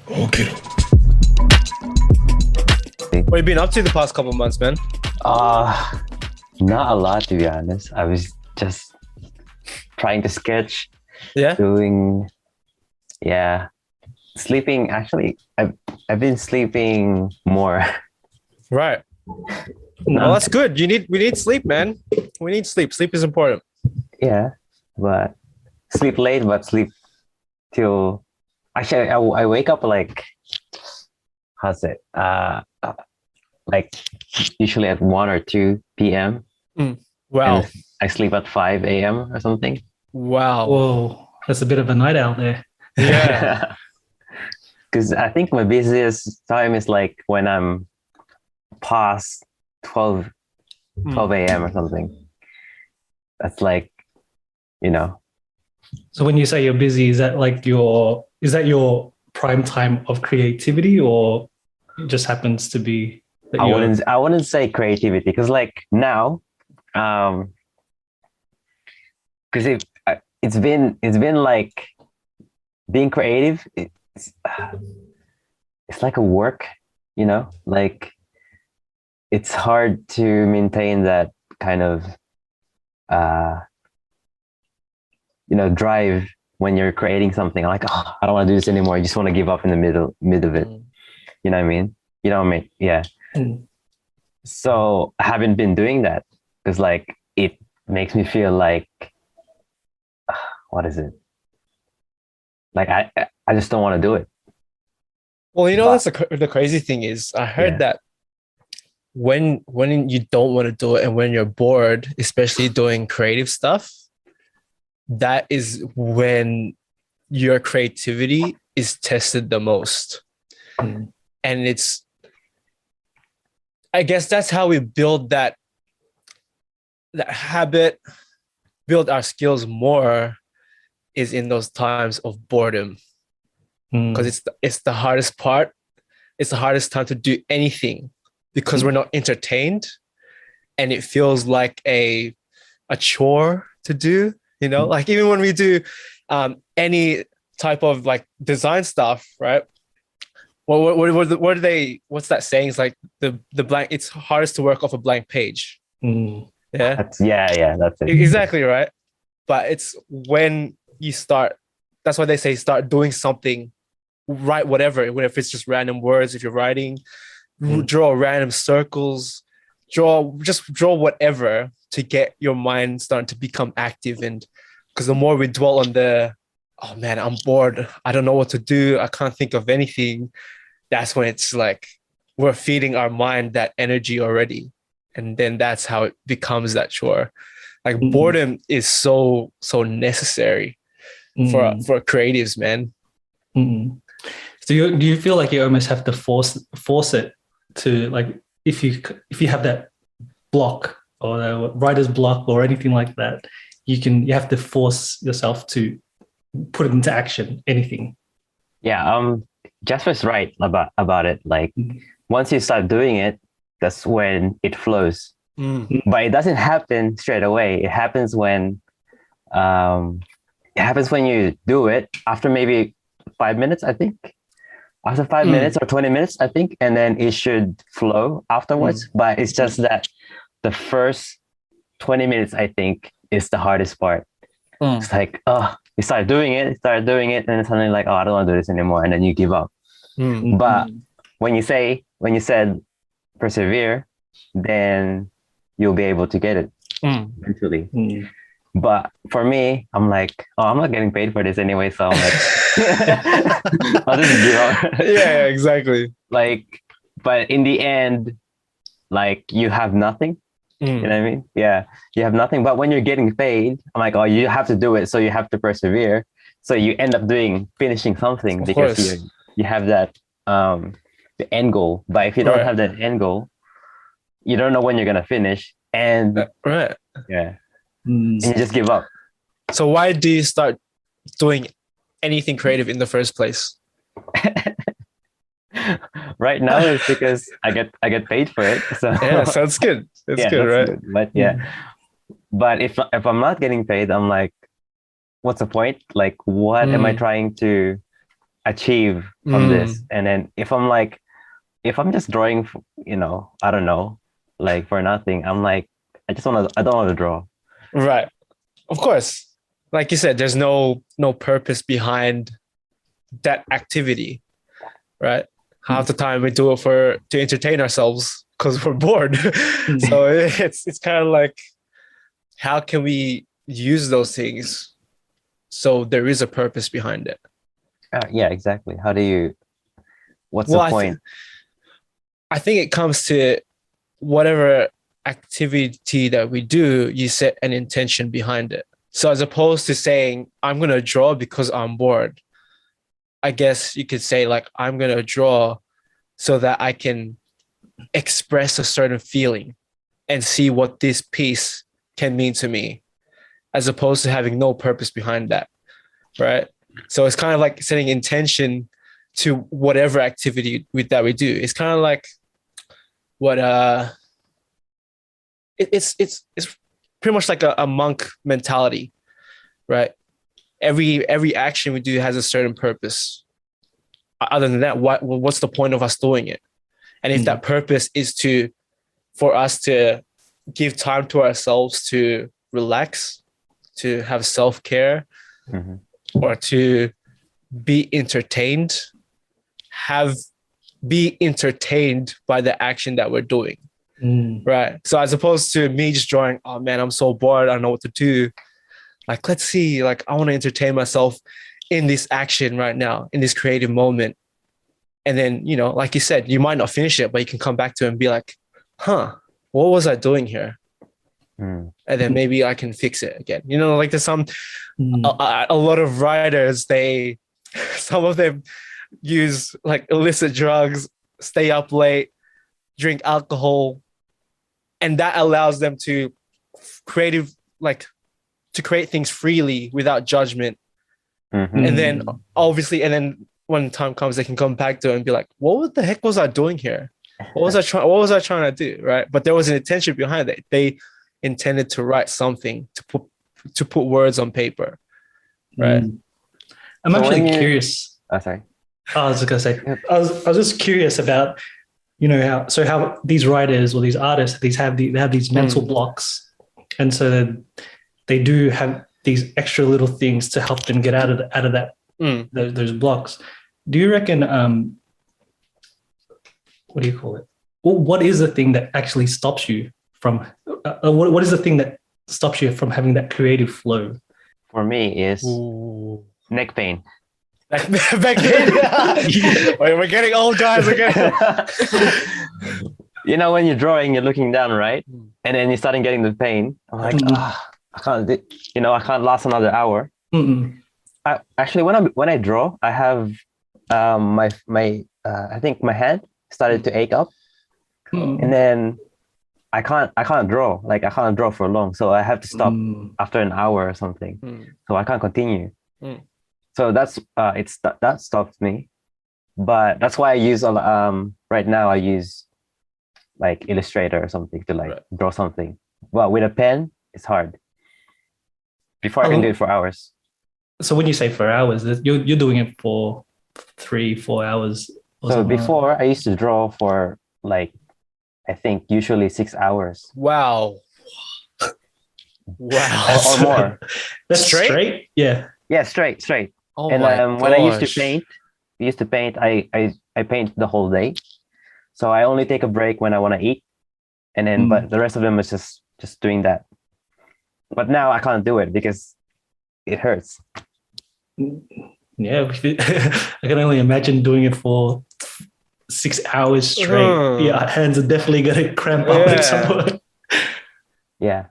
Okiru. What have you been up to the past couple months, man? Not a lot, to be honest. I was just trying to sketch, Yeah. sleeping. Actually, I've been sleeping more. Right. Well, that's good. We need sleep, man. We need sleep. Sleep is important. Yeah, but sleep late, but sleep till. Actually, I wake up like, how's it? Like usually at 1 or 2 p.m. Wow. And I sleep at 5 a.m. or something. Wow. Whoa, that's a bit of a night out there. Yeah. Because I think my busiest time is like when I'm past 12 a.m. or something. That's like, you know, So when you say you're busy, is that your prime time of creativity, or it just happens to be that I wouldn't say creativity because like now, because it's been like being creative. It's like a work, like it's hard to maintain that kind of drive when you're creating something. Like, oh, I don't want to do this anymore. I just want to give up in the mid of it. You know what I mean? You know what I mean? Yeah. So I haven't been doing that because like it makes me feel like what is it? Like I just don't want to do it. Well, that's the crazy thing is I heard that when you don't want to do it and when you're bored, especially doing creative stuff, that is when your creativity is tested the most. And I guess that's how we build that habit, build our skills more, is in those times of boredom. Because it's the hardest part. It's the hardest time to do anything because we're not entertained and it feels like a chore to do, like even when we do any type of like design stuff, right? What are they, what's that saying? It's like the blank, it's hardest to work off a blank page. Yeah. That's it. Exactly, right? But it's when you start, that's why they say start doing something, write whatever, if it's just random words, if you're writing, draw random circles, draw whatever to get your mind starting to become active. And because the more we dwell on oh man, I'm bored, I don't know what to do, I can't think of anything, that's when it's like we're feeding our mind that energy already. And then that's how it becomes that chore. Like boredom is so necessary for creatives, man. So do you feel like you almost have to force it to, like, if you have that block or a writer's block or anything like that, you have to force yourself to put it into action, anything. Yeah, Jasper's right about it. Like once you start doing it, that's when it flows. But it doesn't happen straight away. It happens when you do it after maybe 5 minutes, I think. After 5 minutes or 20 minutes, I think, and then it should flow afterwards. But it's just that the first 20 minutes, I think, is the hardest part. It's like, you start doing it, and then suddenly like, I don't want to do this anymore, and then you give up. But when you said persevere, then you'll be able to get it eventually. But for me, I'm like, I'm not getting paid for this anyway, so I'm like, I'll just give up. Yeah, exactly. Like, but in the end, like you have nothing. You know what I mean? Yeah, you have nothing. But when you're getting paid, I'm like, you have to do it, so you have to persevere. So you end up finishing something because you have that the end goal. But if you don't have that end goal, you don't know when you're gonna finish, and and you just give up. So why do you start doing anything creative in the first place? Right now it's because I get paid for it. So yeah, sounds good. That's good, right? Good. But but if I'm not getting paid, I'm like, what's the point? Like, what am I trying to achieve from this. And then if I'm just drawing, I don't know, like for nothing, I'm like, I don't want to draw. Right. Of course. Like you said, there's no purpose behind that activity, right? Half the time we do it to entertain ourselves because we're bored. So it's kind of like, how can we use those things so there is a purpose behind it? Yeah, exactly. What's the point? I think it comes to whatever activity that we do, you set an intention behind it. So as opposed to saying, I'm going to draw because I'm bored, I guess you could say like, I'm going to draw so that I can express a certain feeling and see what this piece can mean to me, as opposed to having no purpose behind that, right? So it's kind of like setting intention to whatever activity that we do. It's kind of like what it's pretty much like a monk mentality, right? Every action we do has a certain purpose. Other than that, what's the point of us doing it? And if that purpose is for us to give time to ourselves to relax, to have self-care, or to be entertained, be entertained by the action that we're doing. Right. So as opposed to me just drawing, oh man, I'm so bored, I don't know what to do. Like, let's see, like, I want to entertain myself in this action right now, in this creative moment. And then, like you said, you might not finish it, but you can come back to it and be like, what was I doing here? And then maybe I can fix it again. Like there's a lot of writers, some of them use like illicit drugs, stay up late, drink alcohol, and that allows them to create things freely without judgment. And then when time comes, they can come back to it and be like, what the heck was I doing here? What was I trying to do? Right. But there was an intention behind it. They intended to write something, to put words on paper. Right. I'm actually curious. Oh, sorry. I was just gonna say, I was just curious about, how these writers or these artists, they have these mental blocks, and so they do have these extra little things to help them get out of that those blocks. Do you reckon? What do you call it? What is the thing that actually stops you from? What is the thing that stops you from having that creative flow? For me, is neck pain. Back then, we're getting old, guys. We're getting... when you're drawing, you're looking down, right? And then you're starting getting the pain. I'm like, I can't. I can't last another hour. Actually, when I draw, I have my I think my hand started to ache up, and then I can't draw. Like I can't draw for long, so I have to stop after an hour or something. So I can't continue. So that's that stops me, but that's why I use right now I use like Illustrator or something to draw something. Well, with a pen, it's hard. Before I can do it for hours. So when you say for hours, you're doing it for 3-4 hours. So before I used to draw for I think usually 6 hours. Wow. Or more. That's straight? Yeah. Yeah, straight. Oh and my when I used gosh. to paint, I paint the whole day. So I only take a break when I want to eat, and then but the rest of them is just doing that. But now I can't do it because it hurts. Yeah, I can only imagine doing it for 6 hours straight. Yeah, hands are definitely gonna cramp up at some point. Yeah.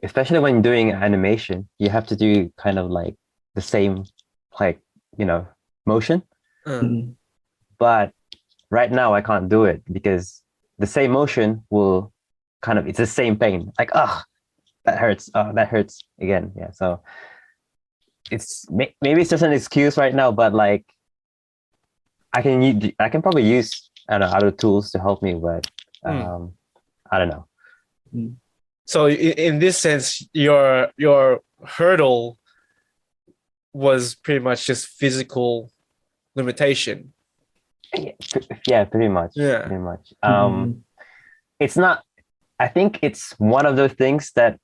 Especially when doing animation, you have to do kind of like the same, motion. But right now I can't do it because the same motion will it's the same pain. Like, that hurts. That hurts again. Yeah. So maybe it's just an excuse right now, but I can probably use other tools to help me, but I don't know. So in this sense, your hurdle was pretty much just physical limitation. Yeah, pretty much. Yeah. Pretty much. It's not. I think it's one of those things that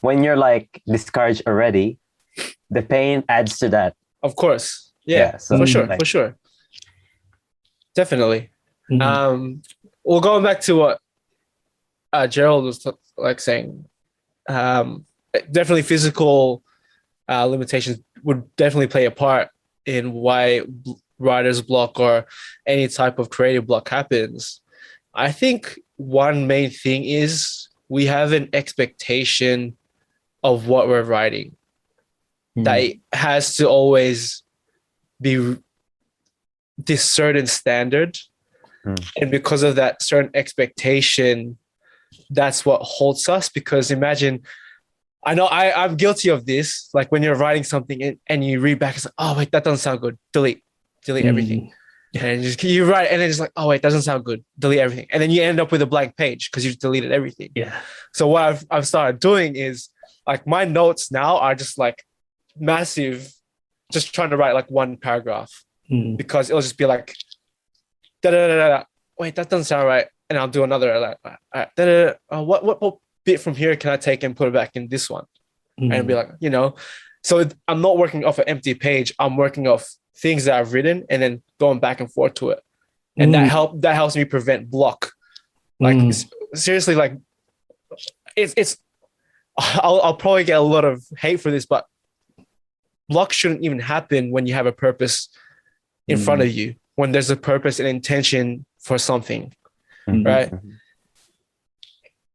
when you're like discouraged already, the pain adds to that. Of course. Yeah. So for sure. like, For sure. Definitely. Mhm. Well, going back to what Gerald was like saying, definitely physical limitations would definitely play a part in why writer's block or any type of creative block happens. I think one main thing is we have an expectation of what we're writing that it has to always be this certain standard. And because of that certain expectation, that's what holds us. Because imagine, I know I'm guilty of this. Like when you're writing something and you read back, it's like, oh wait, that doesn't sound good. Delete everything. Yeah. And you write, and then it's like, oh wait, doesn't sound good. Delete everything, and then you end up with a blank page because you've deleted everything. Yeah. So what I've started doing is like my notes now are just like massive, just trying to write like one paragraph because it'll just be like, da da da da. Wait, that doesn't sound right, and I'll do another like, what bit from here can I take and put it back in this one, and be like, so I'm not working off an empty page. I'm working off things that I've written and then going back and forth to it, and that helps me prevent block. Like seriously, like it's I'll probably get a lot of hate for this, but block shouldn't even happen when you have a purpose in front of you, when there's a purpose and intention for something, right?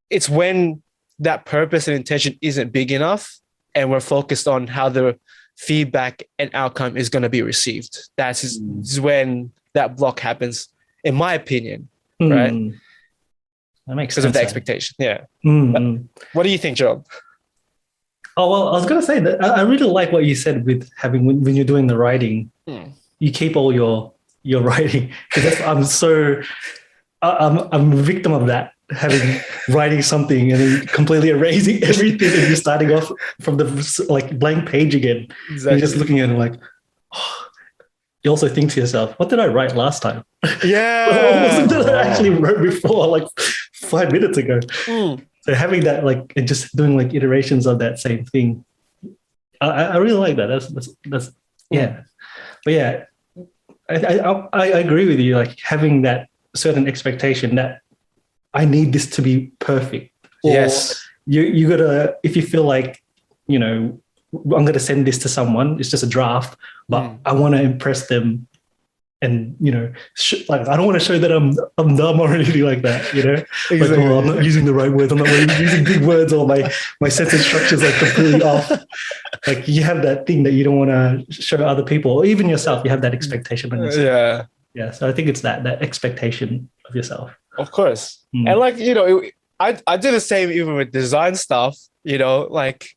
It's when that purpose and intention isn't big enough and we're focused on how the feedback and outcome is going to be received. That's when that block happens, in my opinion, right? That makes because sense. of the expectation. Yeah. What do you think, Joel? Oh, well, I was going to say that I really like what you said with having, when you're doing the writing, you keep all your writing. Because I'm a victim of that, writing something and then completely erasing everything and you're starting off from the like blank page again. Exactly. You're just looking at it like, you also think to yourself, what did I write last time? Yeah. What was it that I actually wrote before, like 5 minutes ago? So having that, like, and just doing like iterations of that same thing, I really like that. That's yeah. But yeah, I agree with you. Like having that certain expectation that I need this to be perfect. Or yes. You gotta, if you feel like, I'm gonna send this to someone, it's just a draft, but I want to impress them, and like I don't want to show that I'm dumb or anything like that. Exactly. Like, oh, I'm not using the right words. I'm not using big words, or my sentence structure is like completely off. Like you have that thing that you don't want to show other people, or even yourself. You have that expectation on yourself. Yeah. So I think it's that expectation of yourself. Of course. And like, I do the same even with design stuff, like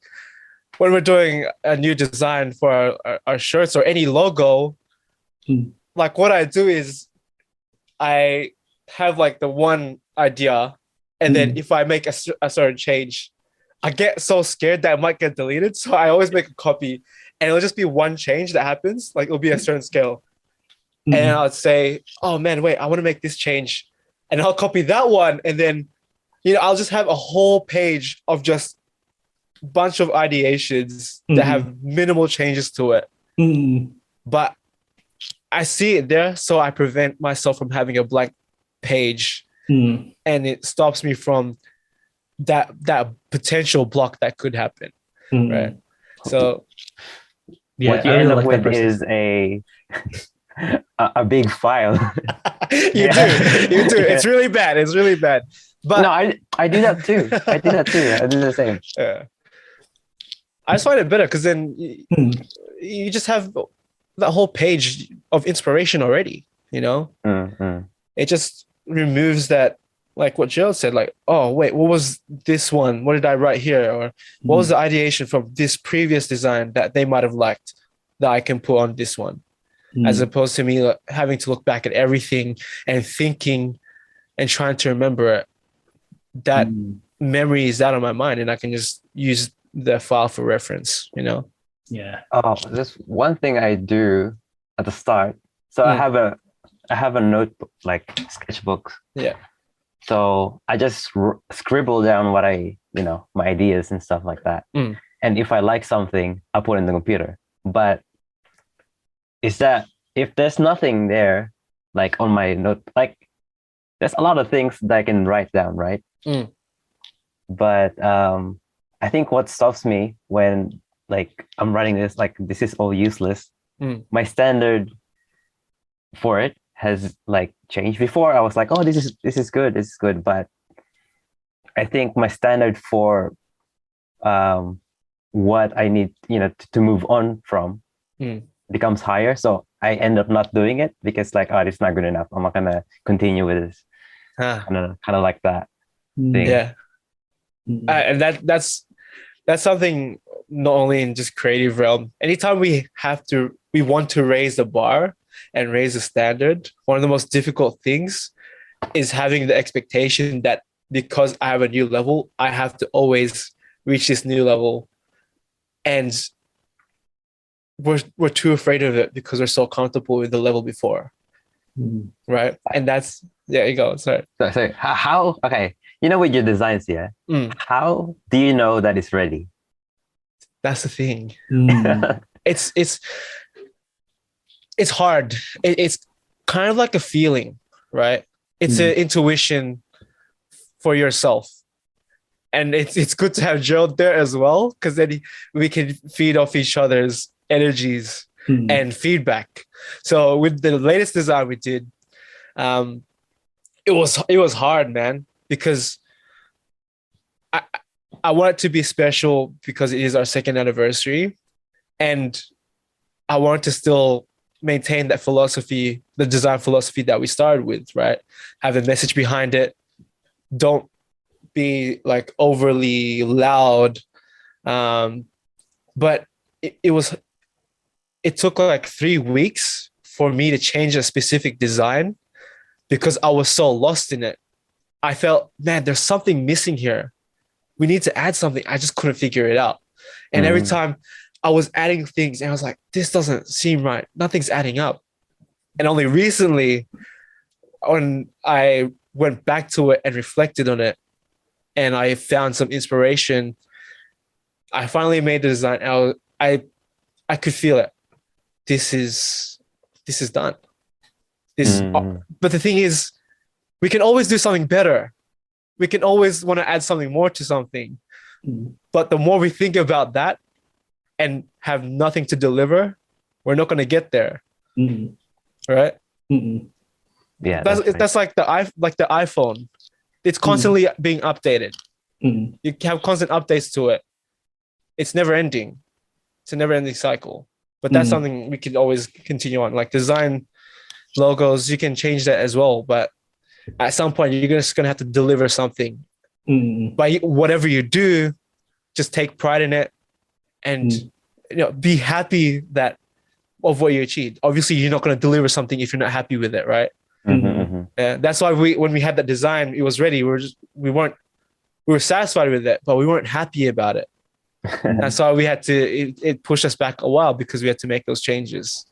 when we're doing a new design for our shirts or any logo, like what I do is I have like the one idea, and then if I make a certain change, I get so scared that it might get deleted. So I always make a copy, and it'll just be one change that happens. Like it'll be a certain scale. And I'll say, oh man, wait, I want to make this change. And I'll copy that one. And then, I'll just have a whole page of just a bunch of ideations that have minimal changes to it. But I see it there, so I prevent myself from having a blank page. And it stops me from that potential block that could happen. Right. So what you end up with is a big file. You do. It's really bad. But no, I do that too. I do the same. Yeah. I just find it better because then you just have that whole page of inspiration already, It just removes that, like what Jill said, like, oh wait, what was this one? What did I write here? Or what was the ideation from this previous design that they might have liked that I can put on this one? As opposed to me having to look back at everything and thinking and trying to remember it. That memory is out of my mind, and I can just use the file for reference, Yeah. Oh, there's one thing I do at the start. So I have a notebook, like sketchbook. Yeah. So I just scribble down what my ideas and stuff like that. And if I like something, I put it in the computer. But is that if there's nothing there, like on my note, like there's a lot of things that I can write down, right? But I think what stops me when like I'm writing this, like this is all useless. My standard for it has like changed. Before I was like, oh, this is good. But I think my standard for what I need, to move on from becomes higher. So I end up not doing it because like, oh, it's not good enough. I'm not gonna continue with this. Kind of like that thing. Yeah. And that's something not only in just creative realm. Anytime we want to raise the bar and raise the standard, one of the most difficult things is having the expectation that because I have a new level, I have to always reach this new level. And we're too afraid of it because we're so comfortable with the level before. Right? And that's, there you go. Sorry. So how okay, with your designs here, how do you know that it's ready? That's the thing. It's hard. It's kind of like a feeling, right? It's an intuition for yourself. And it's good to have Gerald there as well, because then we can feed off each other's energies and feedback. So with the latest design we did, it was hard, man, because I want it to be special because it is our second anniversary, and I want to still maintain that philosophy, the design philosophy that we started with, right? Have a message behind it. Don't be like overly loud. But it took like 3 weeks for me to change a specific design because I was so lost in it. I felt, man, there's something missing here. We need to add something. I just couldn't figure it out. And every time I was adding things and I was like, this doesn't seem right. Nothing's adding up. And only recently, when I went back to it and reflected on it and I found some inspiration, I finally made the design. I could feel it. This is done. But the thing is, we can always do something better. We can always want to add something more to something. But the more we think about that and have nothing to deliver, we're not going to get there. Right? Yeah. That's like the iPhone. It's constantly being updated. You have constant updates to it. It's never ending. It's a never ending cycle. But that's something we can always continue on. Like design logos, you can change that as well. But at some point, you're just going to have to deliver something. But whatever you do, just take pride in it and be happy of what you achieved. Obviously, you're not going to deliver something if you're not happy with it, right? That's why when we had that design, it was ready. We were satisfied with it, but we weren't happy about it. That's why we had to. It pushed us back a while because we had to make those changes.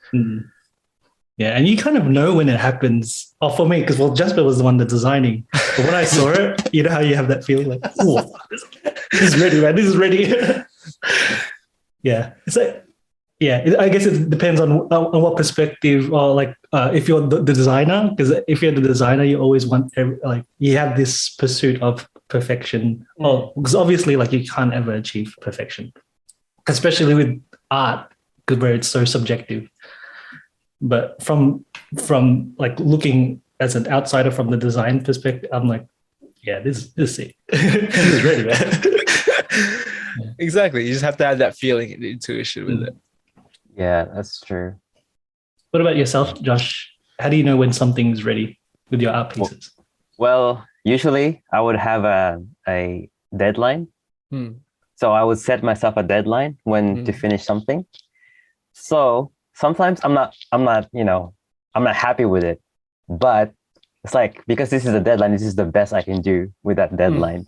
Yeah, and you kind of know when it happens. Oh, for me, because Jasper was the one that's designing. But when I saw it, you know how you have that feeling like, oh, this is ready, man. This is ready. Yeah, it's like, yeah. I guess it depends on what perspective, or like if you're the designer. Because if you're the designer, you always want you have this pursuit of perfection. Well, because obviously, like you can't ever achieve perfection, especially with art, where it's so subjective. But from like looking as an outsider from the design perspective, I'm like, yeah, this is it. This is ready, man. Exactly. You just have to have that feeling and intuition with it. Yeah, that's true. What about yourself, Josh? How do you know when something's ready with your art pieces? Well, usually I would have a deadline. So I would set myself a deadline when to finish something. So sometimes I'm not happy with it, but it's like, because this is a deadline, this is the best I can do with that deadline.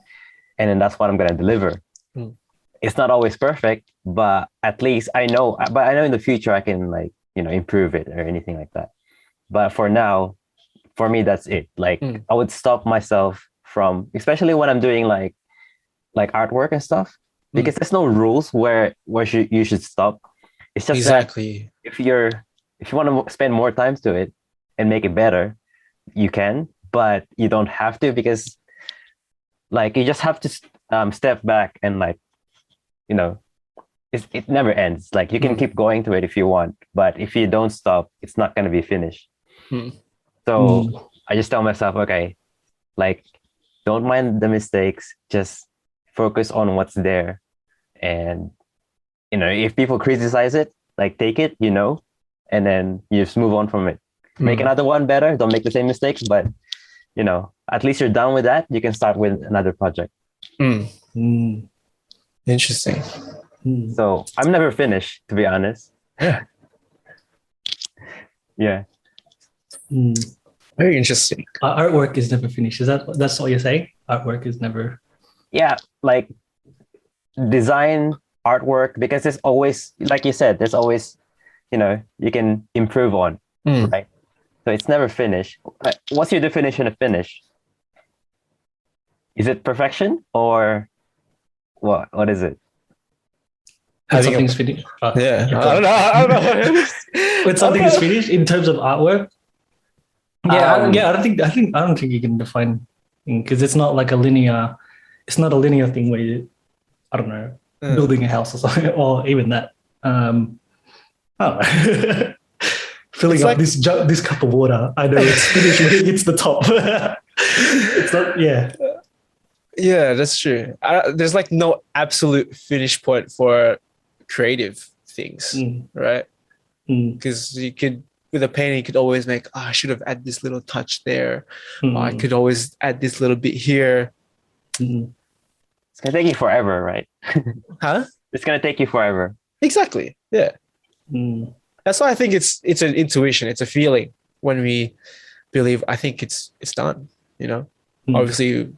And then that's what I'm going to deliver. it's not always perfect, but at least I know. But I know in the future I can like improve it or anything like that. But for now, for me, that's it. Like I would stop myself from, especially when I'm doing like artwork and stuff, because there's no rules where you should stop. It's just that Exactly. if you want to spend more time to it and make it better, you can, but you don't have to, because like you just have to step back and like it never ends. Like you can keep going to it if you want, but if you don't stop, it's not going to be finished. So I just tell myself, okay, like don't mind the mistakes, just focus on what's there. And if people criticize it, like take it, and then you just move on from it. Make another one better. Don't make the same mistakes, but at least you're done with that. You can start with another project. Interesting. So I'm never finished, to be honest. Yeah. Yeah. Very interesting. Artwork is never finished. That's all you're saying? Artwork is never. Yeah, like design, artwork, because there's always, like you said, there's always, you can improve on, right? So it's never finished. What's your definition of finish? Is it perfection or what? What is it? When something's finished. Yeah, I don't know. When something is finished in terms of artwork. I don't think you can define, because it's not like a linear. It's not a linear thing where you, I don't know, building a house or something, or even that. I don't know. Filling up this cup of water. I know it's finished when it hits the top. It's not. Yeah. Yeah, that's true. There's like no absolute finish point for creative things, right? Because you could, with a painting, you could always make, I should have added this little touch there. I could always add this little bit here. It's gonna take you forever, right? Huh? It's gonna take you forever. Exactly. Yeah. That's why I think it's an intuition. It's a feeling when we believe. I think it's done. Obviously,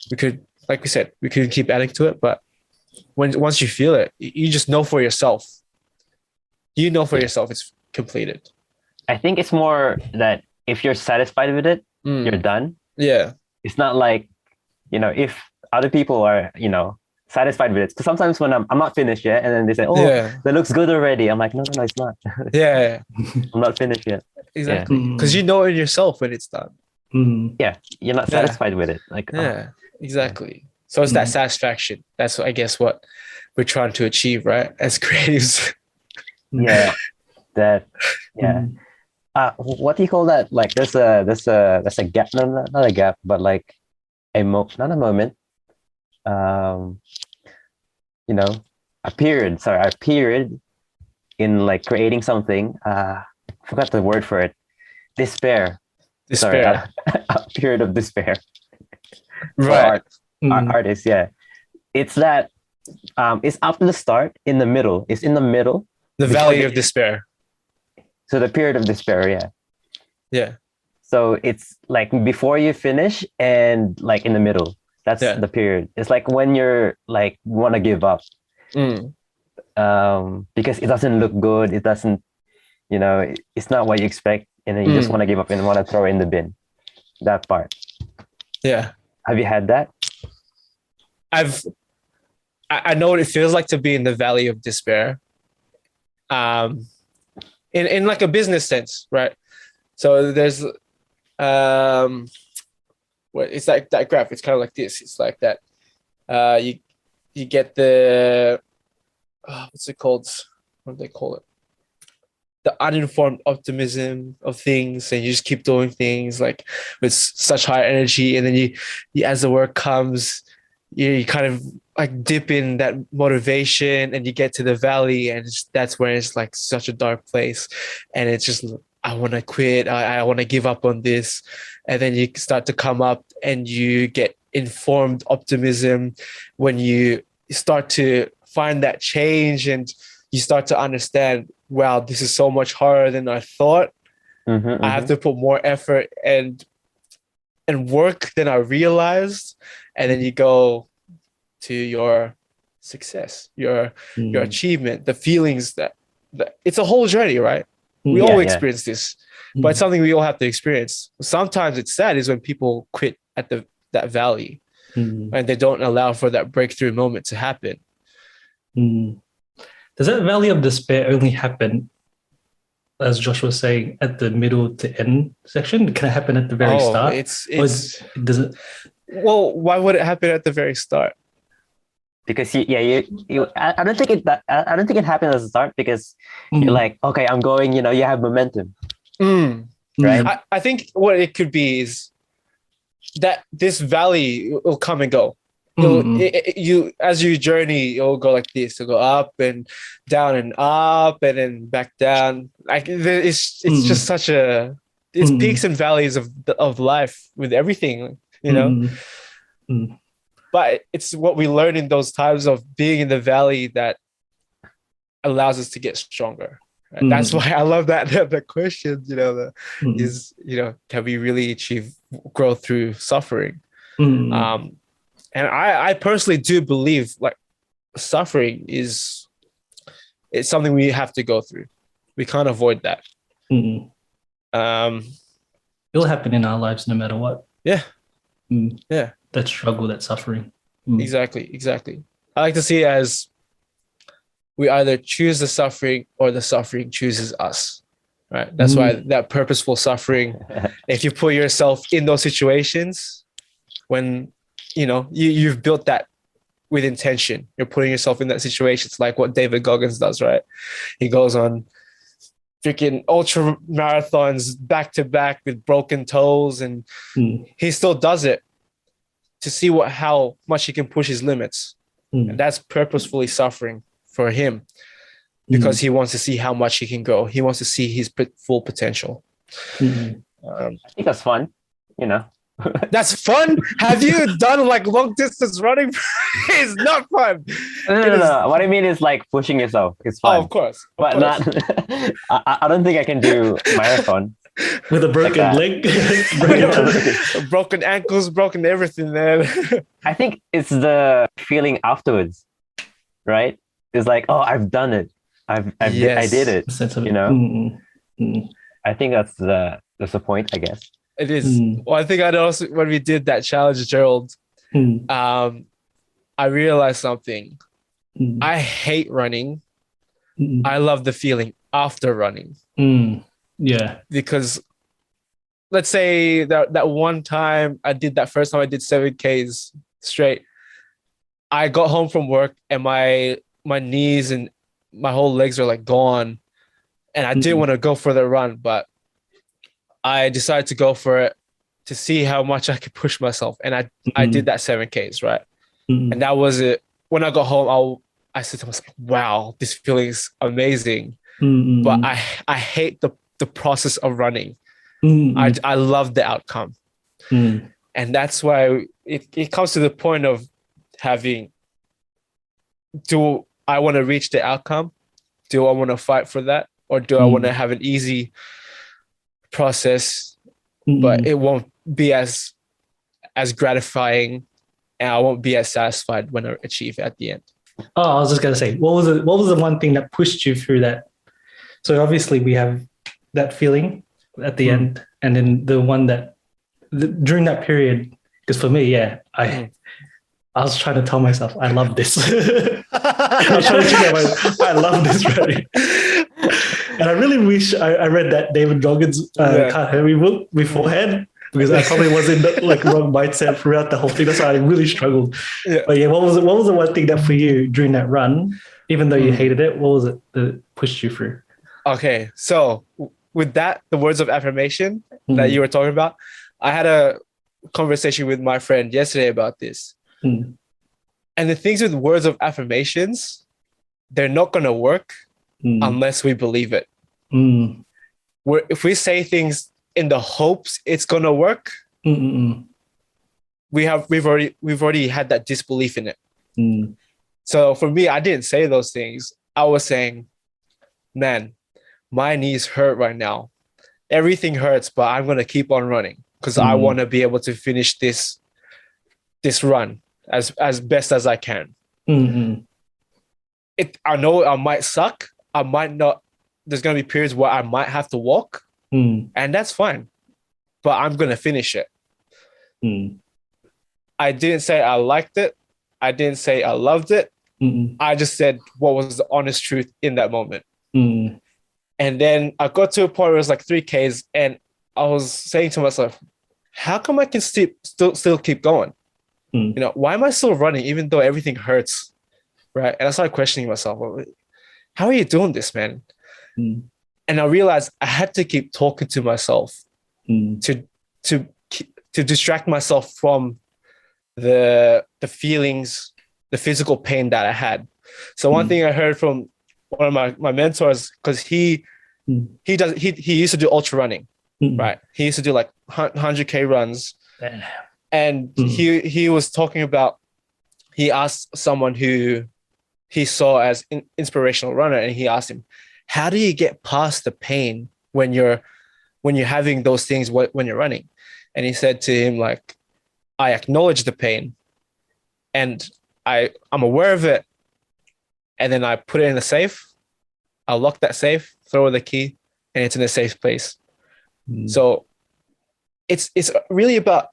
we could, like we said, we could keep adding to it, but once you feel it, you just know for yourself. You know for yourself it's completed. I think it's more that if you're satisfied with it, you're done. Yeah. It's not like, if other people are, satisfied with it. Because sometimes when I'm not finished yet, and then they say, that looks good already. I'm like, no, it's not. Yeah. I'm not finished yet. Exactly. Because you know in yourself when it's done. Yeah. You're not satisfied with it. Like, exactly. So it's that satisfaction. That's, I guess, what we're trying to achieve, right? As creatives. Yeah. What do you call that? Like there's a gap, no, not a gap, but like not a moment. A period in like creating something. Forgot the word for it. Despair. Sorry, a period of despair. Right. Artists, yeah. It's that it's after the start, in the middle. It's in the middle. The valley of despair. So the period of despair, yeah. Yeah. So it's like before you finish and like in the middle. That's the period. It's like when you're like want to give up. Because it doesn't look good. It doesn't, it's not what you expect. And then you just want to give up and want to throw it in the bin. That part. Yeah. Have you had that? I know what it feels like to be in the valley of despair. In like a business sense, right? So there's it's like that graph. It's kind of like this. It's like that. You get the what's it called? What do they call it? The uninformed optimism of things, and you just keep doing things like with such high energy, and then you as the work comes, you kind of like dip in that motivation, and you get to the valley, and that's where it's like such a dark place, and it's just, I want to quit, I want to give up on this. And then you start to come up and you get informed optimism when you start to find that change, and you start to understand, wow, this is so much harder than I thought. I have to put more effort and work than I realized. And then you go to your success, your achievement, the feelings that it's a whole journey, right? We Yeah, all yeah. experience this, but it's something we all have to experience. Sometimes it's sad is when people quit at that valley and they don't allow for that breakthrough moment to happen. Does that valley of despair only happen, as Josh was saying, at the middle to end section? Can it happen at the very start? Does it? Well, why would it happen at the very start? Because I don't think it happened at the start because you're like, okay, I'm going, you have momentum. Right? I think what it could be is that this valley will come and go. You as you journey, it'll go like this. It'll go up and down and up and then back down. Like it's just such it's peaks and valleys of life with everything, But it's what we learn in those times of being in the valley that allows us to get stronger. Right? That's why I love that the question, is can we really achieve growth through suffering? And I personally do believe like suffering it's something we have to go through. We can't avoid that. It'll happen in our lives no matter what. Yeah. Yeah. That struggle, that suffering. Exactly. I like to see it as we either choose the suffering or the suffering chooses us. Right. That's why that purposeful suffering, if you put yourself in those situations when you've built that with intention. You're putting yourself in that situation. It's like what David Goggins does, right? He goes on freaking ultra marathons back to back with broken toes, and he still does it to see how much he can push his limits. And that's purposefully suffering for him because he wants to see how much he can go. He wants to see his full potential. I think that's fun, That's fun. Have you done like long distance running? It's not fun. No. What I mean is like pushing yourself. It's fun. Oh, of course. But not. I don't think I can do marathon with a broken leg, broken ankles, broken everything. Man. I think it's the feeling afterwards, right? It's like, oh, I've done it. I did it. I think that's the point, I guess. It is. Well, I think I also when we did that challenge, Gerald, I realized something. I hate running. I love the feeling after running. Yeah. Because let's say that one time I did that first time I did 7Ks straight. I got home from work and my knees and my whole legs are like gone. And I didn't want to go for the run, but I decided to go for it to see how much I could push myself. And I did that 7Ks, right? And that was it. When I got home, I said to myself, wow, this feeling is amazing. But I hate the process of running. I love the outcome. And that's why it comes to the point of having, do I want to reach the outcome? Do I want to fight for that? Or do I want to have an easy process, but it won't be as gratifying, and I won't be as satisfied when I achieve it at the end. Oh, I was just gonna say, what was the one thing that pushed you through that? So obviously we have that feeling at the end, and then the one that during that period, because for me, I was trying to tell myself I love this. I was trying to check out I love this already. And I really wish I read that David Goggins Can't Hurt Me book beforehand, because I probably was in the wrong mindset throughout the whole thing. That's why I really struggled. Yeah. But what was the one thing that for you during that run, even though you hated it, what was it that pushed you through? Okay, so with that, the words of affirmation that you were talking about, I had a conversation with my friend yesterday about this. And the things with words of affirmations, they're not going to work unless we believe it. If we say things in the hopes it's going to work, we've already had that disbelief in it. So for me, I didn't say those things. I was saying, man, my knees hurt right now. Everything hurts, but I'm going to keep on running because I want to be able to finish this run as best as I can. I know I might suck. I might not. There's gonna be periods where I might have to walk, and that's fine. But I'm gonna finish it. I didn't say I liked it. I didn't say I loved it. I just said what was the honest truth in that moment. And then I got to a point where it was like 3Ks, and I was saying to myself, how come I can still keep going? You know, why am I still running even though everything hurts? Right. And I started questioning myself, how are you doing this, man? And I realized I had to keep talking to myself to distract myself from the feelings, the physical pain that I had. So one thing I heard from one of my mentors, because he used to do ultra running, right? He used to do like 100K runs. And he was talking about, he asked someone who he saw as an inspirational runner, and he asked him, how do you get past the pain when you're having those things when you're running? And he said to him, like, I acknowledge the pain and I'm aware of it. And then I put it in a safe. I'll lock that safe, throw the key, and it's in a safe place. So it's really about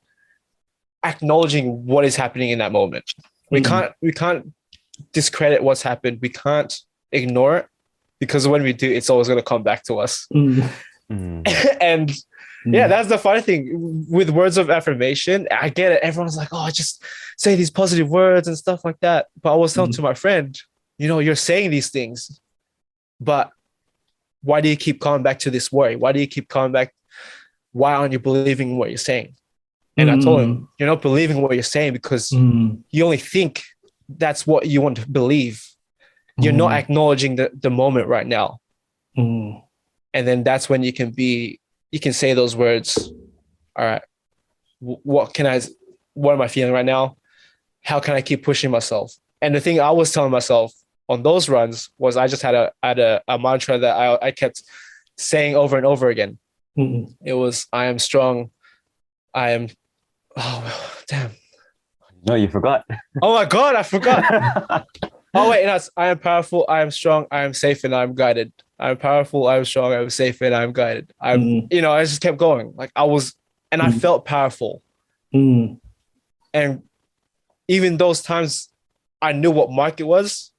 acknowledging what is happening in that moment. We can't discredit what's happened. We can't ignore it, because when we do, it's always going to come back to us. And yeah, that's the funny thing with words of affirmation. I get it. Everyone's like, oh, just say these positive words and stuff like that. But I was telling to my friend, you know, you're saying these things, but why do you keep coming back to this worry? Why do you keep coming back? Why aren't you believing what you're saying? And I told him, you're not believing what you're saying because you only think that's what you want to believe. You're not acknowledging the moment right now. And then that's when you can say those words. All right, what am I feeling right now? How can I keep pushing myself? And the thing I was telling myself on those runs was, I just had a mantra that I kept saying over and over again. It was, I am strong. Oh, damn. No, you forgot. Oh my God, I forgot. Oh wait, no, I am powerful, I am strong, I am safe, and I'm guided. I'm powerful, I'm strong, I'm safe, and I'm guided. I just kept going. Like I felt powerful. And even those times I knew what mark it was,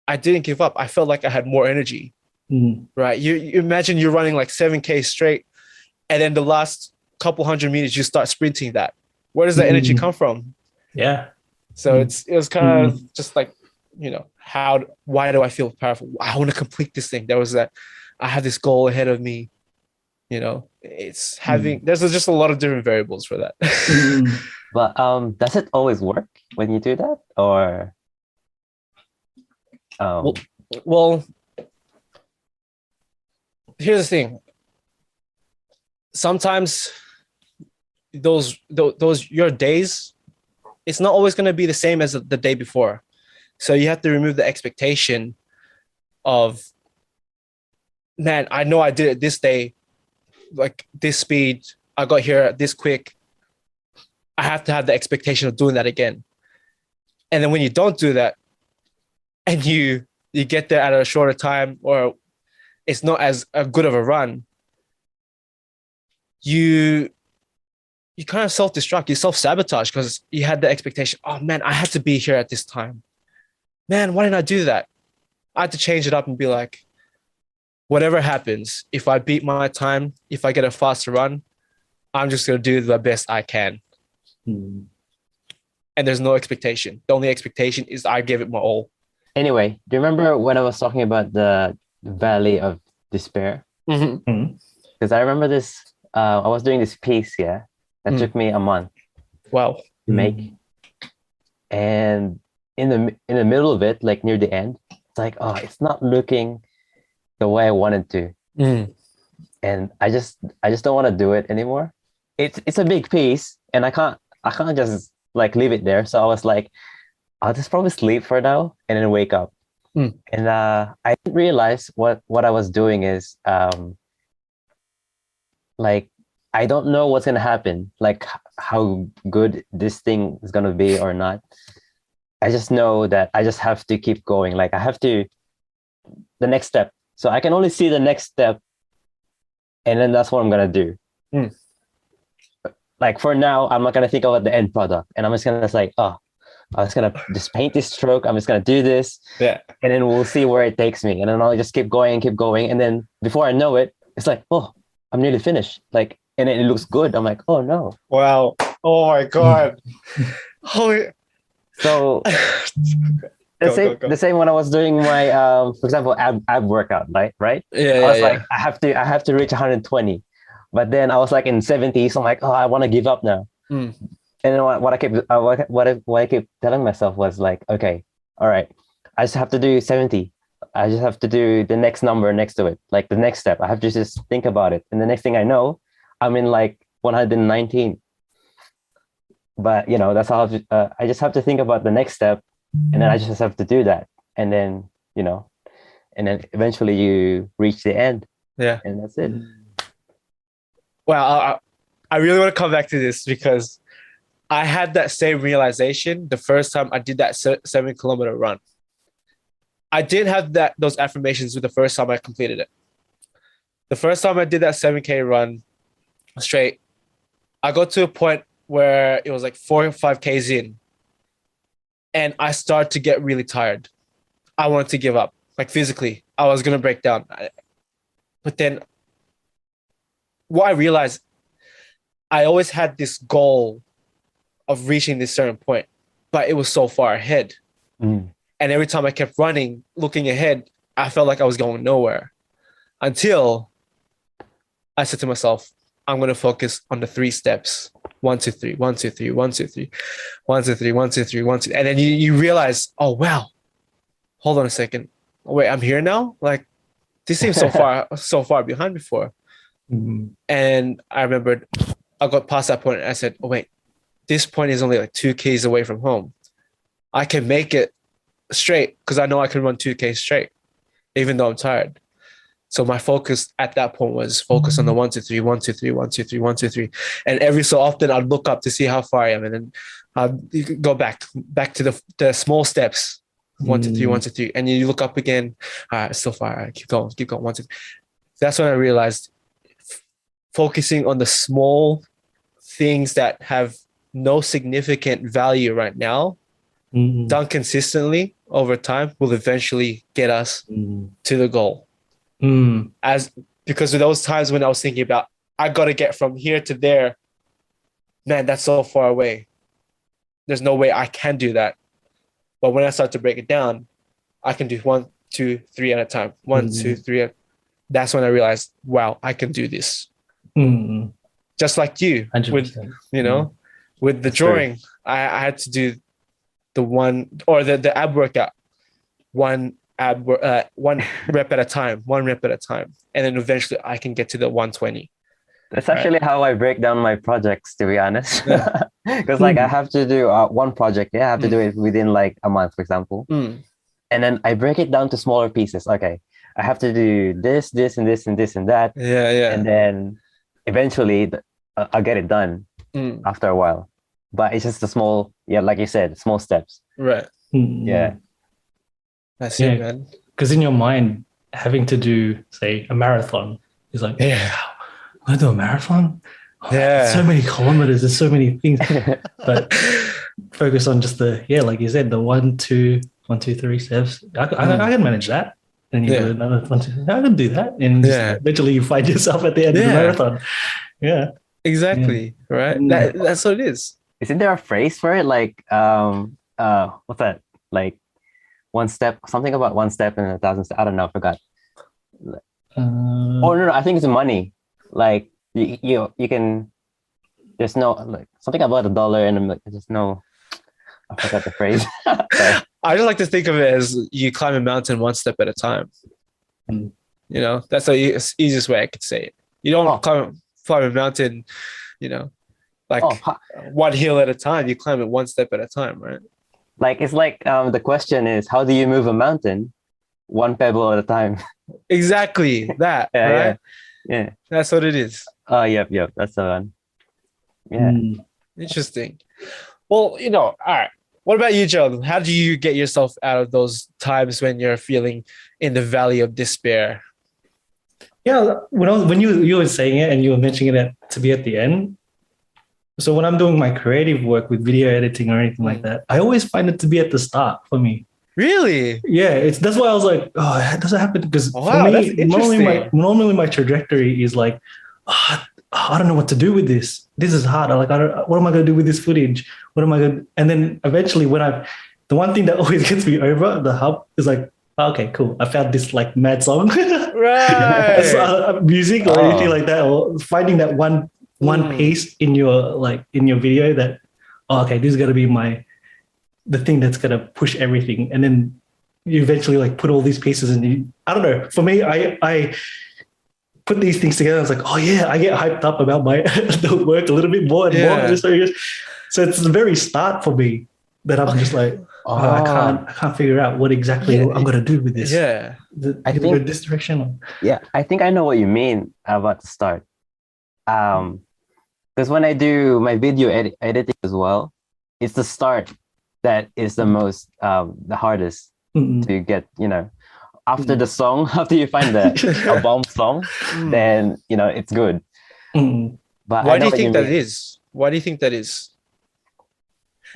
I didn't give up. I felt like I had more energy. Right? You imagine you're running like 7K straight, and then the last couple 100 meters you start sprinting that. Where does that energy come from? Yeah. So it was kind of just like, you know, why do I feel powerful? I want to complete this thing. I have this goal ahead of me. You know, there's just a lot of different variables for that. But does it always work when you do that? Or well, here's the thing. Sometimes those your days, it's not always going to be the same as the day before. So you have to remove the expectation of, man, I know I did it this day, like this speed, I got here this quick. I have to have the expectation of doing that again. And then when you don't do that, and you get there at a shorter time, or it's not as good of a run, you kind of self-destruct, you self-sabotage, because you had the expectation, oh man, I had to be here at this time. Man, why didn't I do that? I had to change it up and be like, whatever happens, if I beat my time, if I get a faster run, I'm just going to do the best I can. And there's no expectation. The only expectation is I give it my all. Anyway, do you remember when I was talking about the valley of despair? Because I remember this, I was doing this piece, that took me a month. Wow. To make. And in the middle of it, like near the end, it's like, oh, it's not looking the way I wanted to. And I just don't want to do it anymore. It's a big piece, and I can't just like leave it there. So I was like, I'll just probably sleep for now and then wake up. And I didn't realize what I was doing is like, I don't know what's gonna happen, like how good this thing is gonna be or not. I just know that I just have to keep going. Like I have to the next step. So I can only see the next step, and then that's what I'm gonna do. Mm. Like for now, I'm not gonna think about the end product, and I'm just gonna say, oh, I'm just gonna just paint this stroke. I'm just gonna do this, Yeah. and then we'll see where it takes me. And then I'll just keep going, and then before I know it, it's like, oh, I'm nearly finished. Like, and then it looks good. I'm like, oh no. Wow. Oh my God. Holy. So the same when I was doing my for example ab workout, right? Yeah. I was like, I have to reach 120, but then I was like in 70s. So I'm like, oh, I want to give up now. Mm. And then what I kept telling myself was like, okay, all right, I just have to do 70. I just have to do the next number next to it, like the next step. I have to just think about it, and the next thing I know, I'm in like 119. But you know, that's how I just have to think about the next step, and then I just have to do that, and then you know, and then eventually you reach the end. Yeah. And that's it. Well, I really want to come back to this because I had that same realization the first time I did that 7 kilometer run. I did have those affirmations with the first time I completed it. The first time I did that 7K run straight, I got to a point where it was like 4 or 5Ks in, and I started to get really tired. I wanted to give up, like physically. I was going to break down. But then what I realized, I always had this goal of reaching this certain point, but it was so far ahead. Mm. And every time I kept running, looking ahead, I felt like I was going nowhere until I said to myself, I'm going to focus on the 3 steps. 1, 2, 3, 1, 2, 3, 1, 2, 3, 1, 2, 3, 1, 2, 3, 1, 2. And then you realize, oh, wow, hold on a second. Wait, I'm here now? Like, this seems so far behind before. Mm. And I remembered I got past that point and I said, oh, wait, this point is only like 2 Ks away from home. I can make it straight because I know I can run 2 Ks straight, even though I'm tired. So my focus at that point was focus on the 1, 2, 3, 1, 2, 3, 1, 2, 3, 1, 2, 3. And every so often I'd look up to see how far I am. And then I'd go back to the small steps. 1, 2, 3, 1, 2, 3. And you look up again. All right, it's still far. All right, keep going, 1, 2. That's when I realized focusing on the small things that have no significant value right now, done consistently over time, will eventually get us to the goal. Because of those times when I was thinking about, I got to get from here to there, man, that's so far away. There's no way I can do that. But when I start to break it down, I can do 1, 2, 3 at a time. 1, 2, 3. That's when I realized, wow, I can do this. Just like you, 100%. with with the drawing, I had to do the one or the ab workout, one rep at a time, and then eventually I can get to the 120. That's actually how I break down my projects, to be honest. Because like I have to do one project, I have to do it within like a month, for example. And then I break it down to smaller pieces. Okay, I have to do this, and this, and this, and that. Yeah. And then eventually I'll get it done after a while. But it's just the small, like you said, small steps. Right. Yeah. That's it, man. Because in your mind, having to do, say, a marathon is like, I do a marathon? Oh, so many kilometers, there's so many things. But focus on just like you said, the 1, 2, 1, 2, 3 steps. I can manage that. Then you do another 1, 2, I can do that. And eventually you find yourself at the end of the marathon. Yeah. Exactly. Right. That's what it is. Isn't there a phrase for it? Like, what's that? Like, one step, something about 1 step and 1,000 steps. I don't know, I forgot. No, I think it's money. Like you can. There's no like something about $1, and I'm like, there's no. I forgot the phrase. I just like to think of it as you climb a mountain 1 step at a time. That's the easiest way I could say it. You don't climb a mountain, like one hill at a time. You climb it 1 step at a time, right? Like it's like the question is, how do you move a mountain? 1 pebble at a time. Exactly that, right? Yeah. That's what it is. Yep. That's the one. Yeah. Interesting. Well, all right. What about you, Joe? How do you get yourself out of those times when you're feeling in the valley of despair? Yeah, when you were saying it and you were mentioning it to be at the end. So when I'm doing my creative work with video editing or anything like that, I always find it to be at the start for me. Really? Yeah, that's why I was like, oh, it doesn't happen because for Wow, that's me, interesting. normally my trajectory is like, oh, I don't know what to do with this. This is hard. Like, what am I going to do with this footage? What am I going to? And then eventually, the one thing that always gets me over the hump is like, okay, cool. I found this like mad song, Right. music or anything like that, or finding that one Mm. piece in your video that, oh, okay, this is gonna be the thing that's gonna push everything, and then you eventually like put all these pieces and I don't know. For me, I put these things together. I was like, oh yeah, I get hyped up about my the work a little bit more and more. So it's the very start for me that I'm just like, I can't figure out what exactly I'm gonna do with this. Yeah. I think go this direction. Yeah, I think I know what you mean about the start. Because when I do my video editing as well, it's the start that is the most the hardest to get. After the song, after you find a bomb song, then it's good. But why do you think that is? Why do you think that is?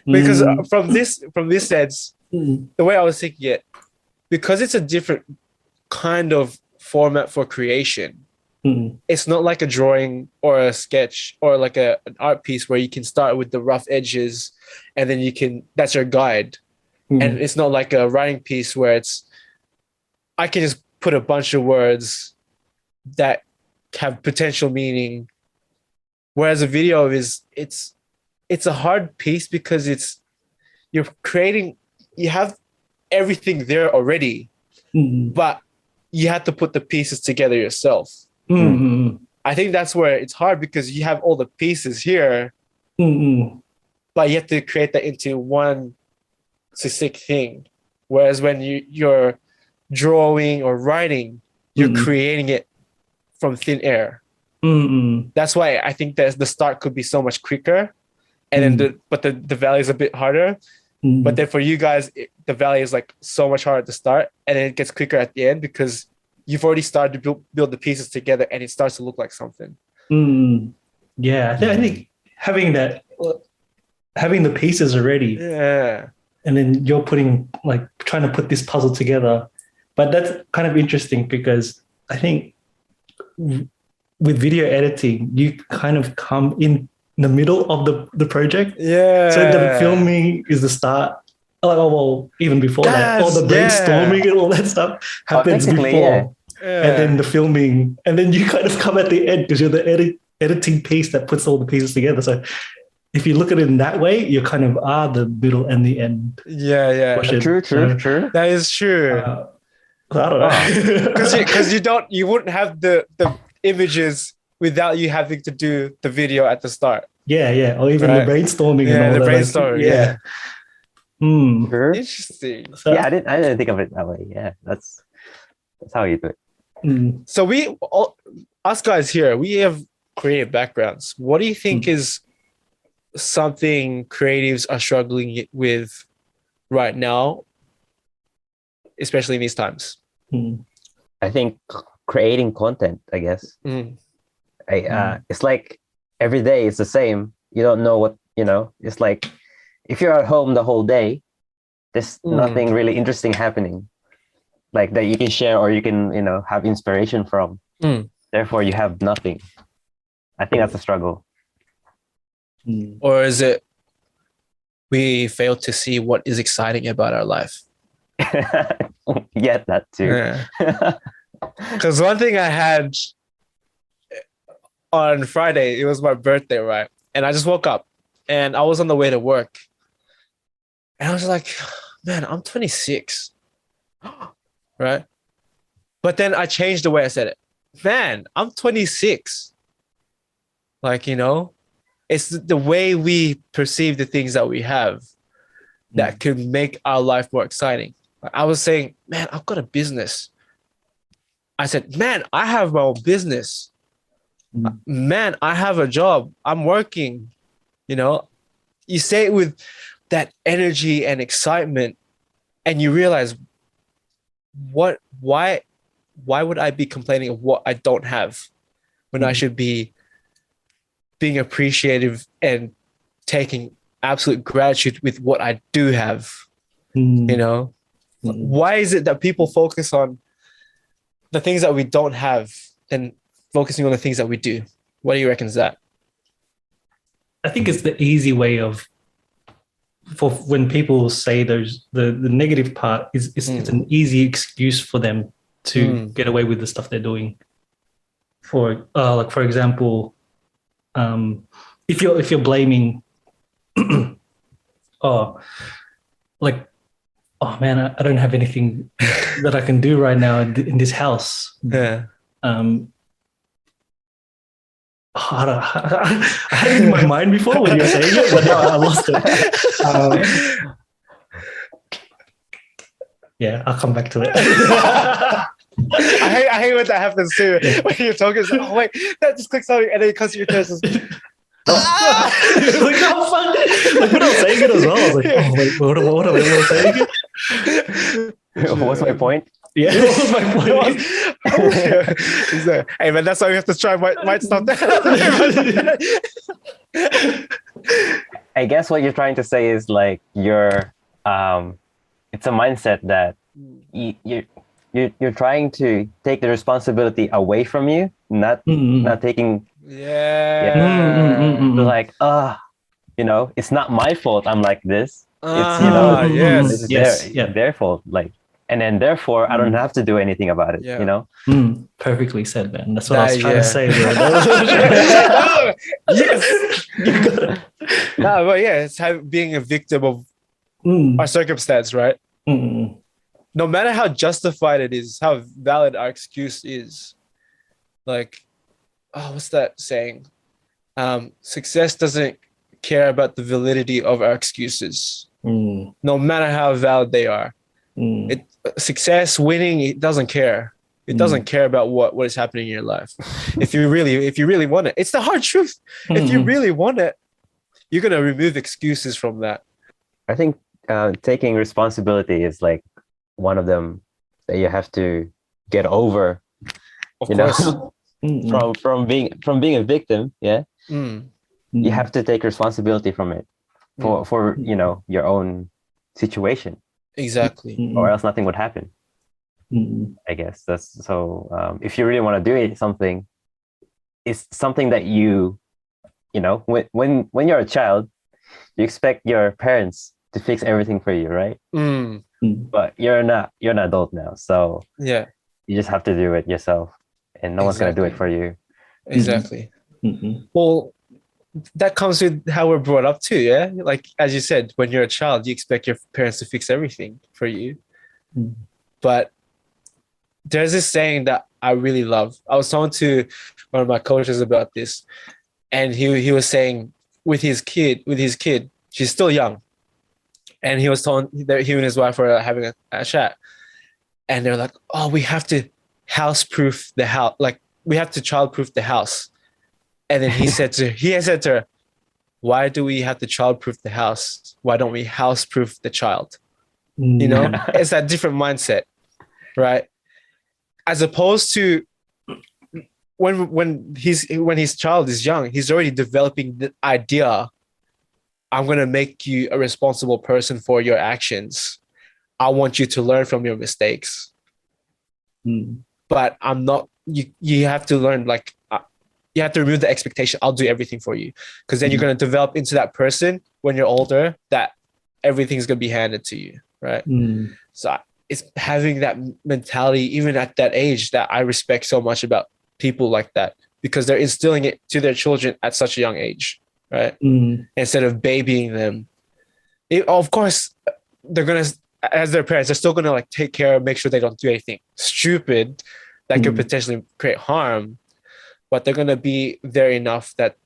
Because from this sense, the way I was thinking it, because it's a different kind of format for creation. It's not like a drawing or a sketch or like an art piece where you can start with the rough edges and then that's your guide. And it's not like a writing piece where I can just put a bunch of words that have potential meaning. Whereas a video it's a hard piece because you have everything there already, but you have to put the pieces together yourself. I think that's where it's hard because you have all the pieces here, but you have to create that into one succinct thing. Whereas when you're drawing or writing, you're creating it from thin air. That's why I think that the start could be so much quicker, and then the valley is a bit harder. But then for you guys, the valley is like so much harder to start, and then it gets quicker at the end because you've already started to build the pieces together, and it starts to look like something. Yeah, I think having the pieces already, and then you're trying to put this puzzle together. But that's kind of interesting because I think with video editing, you kind of come in the middle of the project. Yeah. So the filming is the start. Even before that, all the brainstorming and all that stuff happens before. Yeah. And then the filming, and then you kind of come at the end because you're the editing piece that puts all the pieces together. So if you look at it in that way, you kind of are the middle and the end. Yeah. True. That is true. I don't know. Because you wouldn't have the images without you having to do the video at the start. Yeah. Or even the brainstorming and all the that. Brainstorming. Yeah. Sure. Interesting. So, I didn't think of it that way. Yeah, that's how you do it. So us guys here, we have creative backgrounds. What do you think is something creatives are struggling with right now, especially in these times? I think creating content, I guess. It's like every day it's the same. You don't know what, it's like if you're at home the whole day, there's nothing really interesting happening like that you can share or you can, have inspiration from. Therefore, you have nothing. I think that's a struggle. Or is it we fail to see what is exciting about our life? Yeah, that too. Because one thing I had on Friday, it was my birthday, right? And I just woke up and I was on the way to work. And I was like, man, I'm 26. Right? But then I changed the way I said it. Man, I'm 26. Like, it's the way we perceive the things that we have that can make our life more exciting. I was saying, man, I've got a business. I said, man, I have my own business. Man, I have a job. I'm working. You say it with that energy and excitement, and you realize why would I be complaining of what I don't have when I should be being appreciative and taking absolute gratitude with what I do have, you know? Why is it that people focus on the things that we don't have and focusing on the things that we do? What do you reckon is that? I think it's the easy way for when people say the negative part is it's an easy excuse for them to get away with the stuff they're doing. For example, if you're blaming, oh man, I don't have anything that I can do right now in this house. Yeah. I had it in my mind before when you were saying it, but now I lost it. Yeah, I'll come back to it. I hate when that happens too. Yeah. When you're talking, it's like, oh wait, that just clicks on, and then it comes to your chest. Like, oh fuck! Like when I was saying it as well, I was like, oh wait, what am I saying? What's my point? Yeah, what was my point? Hey man, that's why we have to try might stop that. I guess what you're trying to say is like it's a mindset that you're trying to take the responsibility away from you, not taking. Like, it's not my fault I'm like this. It's their fault. Like, and then therefore I don't have to do anything about it. Perfectly said, man. That's what I was trying to say, bro. Yes. No, but yeah, it's being a victim of our circumstance, right? No matter how justified it is, how valid our excuse is, like, what's that saying? Success doesn't care about the validity of our excuses, no matter how valid they are. Success, winning, it doesn't care. It doesn't care about what is happening in your life. If you really want it, it's the hard truth. If you really want it, you're gonna remove excuses from that. I think taking responsibility is like one of them that you have to get over. Of course. From being a victim, you have to take responsibility from it for your own situation. Exactly. Or else nothing would happen. I guess that's so. If you really want to do something, it's something that when you're a child, you expect your parents to fix everything for you, right? But you're an adult now, so you just have to do it yourself, and no one's gonna do it for you. Exactly. Well, that comes with how we're brought up too, yeah? Like, as you said, when you're a child, you expect your parents to fix everything for you. But there's this saying that I really love. I was talking to one of my coaches about this, and he was saying with his kid, she's still young, and he was telling that he and his wife were having a chat, and they're like, oh, we have to house-proof the house. Like, we have to child-proof the house. And then he said to her, why do we have to child-proof the house? Why don't we house-proof the child? It's that different mindset, right? As opposed to when his child is young, he's already developing the idea, I'm going to make you a responsible person for your actions. I want you to learn from your mistakes. But I'm not, you have to learn, like, you have to remove the expectation, I'll do everything for you. Because then you're going to develop into that person when you're older that everything's going to be handed to you, right? So it's having that mentality, even at that age, that I respect so much about people like that, because they're instilling it to their children at such a young age, right? Instead of babying them. Of course, they're going to, as their parents, they're still going to like take care of, make sure they don't do anything stupid that could potentially create harm. But they're going to be there enough that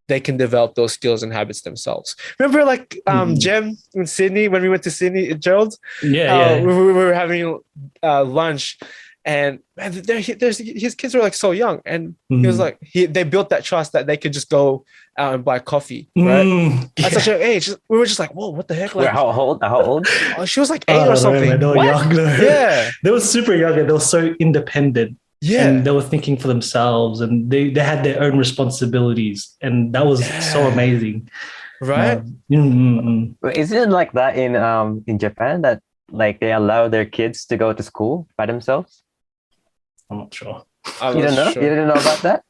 they can develop those skills and habits themselves. Remember, like, Jem in Sydney, when we went to Sydney, Gerald? We were having lunch, And man, his kids were like so young, and he was like, they built that trust that they could just go out and buy coffee, right? At such an age, we were just like, whoa, what the heck? Like, how old? Oh, she was like 8 or something. They were young. Yeah, they were super young, and they were so independent. Yeah, and they were thinking for themselves, and they had their own responsibilities, and that was so amazing, right? Isn't it like that in Japan, that like they allow their kids to go to school by themselves? I'm not sure. You don't know? Sure. You didn't know about that?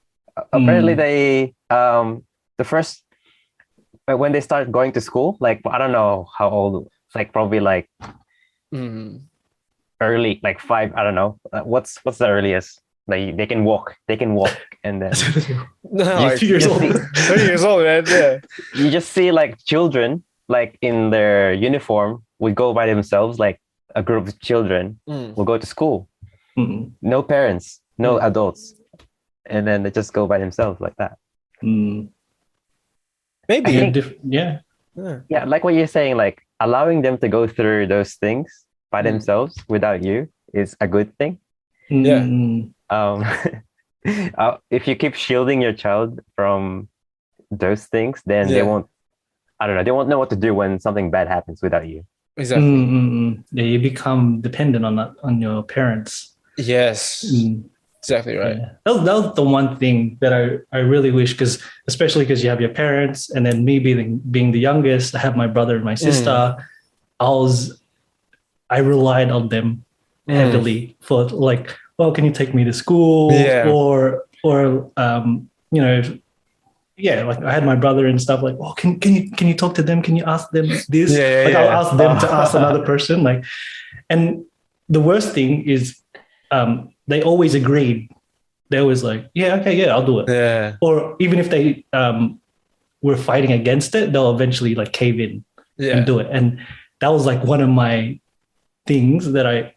Apparently, they the first when they start going to school, like I don't know how old, like probably like early, like 5. I don't know. What's the earliest? Like they can walk, and then like 2 years old. 30 years old, man. Yeah. You just see like children like in their uniform would go by themselves, like a group of children will go to school. No parents, no adults, and then they just go by themselves like that. Maybe yeah, like what you're saying, like allowing them to go through those things by themselves without you is a good thing. If you keep shielding your child from those things, then they won't know what to do when something bad happens without you. Exactly. Yeah, you become dependent on your parents. Yes. Exactly right. Yeah. That was the one thing that I really wish, especially because you have your parents, and then me being the youngest, I have my brother and my sister. I relied on them heavily for like, well, can you take me to school? Or like I had my brother and stuff, like, oh, can you talk to them? Can you ask them this? I'll ask them to ask another person. Like, and the worst thing is they always agreed. They always like, yeah, okay, yeah, I'll do it. Yeah. Or even if they were fighting against it, they'll eventually like cave in and do it. And that was like one of my things that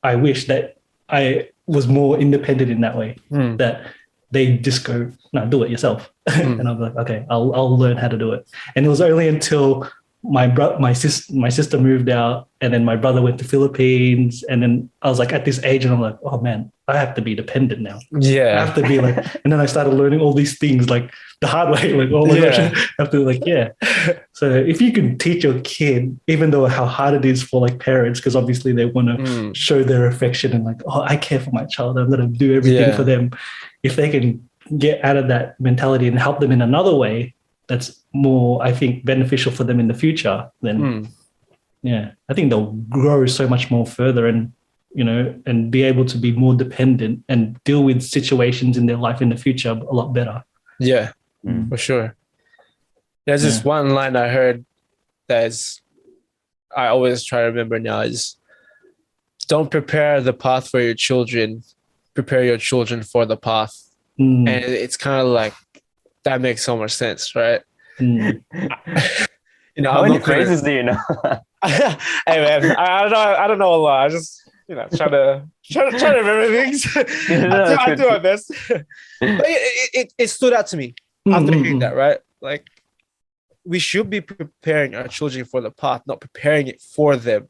I wish that I was more independent in that way. That they just go, no, do it yourself. And I was like, okay, I'll learn how to do it. And it was only until my sister moved out, and then my brother went to Philippines, and then I was like at this age, and I'm like, oh man, I have to be dependent now. I have to be like, and then I started learning all these things like the hard way, like, oh my gosh, I have to like, So if you can teach your kid, even though how hard it is for like parents, because obviously they want to show their affection and like, oh, I care for my child, I'm going to do everything for them. If they can get out of that mentality and help them in another way, that's more, I think, beneficial for them in the future, then I think they'll grow so much more further, and and be able to be more dependent and deal with situations in their life in the future a lot better. Yeah, for sure. There's this one line I heard I always try to remember now, is don't prepare the path for your children, prepare your children for the path. And it's kind of like, that makes so much sense, right? How many phrases do you know? Hey man, I don't know a lot. I just try to remember things. I do my best. But it stood out to me after hearing that, right? Like, we should be preparing our children for the path, not preparing it for them,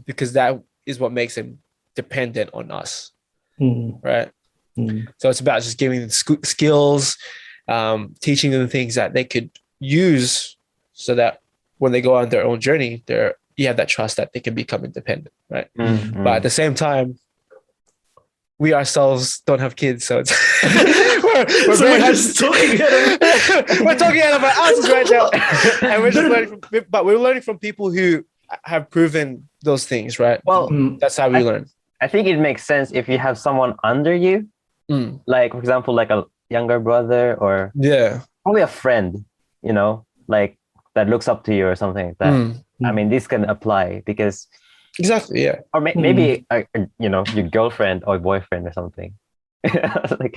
because that is what makes them dependent on us, right? So it's about just giving them skills, teaching them things that they could use, so that when they go on their own journey, you have that trust that they can become independent, right? But at the same time, we ourselves don't have kids, so it's we're talking out of our asses right now, and we're just learning from people who have proven those things, right? Well, that's how we learn. I think it makes sense if you have someone under you, like for example, like a younger brother, or probably a friend, like that looks up to you or something like that. I mean, this can apply because or maybe your girlfriend or boyfriend or something. It's like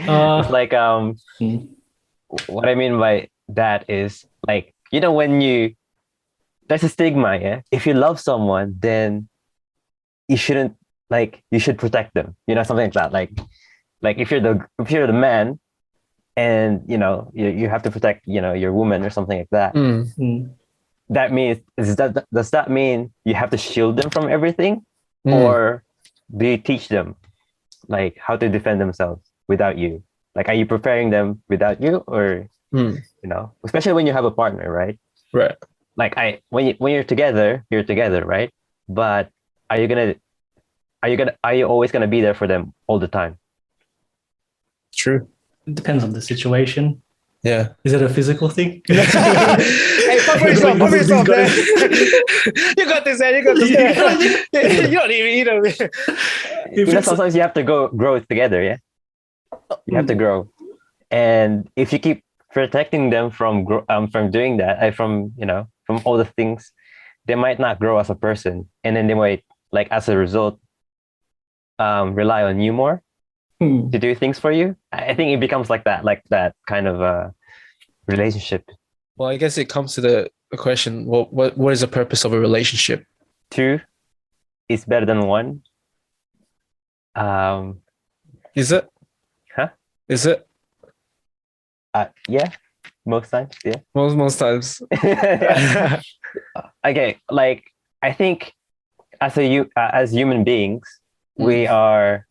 what I mean by that is like, when there's a stigma, if you love someone, then you shouldn't, like, you should protect them, something like that. Like if you're the man, and you have to protect your woman or something like that. That means does that mean you have to shield them from everything, or do you teach them like how to defend themselves without you? Like, are you preparing them without you, or especially when you have a partner, right? Right. Like when you're together, right? But are you always gonna be there for them all the time? True. It depends on the situation. Yeah. Is it a physical thing? Hey, pump for yourself, man. You got this, man. You got this. You don't even, sometimes you have to grow together, yeah? You have to grow. And if you keep protecting them from doing that, from all the things, they might not grow as a person. And then they might, like, as a result, rely on you more to do things for you. I think it becomes like that kind of relationship. Well, I guess it comes to the question, what is the purpose of a relationship? 2 is better than 1. Is it? Huh? Is it? Yeah. Most times, yeah. Most times. Okay, like, I think as human beings, we are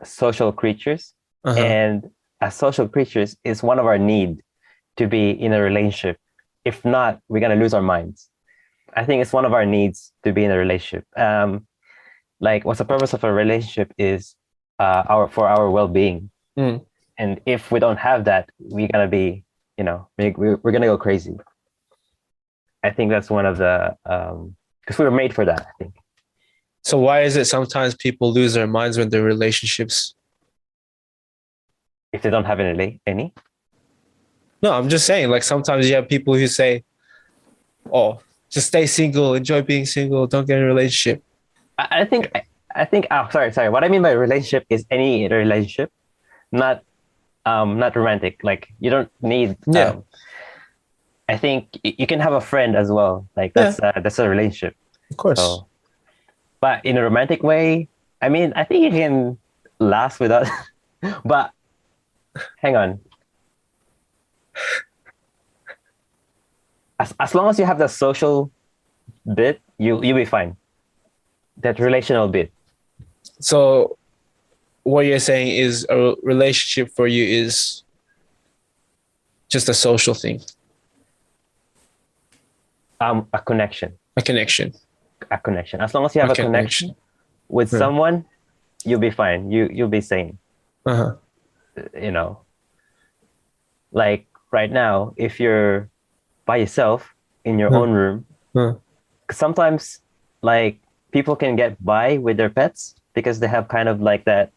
social creatures, and as social creatures, it's one of our need to be in a relationship. If not, we're gonna lose our minds. I think it's one of our needs to be in a relationship. Like, what's the purpose of a relationship is for our well-being. And if we don't have that, we're gonna be, we're gonna go crazy. I think that's one of the because we were made for that, I think. So why is it sometimes people lose their minds when they're relationships? If they don't have any? No, I'm just saying, like, sometimes you have people who say, oh, just stay single, enjoy being single, don't get in a relationship. I think sorry. What I mean by relationship is any relationship, not romantic. Like, you don't need I think you can have a friend as well. Like, that's a relationship. Of course. So, but in a romantic way, I mean, I think you can last without but hang on. As long as you have the social bit, you'll be fine. That relational bit. So what you're saying is a relationship for you is just a social thing. A connection. A connection. As long as you have a connection with someone, you'll be fine. You'll be sane. Like, right now, if you're by yourself in your own room, sometimes, like, people can get by with their pets because they have kind of like that,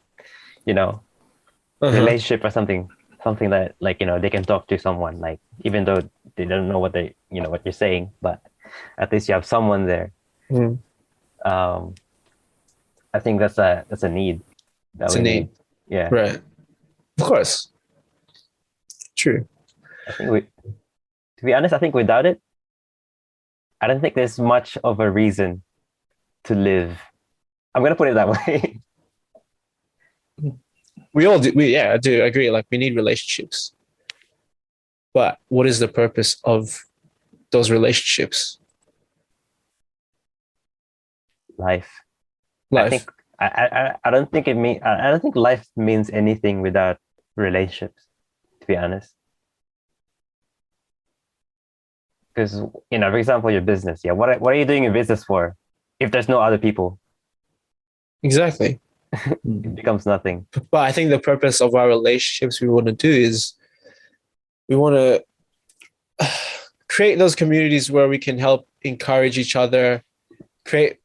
relationship or something that, like, they can talk to someone, like, even though they don't know what what you're saying, but at least you have someone there. I think that's a need. That's a need. Yeah. Right. Of course. True. I think to be honest, I think without it, I don't think there's much of a reason to live. I'm gonna put it that way. We all do. I do agree. Like, we need relationships, but what is the purpose of those relationships? Life. I don't think I don't think life means anything without relationships, to be honest. Because, for example, your business. Yeah, what are you doing your business for if there's no other people? Exactly. It becomes nothing. But I think the purpose of our relationships we want to do is we want to create those communities where we can help encourage each other, create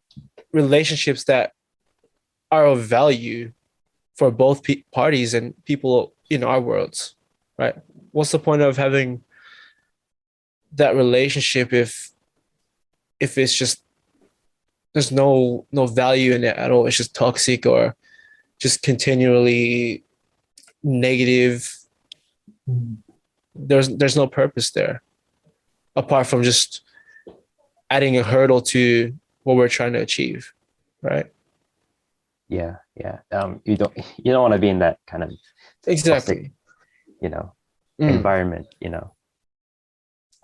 relationships that are of value for both parties and people in our worlds, right? What's the point of having that relationship if it's just there's no value in it at all? It's just toxic or just continually negative. There's no purpose there apart from just adding a hurdle to what we're trying to achieve, right? Yeah. You don't want to be in that kind of exactly toxic, environment.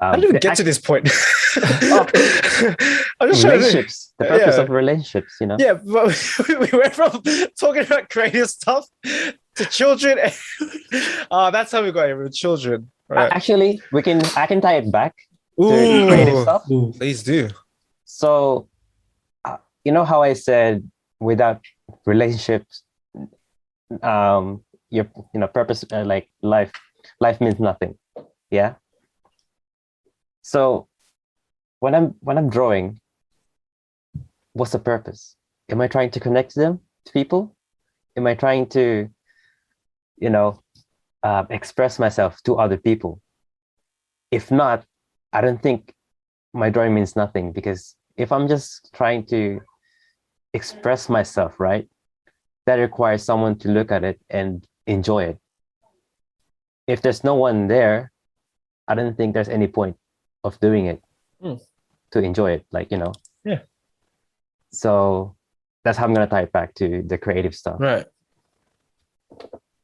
How did we get to this point? I'm just trying to. relationships, the purpose Yeah. of relationships, you know. Yeah, but we went from talking about creative stuff to children. That's how we got here with children. Right. Actually, I can tie it back to Ooh, creative stuff. Ooh. please do. So, you know how I said without relationships, your purpose, like life means nothing. Yeah. So when I'm drawing, what's the purpose? Am I trying to connect them to people? Am I trying to, express myself to other people? If not, I don't think my drawing means nothing, because if I'm just trying to express myself, right, that requires someone to look at it and enjoy it. If there's no one there, I don't think there's any point of doing it to enjoy it, Yeah. So that's how I'm gonna tie it back to the creative stuff. Right.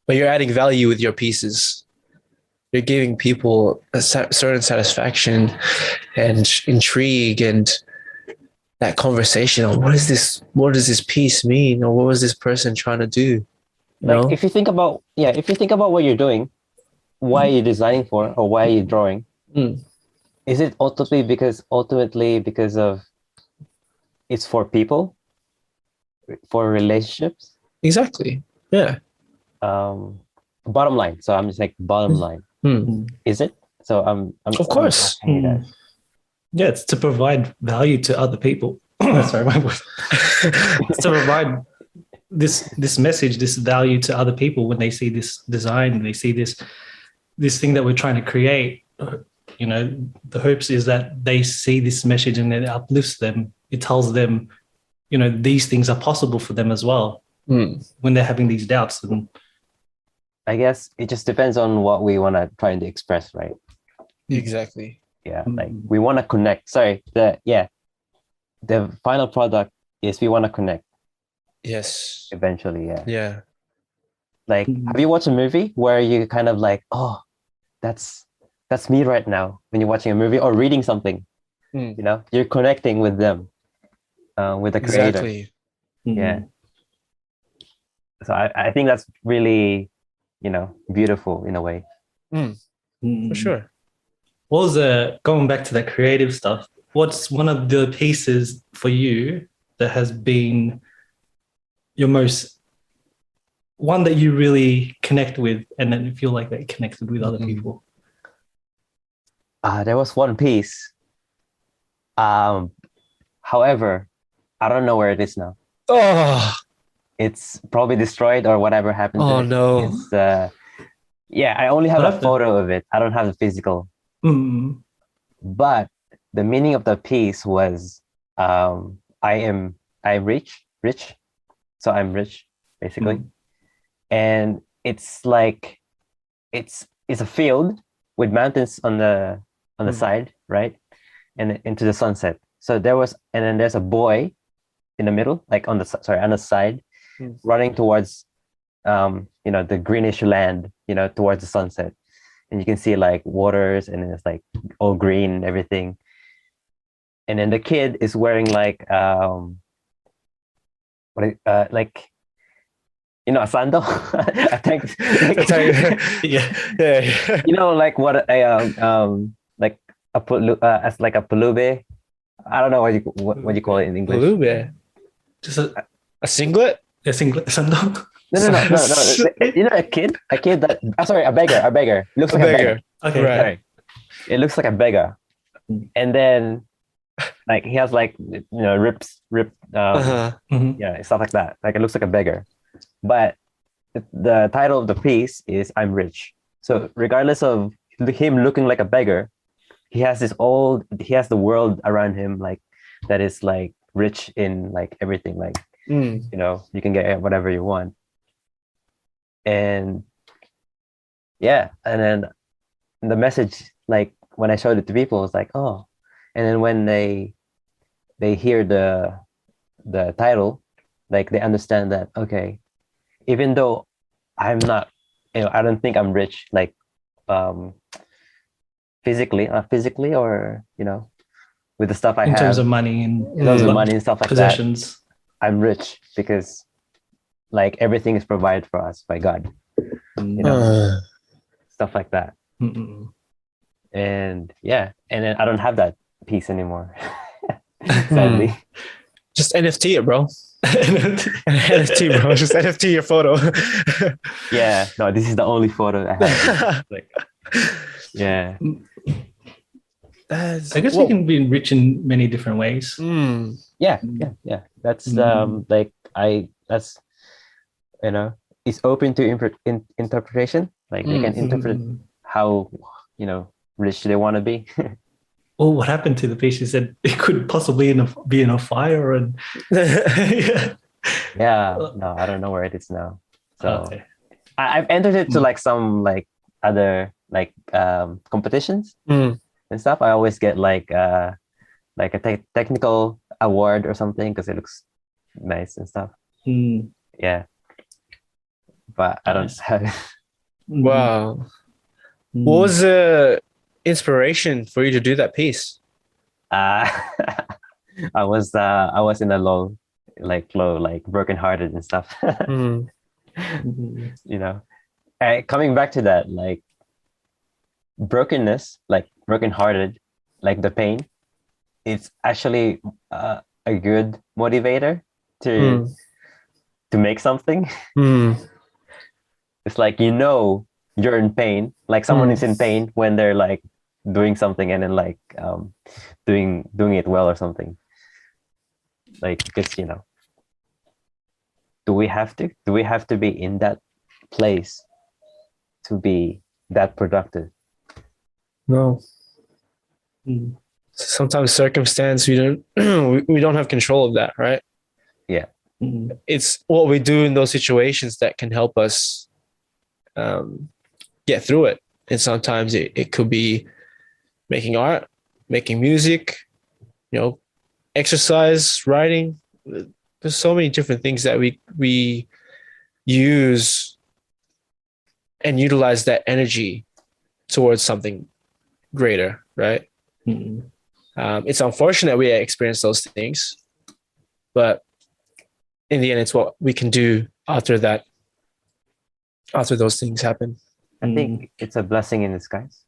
But you're adding value with your pieces. You're giving people a certain satisfaction and intrigue and that conversation on what does this piece mean, or what was this person trying to do? If you think about what you're doing, why are you designing for, or why are you drawing? Is it ultimately because of it's for people, for relationships? Exactly. Yeah. Bottom line. So I'm just like bottom line. Is it? So I'm of course. I'm asking you that. Yeah, it's to provide value to other people. Sorry, my voice. It's to provide this message, this value to other people when they see this design, they see this thing that we're trying to create. The hopes is that they see this message and it uplifts them. It tells them, these things are possible for them as well when they're having these doubts. And I guess it just depends on what we want to try to express, right? Exactly. Yeah, like we want to connect. Sorry, the final product is we want to connect. Yes. Eventually, yeah. Yeah. Like, have you watched a movie where you kind of like, oh, that's me right now, when you're watching a movie or reading something? You're connecting with them, with the creator. Exactly. Yeah. So I think that's really, beautiful in a way. For sure. What was going back to that creative stuff? What's one of the pieces for you that has been your most one that you really connect with, and then you feel like that connected with other people? There was one piece. However, I don't know where it is now. Oh. It's probably destroyed or whatever happened to it. Oh no. It's I only have a photo of it. I don't have the physical. But the meaning of the piece was I'm rich. So I'm rich, basically. And it's like it's a field with mountains on the side, right? And into the sunset. So then there's a boy in the middle, like on the side, running towards the greenish land, towards the sunset. And you can see like waters, and it's like all green and everything. And then the kid is wearing like a sandal. I think yeah. Like what like as like a pulube. I don't know what you call it in English. Pulube. Just a singlet? A singlet sandal? No. A kid that a beggar. Looks like a beggar. Okay, right. Sorry. It looks like a beggar. And then like he has like ripped stuff like that. Like it looks like a beggar. But the title of the piece is I'm rich. So regardless of him looking like a beggar, he has the world around him, like that is like rich in like everything, like you can get whatever you want. And and then the message, like when I showed it to people, was like, oh. And then when they hear the title, like they understand that, okay, even though I'm not, I don't think I'm rich, like physically or with the stuff I in have, terms of money and in terms of money and stuff like that, possessions. I'm rich because like everything is provided for us by God, you know, stuff like that. Mm-mm. And yeah, and then I don't have that piece anymore, sadly. Just NFT it, bro. NFT, bro. Just NFT your photo. Yeah, no, this is the only photo I have. Like, yeah. That's, I guess we can be rich in many different ways. Yeah. That's like that's, you know, it's open to interpretation. Like they can interpret how, you know, rich they want to be. Oh, what happened to the piece? You said it could possibly be in a fire, and yeah. Yeah, no, I don't know where it is now. So Okay. I've entered it to like some like other like competitions and stuff. I always get like a technical award or something because it looks nice and stuff. Yeah, but I don't Nice. have it. Wow. What was the inspiration for you to do that piece? I was in a low, like brokenhearted and stuff. You know, coming back to that, like brokenness, like brokenhearted, like the pain, it's actually a good motivator to make something. It's like, you know, you're in pain, like someone is in pain when they're like doing something and then like doing it well or something, like, because, you know, do we have to be in that place to be that productive? No. Sometimes circumstance, we don't we don't have control of that, right? Yeah. It's what we do in those situations that can help us get through it. And sometimes it could be making art, making music, you know, exercise, writing. There's so many different things that we use and utilize that energy towards something greater, right? It's unfortunate we experience those things, but in the end, it's what we can do after those things happen. I think it's a blessing in disguise.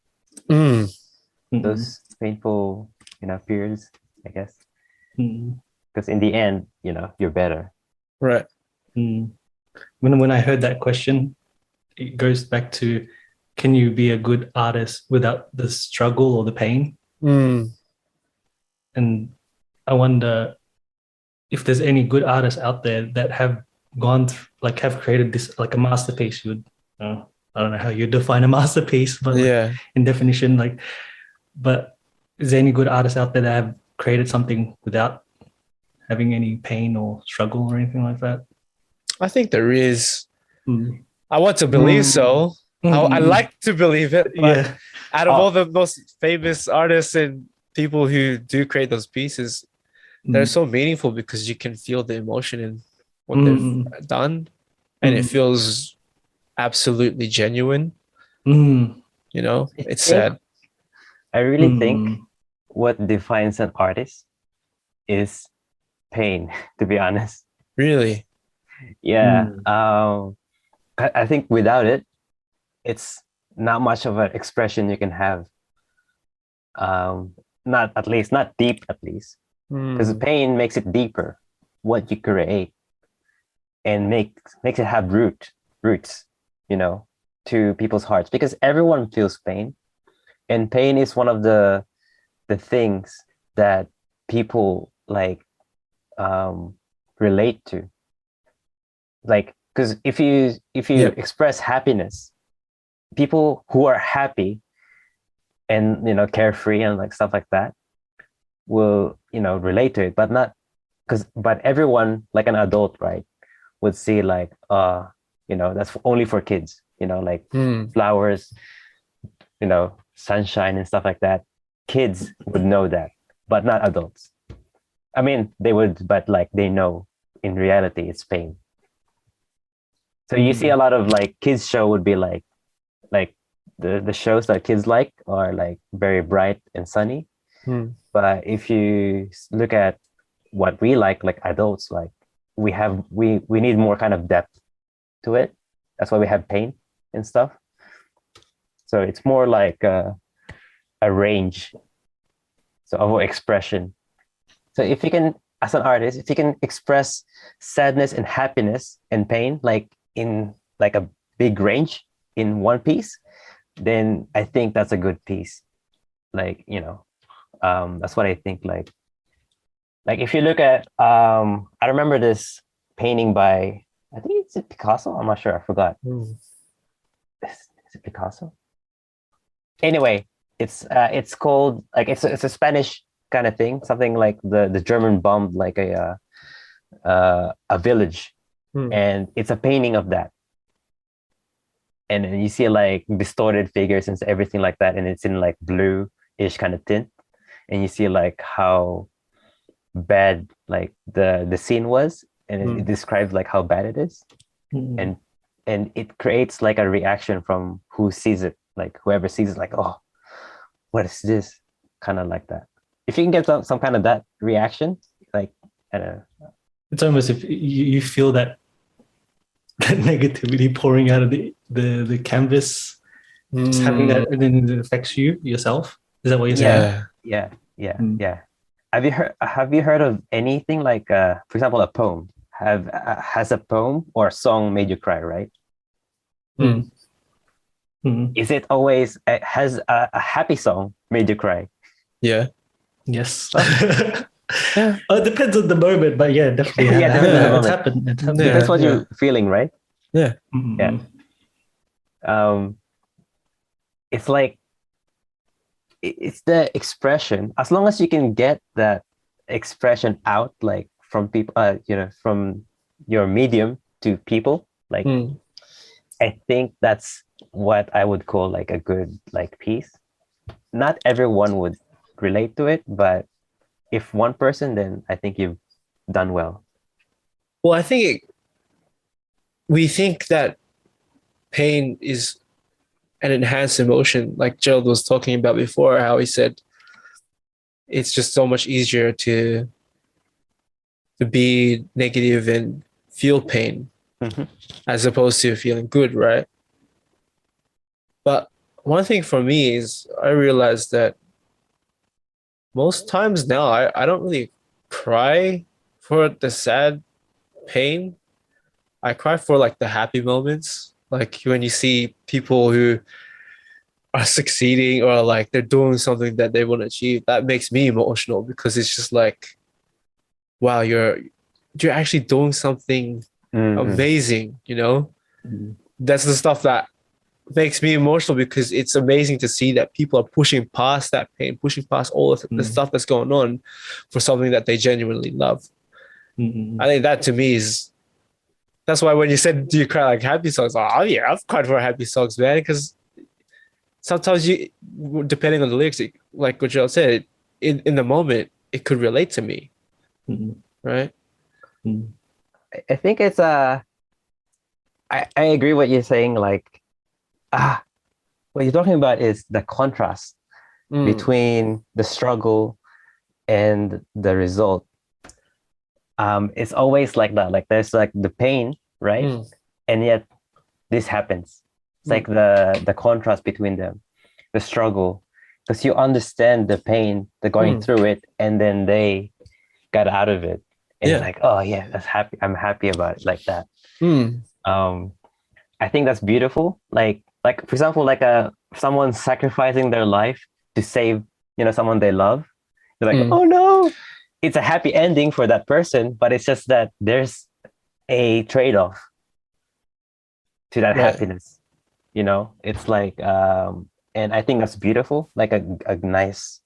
Those painful, you know, periods, I guess, because in the end, you know, you're better. Right. When I heard that question, it goes back to, can you be a good artist without the struggle or the pain? And I wonder if there's any good artists out there that have gone through, like have created this like a masterpiece. I don't know how you define a masterpiece, but yeah, like, in definition, like, but is there any good artists out there that have created something without having any pain or struggle or anything like that? I think there is. I want to believe so. I like to believe it, but out of all the most famous artists and people who do create those pieces, they're so meaningful because you can feel the emotion in what they've done, and it feels absolutely genuine. You know, it's sad. I really think what defines an artist is pain, to be honest. Really? Yeah. I think without it, it's not much of an expression you can have. Not deep, at least. Because pain makes it deeper, what you create, and makes it have roots, you know, to people's hearts. Because everyone feels pain, and pain is one of the things that people like relate to. Like, because if you express happiness, people who are happy and, you know, carefree and like stuff like that will, you know, relate to it, but everyone, like an adult, right, would see like, you know, that's only for kids, you know, like flowers, you know, sunshine and stuff like that. Kids would know that, but not adults. I mean, they would, but like they know in reality it's pain. So you see a lot of like kids show would be like the shows that kids like are like very bright and sunny. But if you look at what we like adults, like we need more kind of depth to it. That's why we have pain and stuff. So it's more like a range of expression. So if you can, as an artist, if you can express sadness and happiness and pain, like in like a big range in one piece, then I think that's a good piece. Like, that's what I think. Like if you look at, I remember this painting by, I think it's Picasso. I'm not sure. I forgot. Is it Picasso? Anyway, it's called, like, it's a Spanish kind of thing. Something like the German bombed like a village, and it's a painting of that. And then you see like distorted figures and everything like that, and it's in like blue-ish kind of tint, and you see like how bad like the scene was, and it describes like how bad it is, and it creates like a reaction from who sees it, like whoever sees it, like, oh, what is this, kind of like that. If you can get some kind of that reaction, like, I don't know, it's almost if you feel that negativity pouring out of the canvas, just having that, and then it affects you yourself. Is that what you're saying? Yeah. Have you heard of anything like, for example, a poem? Has a poem or a song made you cry, right? Is it always, has a happy song made you cry? Yeah. Yes. It depends on the moment, but yeah, definitely. It's happened. Depends what you're feeling, right? Yeah. Yeah. It's like, it's the expression. As long as you can get that expression out, like from people, from your medium to people, like, I think that's what I would call like a good like piece. Not everyone would relate to it, but if one person, then I think you've done well. Well, I think we think that pain is an enhanced emotion, like Gerald was talking about before, how he said it's just so much easier to be negative and feel pain as opposed to feeling good, right? But one thing for me is I realized that most times now I don't really cry for the sad pain. I cry for like the happy moments, like when you see people who are succeeding or like they're doing something that they want to achieve. That makes me emotional because it's just like, wow, you're actually doing something amazing, That's the stuff that makes me emotional because it's amazing to see that people are pushing past that pain, pushing past all of the stuff that's going on for something that they genuinely love. I think that to me that's why when you said, do you cry like happy songs? Oh yeah, I've cried for happy songs, man, because sometimes you, depending on the lyrics, like what Joel said, in the moment, it could relate to me, right? I think it's I agree what you're saying. Like, what you're talking about is the contrast between the struggle and the result. It's always like that. Like there's like the pain, right? And yet this happens. It's like the contrast between them, the struggle, because you understand the pain, they're going through it, and then they got out of it, and you're like, oh yeah, that's happy. I'm happy about it, like that. I think that's beautiful. Like for example, like someone sacrificing their life to save someone they love. You're like, oh no, it's a happy ending for that person, but it's just that there's a trade-off to that happiness. It's like, and I think that's beautiful, like a nice,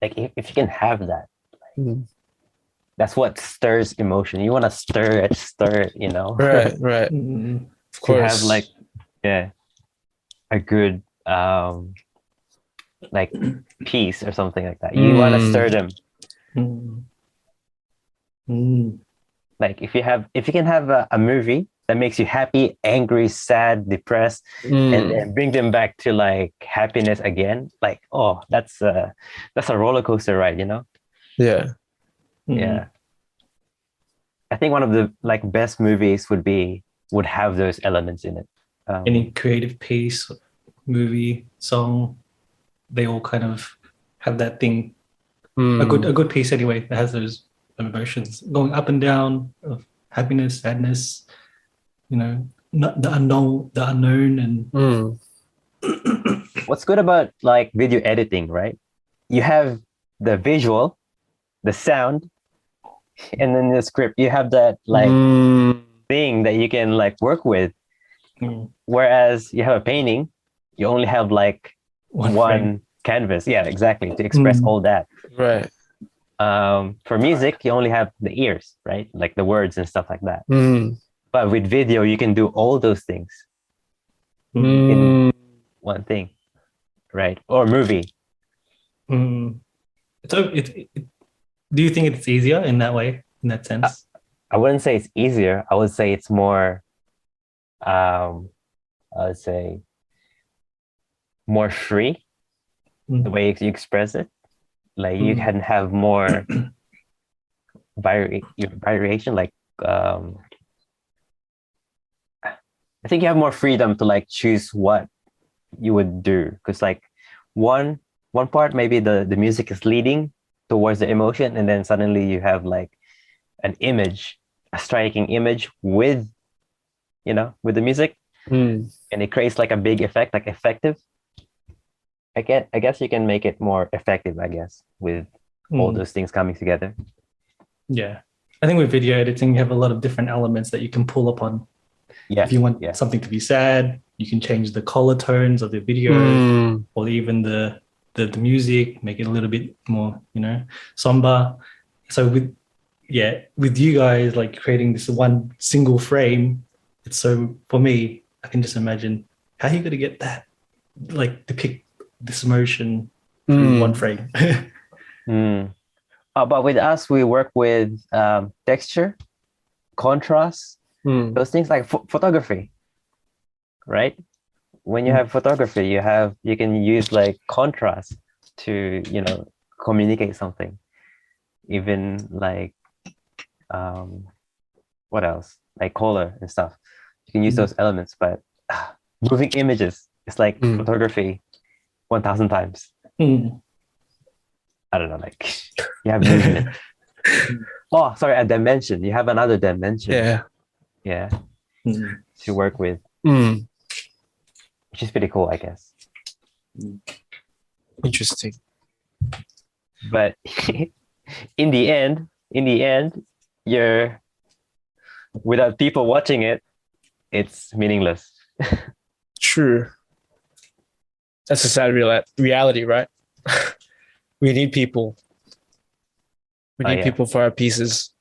like if you can have that, that's what stirs emotion. You want to stir it, Right. Of course. To have like, a good, like piece or something like that. You want to stir them. Like if you can have a movie that makes you happy, angry, sad, depressed, and then bring them back to like happiness again. Like, oh, that's a roller coaster ride, you know? Yeah. Yeah. I think one of the like best movies would have those elements in it. Any creative piece, movie, song, they all kind of have that thing. A good piece anyway that has those emotions going up and down of happiness, sadness, you know, not the unknown and What's good about like video editing, right? You have the visual, the sound, and then the script. You have that like thing that you can like work with. Whereas you have a painting, you only have like one canvas. Yeah, exactly, to express all that. Right. For music, you only have the ears, right? Like the words and stuff like that. But with video, you can do all those things in one thing, right? Or movie. So do you think it's easier in that way, in that sense? I wouldn't say it's easier. I would say it's more, I would say more free, the way you express it. Like you can have more variation. Like I think you have more freedom to like choose what you would do, because like one part maybe the music is leading towards the emotion, and then suddenly you have like an image, a striking image with the music, and it creates like a big effect, like effective. I guess you can make it more effective, I guess, with all those things coming together. Yeah. I think with video editing, you have a lot of different elements that you can pull upon. Yeah. If you want something to be sad, you can change the color tones of the video or even the music, make it a little bit more, somber. So with you guys like creating this one single frame, it's so, for me, I can just imagine how you got to get that, like depict this emotion through one frame. But with us, we work with texture, contrast, those things like photography, right? When you have photography, you can use like contrast to communicate something. Even like what else? Like color and stuff. You can use those elements, but moving images, it's like photography 1,000 times. I don't know, like you have movement. Oh, sorry, a dimension. You have another dimension. Yeah. To work with. Which is pretty cool, I guess. Interesting. But in the end, you're without people watching it, it's meaningless. True. That's a sad reality, right? We need people. We need people for our pieces.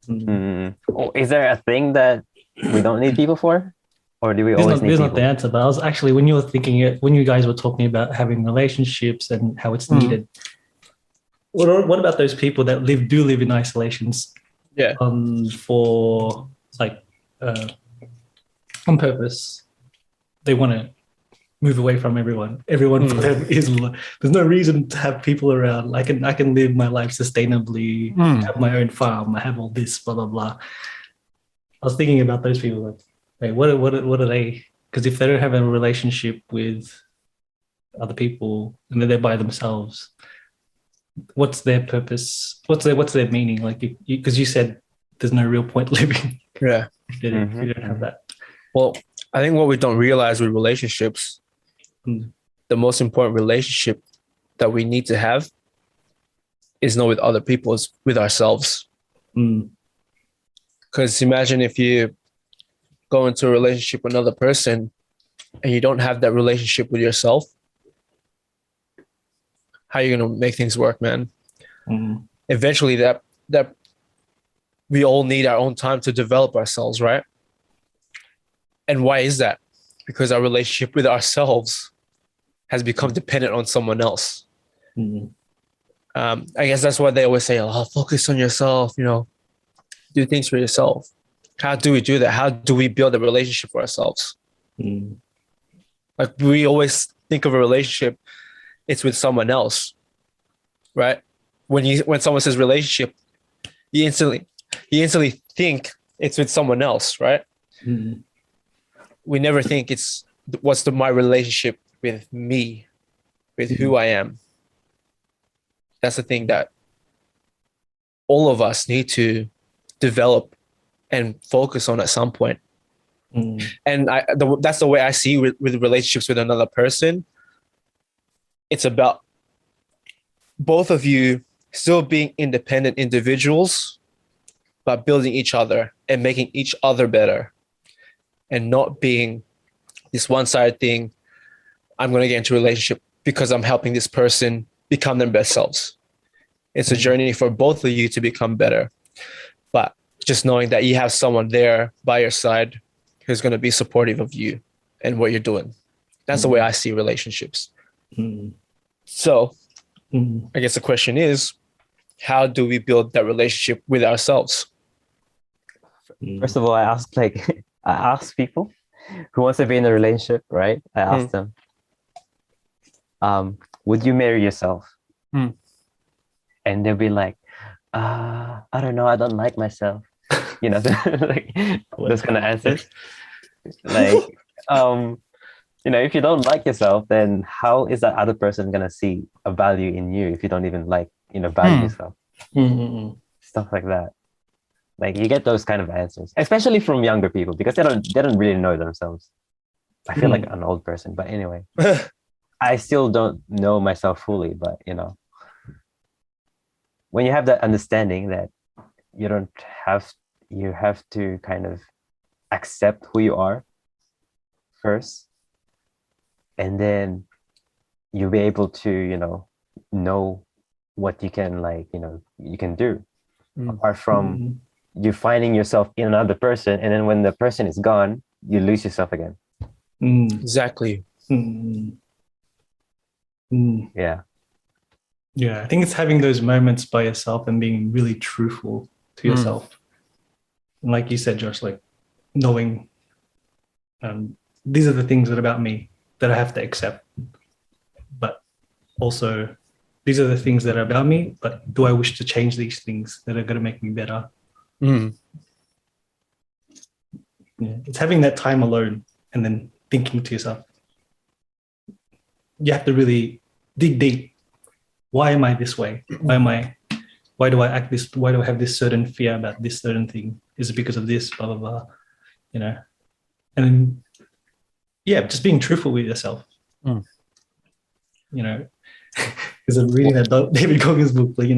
Oh, is there a thing that we don't need people for? Or do we always need people? There's not the answer, but I was actually, when you guys were talking about having relationships and how it's needed, what about those people that do live in isolations? Yeah. For like on purpose, they want to move away from everyone. Everyone for them is. There's no reason to have people around. I can live my life sustainably. Have my own farm. I have all this. Blah blah blah. I was thinking about those people. Like, hey, what are they? Because if they don't have a relationship with other people and then they're by themselves, what's their purpose? What's their meaning? Like, because you said there's no real point living. Yeah. If you don't have that. Well, I think what we don't realize with relationships, the most important relationship that we need to have is not with other people, it's with ourselves. Because imagine if you go into a relationship with another person and you don't have that relationship with yourself, how are you going to make things work, man? Eventually that we all need our own time to develop ourselves, right? And why is that? Because our relationship with ourselves has become dependent on someone else. I guess that's why they always say, focus on yourself, do things for yourself. How do we do that? How do we build a relationship for ourselves? Like we always think of a relationship, it's with someone else, right? When someone says relationship, you instantly think it's with someone else, right? We never think it's my relationship with me, with who I am. That's the thing that all of us need to develop and focus on at some point. And that's the way I see with relationships with another person. It's about both of you still being independent individuals, but building each other and making each other better, and not being this one-sided thing. I'm going to get into a relationship because I'm helping this person become their best selves. It's a journey for both of you to become better, but just knowing that you have someone there by your side who's going to be supportive of you and what you're doing. That's the way I see relationships. So I guess the question is, how do we build that relationship with ourselves? First of all, I ask people who wants to be in a relationship, right? I ask them, would you marry yourself? And they'll be like, I don't know, I don't like myself. You know, like those kind of answers. Like, you know, if you don't like yourself, then how is that other person gonna see a value in you if you don't even value yourself? Stuff like that. Like you get those kind of answers, especially from younger people, because they don't really know themselves. I feel like an old person, but anyway, I still don't know myself fully. But when you have that understanding that you have to kind of accept who you are first, and then you'll be able to know what you can you can do apart from you finding yourself in another person, and then when the person is gone, you lose yourself again. Exactly. Yeah. I think it's having those moments by yourself and being really truthful to yourself. And like you said, Josh, like knowing these are the things that about me that I have to accept, but also these are the things that are about me, but do I wish to change these things that are going to make me better? It's having that time alone and then thinking to yourself, you have to really dig deep. Why am I this way? Why do I act this? Why do I have this certain fear about this certain thing? Is it because of this, blah, blah, blah, and then, just being truthful with yourself, because I'm reading that David Goggins book, like,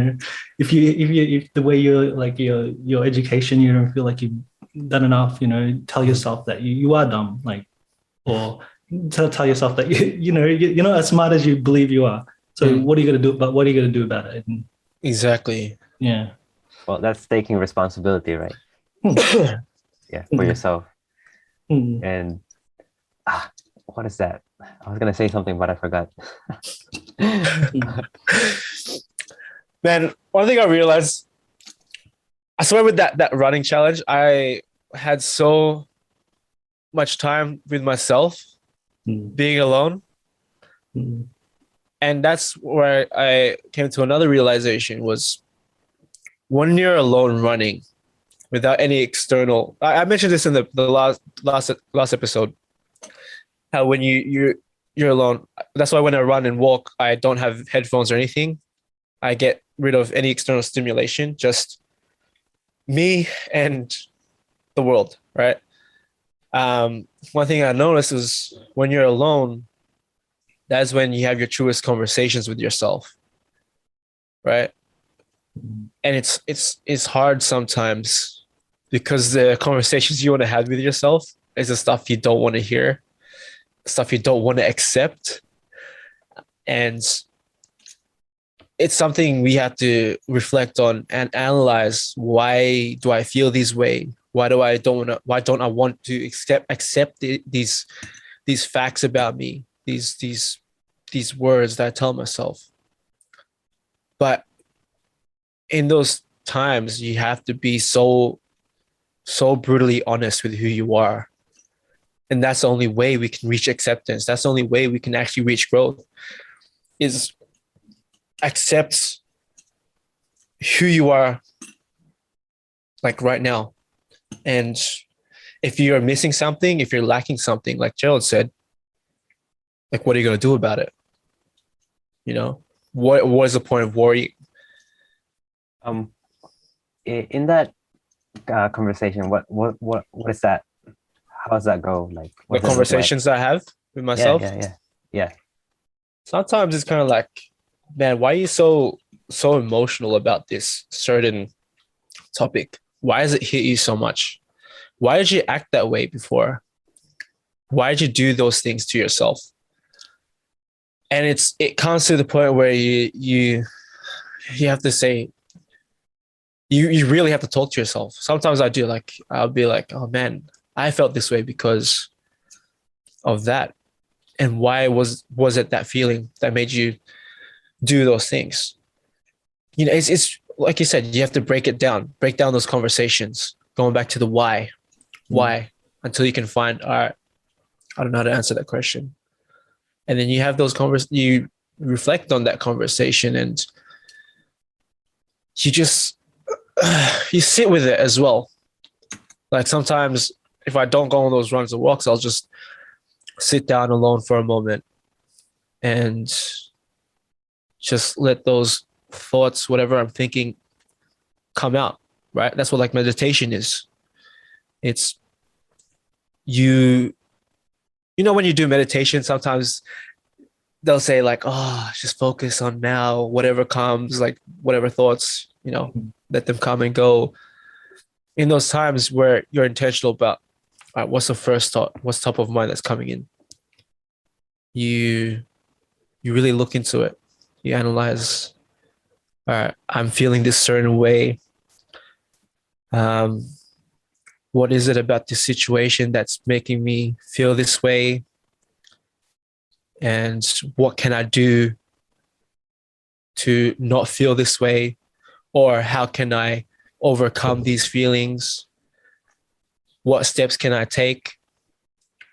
if the way you're like your education, you don't feel like you've done enough, tell yourself that you are dumb, like, or tell yourself that you're not as smart as you believe you are. So what are you going to do? But what are you going to do about it? And, exactly. Yeah. Well, that's taking responsibility, right? For yourself. And what is that? I was gonna say something, but I forgot. Man, one thing I realized, I swear with that running challenge, I had so much time with myself, being alone. And that's where I came to another realization was when you're alone running without any external, I mentioned this in the last episode, how when you're alone, that's why when I run and walk, I don't have headphones or anything. I get rid of any external stimulation, just me and the world, right? One thing I noticed is when you're alone, that's when you have your truest conversations with yourself, right? And it's hard sometimes because the conversations you want to have with yourself is the stuff you don't want to hear, stuff you don't want to accept. And it's something we have to reflect on and analyze. Why do I feel this way? Why don't I want to accept these facts about me? These words that I tell myself. But in those times, you have to be so so brutally honest with who you are. And that's the only way we can reach acceptance. That's the only way we can actually reach growth, is accept who you are, like right now. And if you're missing something, if you're lacking something, like Gerald said, like, what are you going to do about it? You know, what is the point of worrying? In that conversation, what is that? How does that go? Like, The what does it look like? conversations I have with myself, Yeah. sometimes it's kind of like, man, why are you so emotional about this certain topic? Why does it hit you so much? Why did you act that way before? Why did you do those things to yourself? And it comes to the point where you have to say, you really have to talk to yourself. Sometimes I do, like, I'll be like, oh man, I felt this way because of that. And why was it that feeling that made you do those things? You know, it's like you said, you have to break down those conversations, going back to the why, until you can find, all right, I don't know how to answer that question. And then you have those you reflect on that conversation, and you just, you sit with it as well. Like sometimes if I don't go on those runs or walks, I'll just sit down alone for a moment and just let those thoughts, whatever I'm thinking, come out, right? That's what like meditation is. It's you know, when you do meditation, sometimes they'll say like, oh, just focus on now, whatever comes, like whatever thoughts, you know, let them come and go. In those times where you're intentional about, all right, what's the first thought? What's top of mind that's coming in? You really look into it. You analyze, all right, I'm feeling this certain way. What is it about this situation that's making me feel this way? And what can I do to not feel this way? Or how can I overcome these feelings? What steps can I take?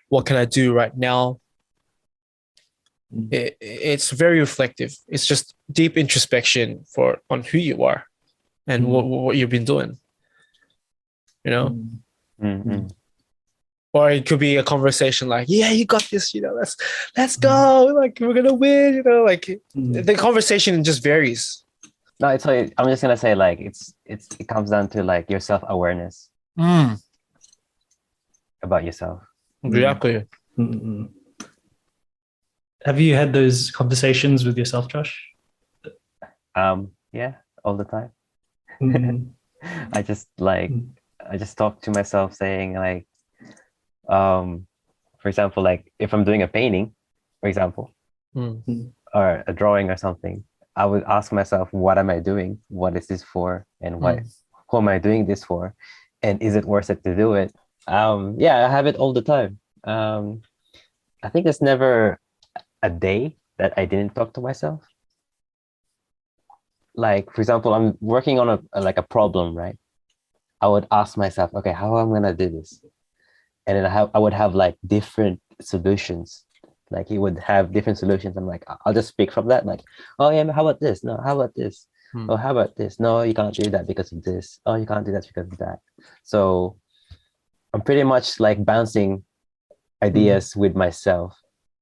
What can I do right now? It's very reflective. It's just deep introspection on who you are and what you've been doing, you know? Mm-hmm. Or it could be a conversation like, yeah, you got this, you know, let's go. Like, we're going to win, you know, like the conversation just varies. No, it's like, I'm just gonna say like it comes down to like your self-awareness about yourself. Exactly. Have you had those conversations with yourself, Josh? Yeah, all the time. I just talk to myself saying like, for example, like if I'm doing a painting, for example, or a drawing or something, I would ask myself, what am I doing? What is this for? And who am I doing this for? And is it worth it to do it? Yeah, I have it all the time. I think there's never a day that I didn't talk to myself. Like, for example, I'm working on a problem, right? I would ask myself, okay, how am I gonna do this? And then I would have like different solutions. Like he would have different solutions. I'm like, I'll just speak from that. Like, oh yeah, how about this? No, how about this? Oh, how about this? No, you can't do that because of this. Oh, you can't do that because of that. So I'm pretty much like bouncing ideas with myself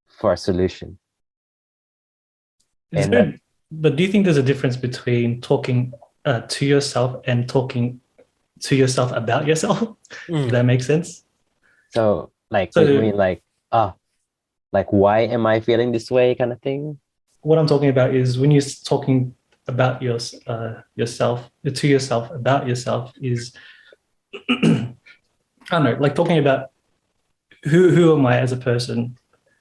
for a solution. But do you think there's a difference between talking to yourself and talking to yourself about yourself? Does that make sense? So like, what do you mean like, like, why am I feeling this way kind of thing? What I'm talking about is when you're talking about yourself to yourself about yourself is, I don't know, like talking about who am I as a person?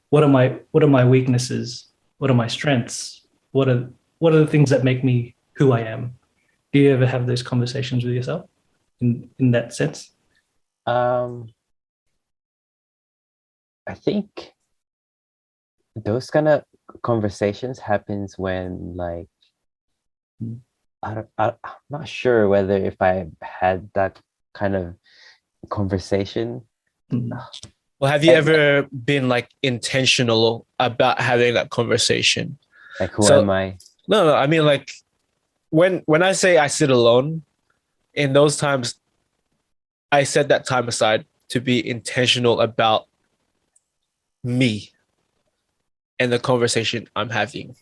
What are my weaknesses? What are my strengths? What are the things that make me who I am? Do you ever have those conversations with yourself in that sense? I think those kind of conversations happens when like I'm not sure whether if I had that kind of conversation. Well, have you ever been like intentional about having that conversation? Like, who So- am I? No, I mean like when I say I sit alone, in those times, I set that time aside to be intentional about me and the conversation I'm having,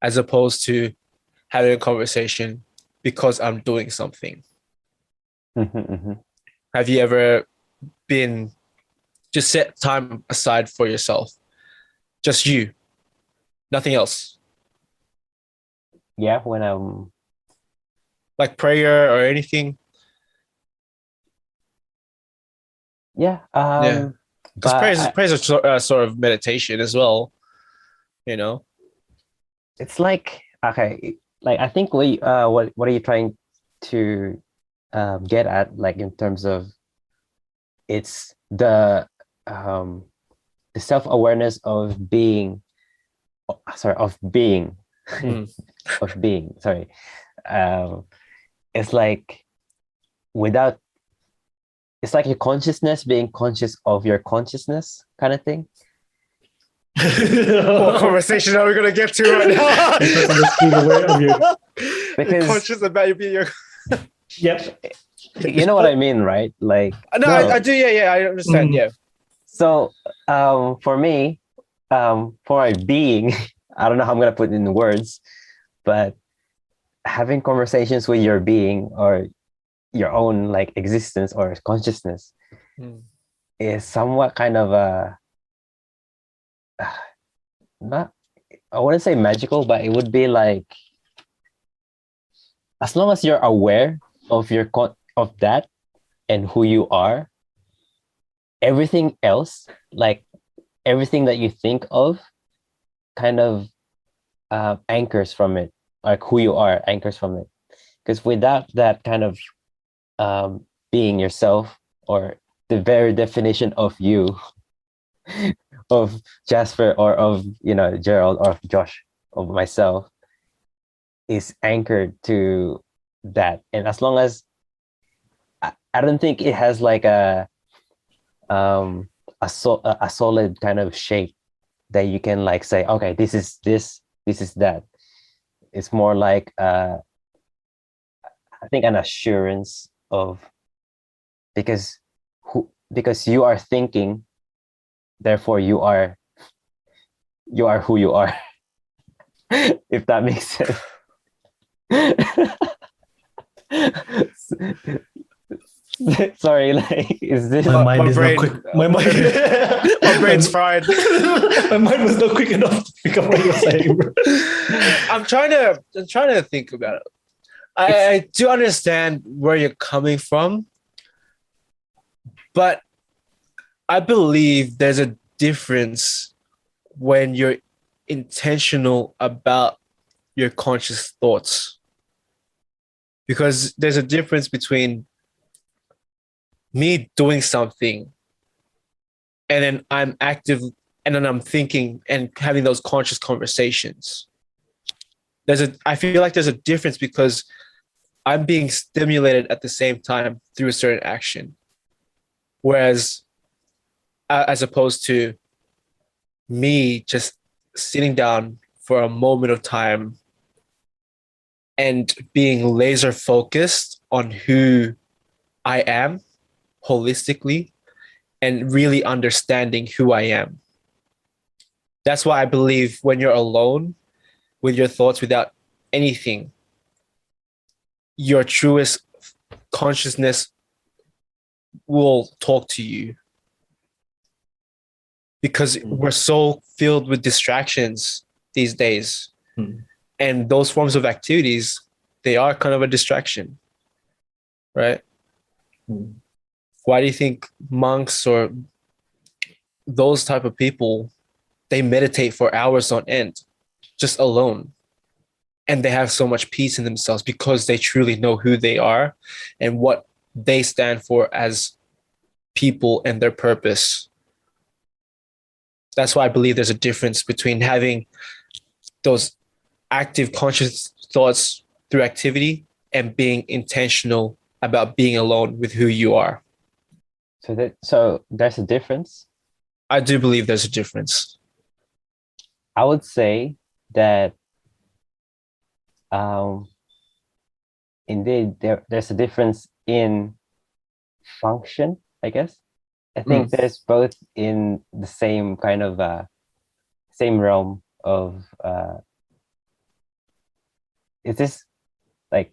as opposed to having a conversation because I'm doing something. Have you ever been just set time aside for yourself? Just you, nothing else. Yeah, when I'm Like prayer or anything. yeah, Because but prayer is a sort of meditation as well, you know? it's like okay, like I think what are you trying to get at, like in terms of it's the self-awareness of being of being Mm. of being sorry it's like without it's like your consciousness being conscious of your consciousness kind of thing. What conversation are we going to get to right now? Consciousness being aware of you. Because conscious about you being your... Yep. you know what I mean, right? Like No, I do. Yeah, I understand. Yeah. so for me, for my being, I don't know how I'm gonna put it in words, but having conversations with your being or your own like existence or consciousness is somewhat kind of a not, I wouldn't say magical, but it would be like as long as you're aware of of that and who you are, everything else, like everything that you think of, kind of anchors from it, like who you are anchors from it. Because without that kind of being yourself or the very definition of you, of Jasper or of Gerald or of Josh of myself, is anchored to that. And as long as I don't think it has like a solid kind of shape that you can like say, okay, this is that. It's more like I think an assurance of because you are thinking, therefore you are who you are. If that makes sense. Sorry, like is this My mind my is brain, not quick. My mind, my brain's fried. My mind was not quick enough to pick up what you're saying, bro. I'm trying to think about it. I do understand where you're coming from, but I believe there's a difference when you're intentional about your conscious thoughts. Because there's a difference between me doing something and then I'm active and then I'm thinking and having those conscious conversations. I feel like there's a difference because I'm being stimulated at the same time through a certain action. Whereas as opposed to me just sitting down for a moment of time and being laser focused on who I am holistically and really understanding who I am. That's why I believe when you're alone with your thoughts without anything, your truest consciousness will talk to you. Because we're so filled with distractions these days. And those forms of activities, they are kind of a distraction, right? Why do you think monks or those type of people, they meditate for hours on end, just alone? And they have so much peace in themselves because they truly know who they are and what they stand for as people and their purpose. That's why I believe there's a difference between having those active conscious thoughts through activity and being intentional about being alone with who you are. So there's a difference. I do believe there's a difference. I would say that indeed there's a difference in function, I guess. I think there's both in the same kind of same realm of is this like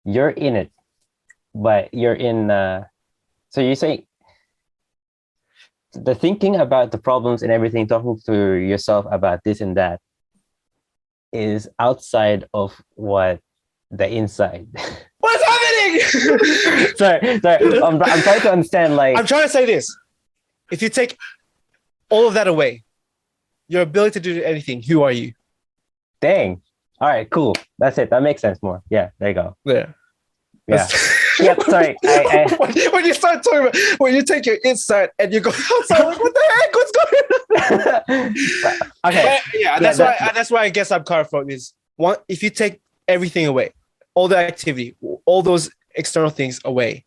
you're in it, but you're in so you say the thinking about the problems and everything, talking to yourself about this and that is outside of what the inside. What's happening? sorry. I'm trying to understand. Like, I'm trying to say this: if you take all of that away, your ability to do anything, who are you? Dang. All right, cool. That's it. That makes sense more. Yeah, there you go. Yeah. Yep. Sorry. When you start talking about when you take your inside and you go outside, like, what the heck? What's going on? Okay. But yeah, that's why I guess I'm coming from is one. If you take everything away, all the activity, all those external things away,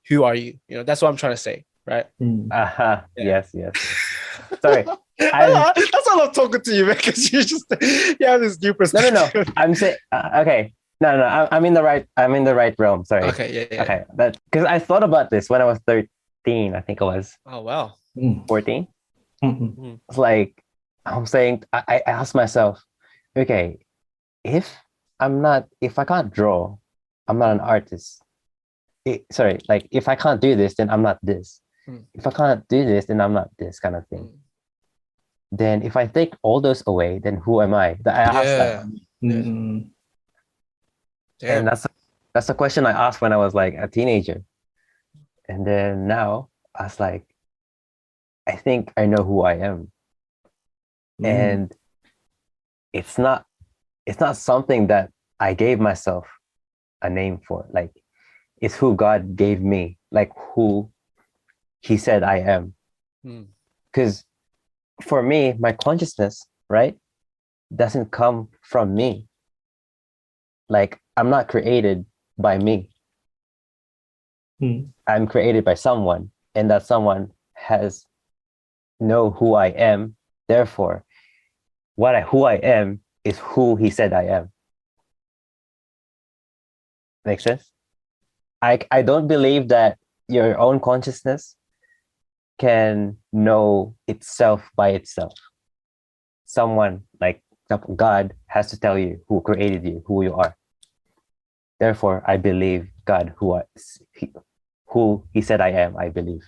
who are you? You know, that's what I'm trying to say, right? Yeah. Yes. Sorry. That's why I'm talking to you, man, because you have this new perspective. No. I'm saying okay. No. I'm in the right realm. Sorry. Okay. Yeah. Okay. That because I thought about this when I was 13. I think it was. Oh wow. 14. It's like I'm saying. I asked myself, okay, if I can't draw, I'm not an artist. Like if I can't do this, then I'm not this. If I can't do this, then I'm not this kind of thing. Then if I take all those away, then who am I? I asked that. And that's the question I asked when I was like a teenager. And then now I was like, I think I know who I am. And it's not something that I gave myself a name for. Like it's who God gave me, like who he said I am. Because for me, my consciousness, right, doesn't come from me. Like I'm not created by me. I'm created by someone, and that someone has know who I am. Therefore, who I am is who he said I am. Make sense? I don't believe that your own consciousness can know itself by itself. Someone like God has to tell you who created you, who you are. Therefore, I believe God, who he said I am, I believe.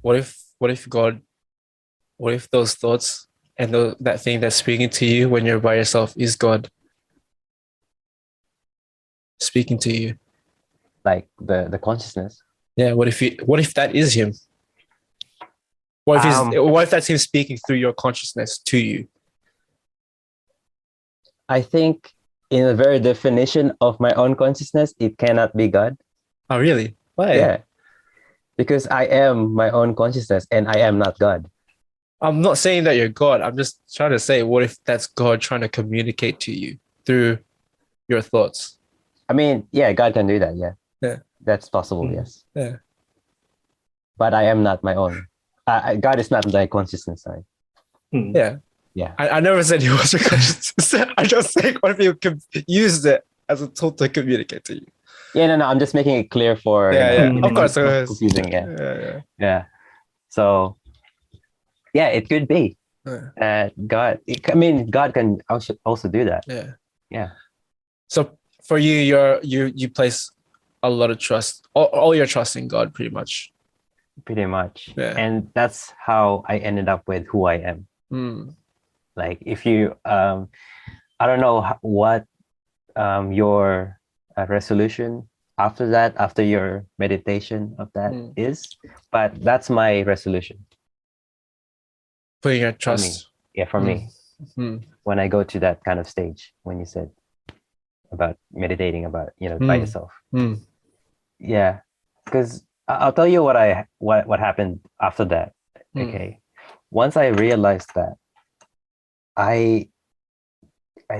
What if those thoughts and that thing that's speaking to you when you're by yourself is God speaking to you? Like the consciousness. Yeah. What if that is him? What if that's him speaking through your consciousness to you? I think in the very definition of my own consciousness, it cannot be God. Oh, really? Why? Yeah. Because I am my own consciousness and I am not God. I'm not saying that you're God. I'm just trying to say, what if that's God trying to communicate to you through your thoughts? I mean, yeah, God can do that. Yeah. Yeah. That's possible. Yes. Yeah. But I am not my own. God is not my consciousness. Sorry. Yeah. Yeah. I never said he was your consciousness. I just think what if you could use it as a tool to communicate to you? Yeah, no, I'm just making it clear for of course. Confusing. Yeah. So yeah, it could be God. God can also do that. Yeah. So for you, you place a lot of trust, all your trust in God, pretty much. Pretty much. Yeah. And that's how I ended up with who I am. Like if you, I don't know what your resolution after your meditation of that is, but that's my resolution. Putting your trust. For me. When I go to that kind of stage, when you said about meditating about, by yourself. Yeah. Because I'll tell you what happened after that. Okay. Once I realized that I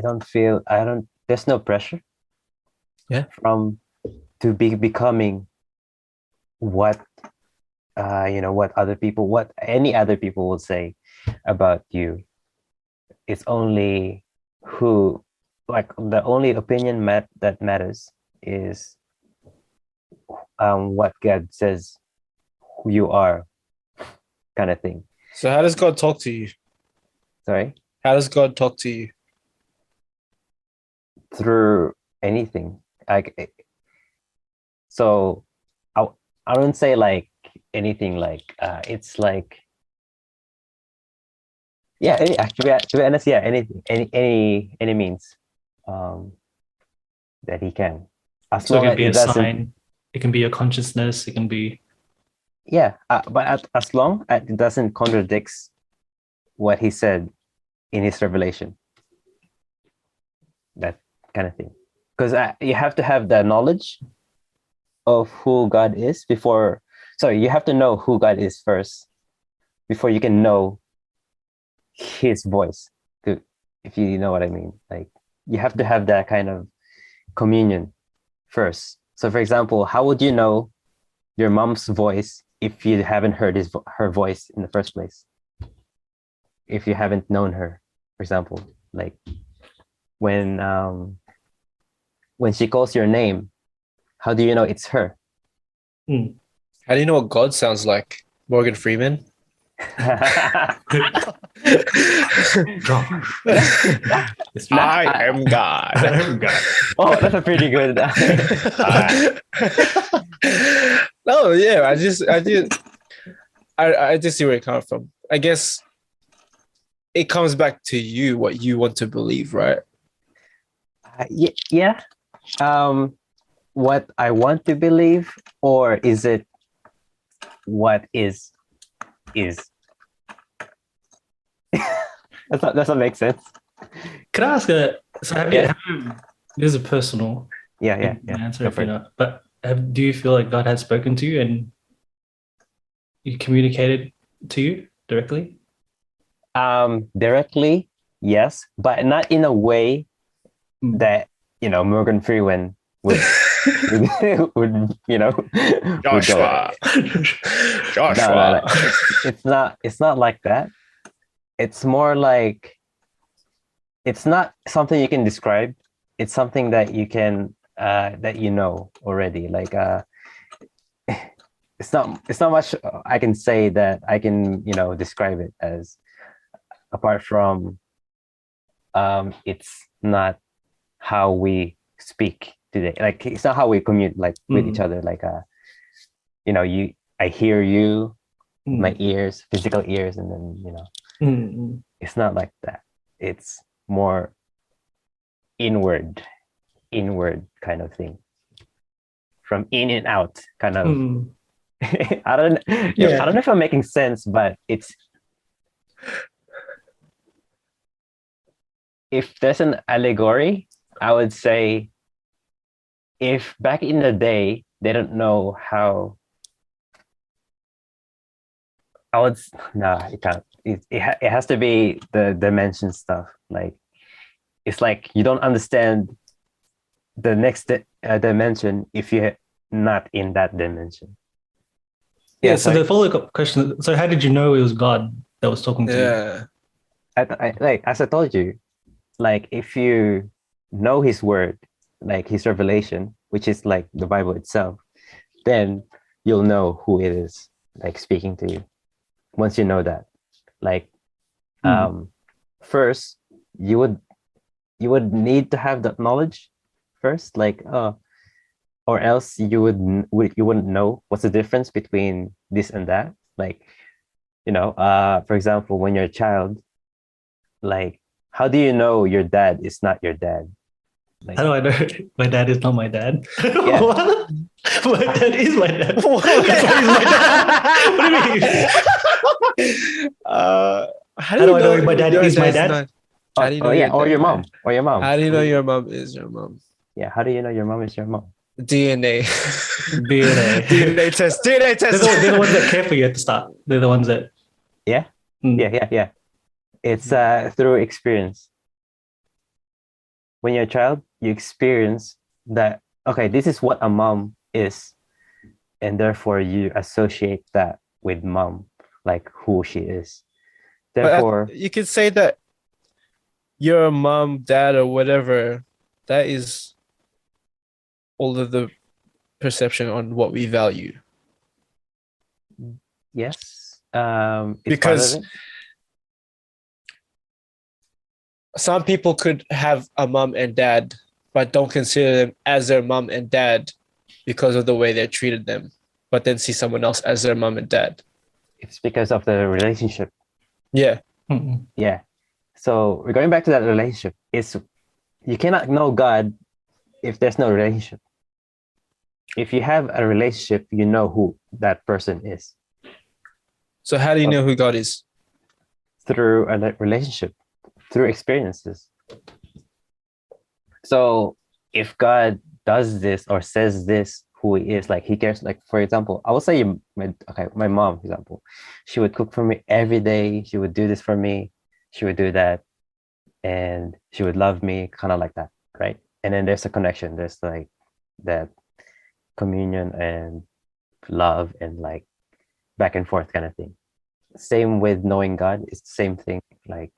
don't feel, there's no pressure to be becoming what what any other people will say about you. It's only the only opinion that matters is what God says who you are, kind of thing. So how does God talk to you? Sorry? How does God talk to you? Through anything. So I don't say like anything like it's like to be honest, anything, any means that he can, as So it long can as be it a doesn't. sign. It can be your consciousness. It can be. But as long as it doesn't contradicts what he said in his revelation, that kind of thing. Because you have to have the knowledge of who God is before. Sorry, you have to know who God is first before you can know his voice. If you know what I mean, like you have to have that kind of communion first. So, for example, how would you know your mom's voice if you haven't heard her voice in the first place? If you haven't known her, for example, like when she calls your name, how do you know it's her? How do you know what God sounds like? Morgan Freeman? I am God. Oh, that's a pretty good. No, yeah, I just see where it comes from. I guess it comes back to you, what you want to believe, right? Yeah. What I want to believe, or is it what is? Doesn't make sense. Could I ask so have you, this is a personal answer if you know, but do you feel like God has spoken to you and he communicated to you directly? Directly, yes, but not in a way that Morgan Freeman would would Joshua. No. It's not like that. It's more like, it's not something you can describe. It's something that you can that you know already. Like it's not much I can say that I can describe it as, apart from it's not how we speak today. Like it's not how we commute like with each other. Like I hear you, my ears, physical ears, and then it's not like that. It's more inward kind of thing, from in and out kind of. I don't know if I'm making sense, but it's, if there's an allegory, I would say, if back in the day they don't know how, it can't. It has to be the dimension stuff. Like it's like you don't understand the next dimension if you're not in that dimension. Yeah. So the follow-up question: so how did you know it was God that was talking to you? Like as I told you, like if you know his word, like his revelation, which is like the Bible itself, then you'll know who it is, like speaking to you. Once you know that, like first you would need to have that knowledge first, like or else you wouldn't know what's the difference between this and that. Like for example, when you're a child, like how do you know your dad is not your dad? Like, how do I know my dad is not my dad? Yeah. What? My dad is my dad. That's why he's my dad. What do you mean? How do I know my dad is my dad? How do you know or your mom. How do you know your mom is your mom? Yeah, how do you know your mom is your mom? DNA. DNA test. They're the ones that care for you at the start. They're the ones that. Yeah. Yeah. It's through experience. When you're a child, you experience that, okay, this is what a mom is, and therefore you associate that with mom, like who she is. But Therefore, you could say that your mom, dad, or whatever, that is all of the perception on what we value. yes, it's part of Because it. some people could have a mom and dad, but don't consider them as their mom and dad because of the way they treated them, but then see someone else as their mom and dad. It's because of the relationship. Yeah. Mm-mm. Yeah. So we're going back to that relationship. You cannot know God if there's no relationship. If you have a relationship, you know who that person is So how do you know who God is? through a relationship, through experiences. So if God does this or says this, who he is, like he cares, like for example, I would say my mom, for example, she would cook for me every day. She would do this for me. She would do that, and she would love me, kind of like that, right? And then there's a connection. There's like that communion and love and like back and forth kind of thing. Same with knowing God. It's the same thing. Like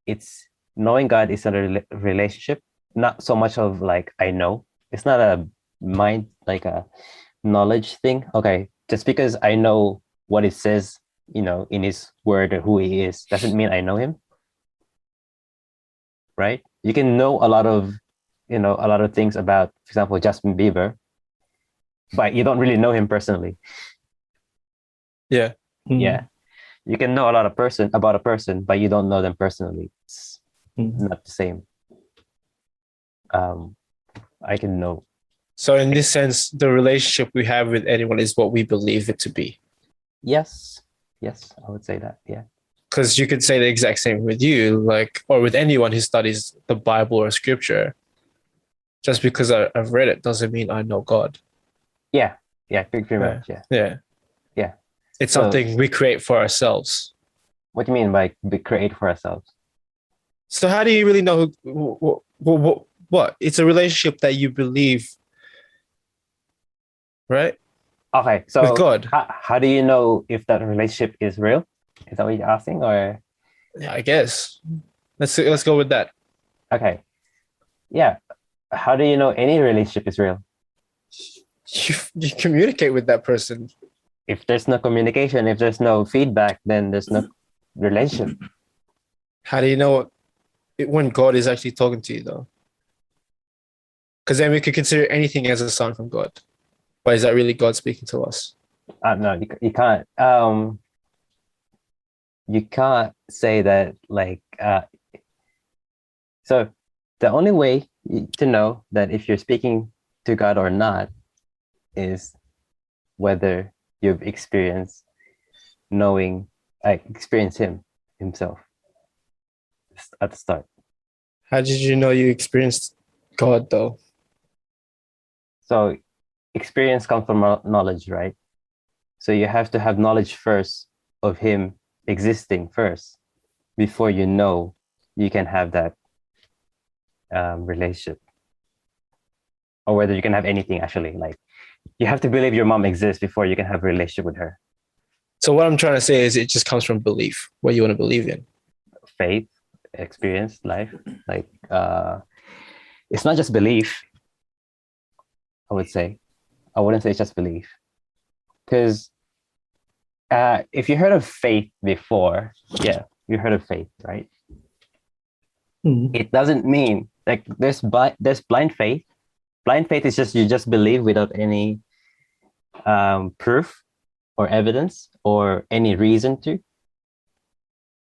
it's knowing God is a relationship, not so much of like I know. It's not a mind like a knowledge thing. Okay, just because I know what it says, in His Word or who He is, doesn't mean I know Him. Right? You can know a lot of things about, for example, Justin Bieber, but you don't really know him personally. Yeah. Yeah. You can know a lot about a person, but you don't know them personally. It's not the same. I can know. So in this sense, the relationship we have with anyone is what we believe it to be. Yes, I would say that. Yeah. Because you could say the exact same with you, like, or with anyone who studies the Bible or scripture. Just because I've read it doesn't mean I know God. Yeah, pretty much. Yeah. It's So, something we create for ourselves. What do you mean by we create for ourselves? So how do you really know what? It's a relationship that you believe, right? Okay, so With God. how do you know if that relationship is real? Is that what you're asking, or? Yeah, I guess. Let's go with that. Okay. Yeah. How do you know any relationship is real? You communicate with that person. If there's no communication, if there's no feedback, then there's no relationship. How do you know when God is actually talking to you, though? Because then we could consider anything as a sign from God. But is that really God speaking to us? No, you can't. You can't say that like. So the only way to know that if you're speaking to God or not is whether you've experienced Him Himself at the start. How did you know you experienced God, though? So experience comes from knowledge, right? So you have to have knowledge first of Him existing first before you know you can have that relationship, or whether you can have anything actually. Like you have to believe your mom exists before you can have a relationship with her. So what I'm trying to say is it just comes from belief, what you want to believe in. Faith, experience, life. Like it's not just belief. I wouldn't say it's just belief, because if you heard of faith before, you heard of faith, right? It doesn't mean like there's blind faith. Blind faith is just you just believe without any proof or evidence or any reason to.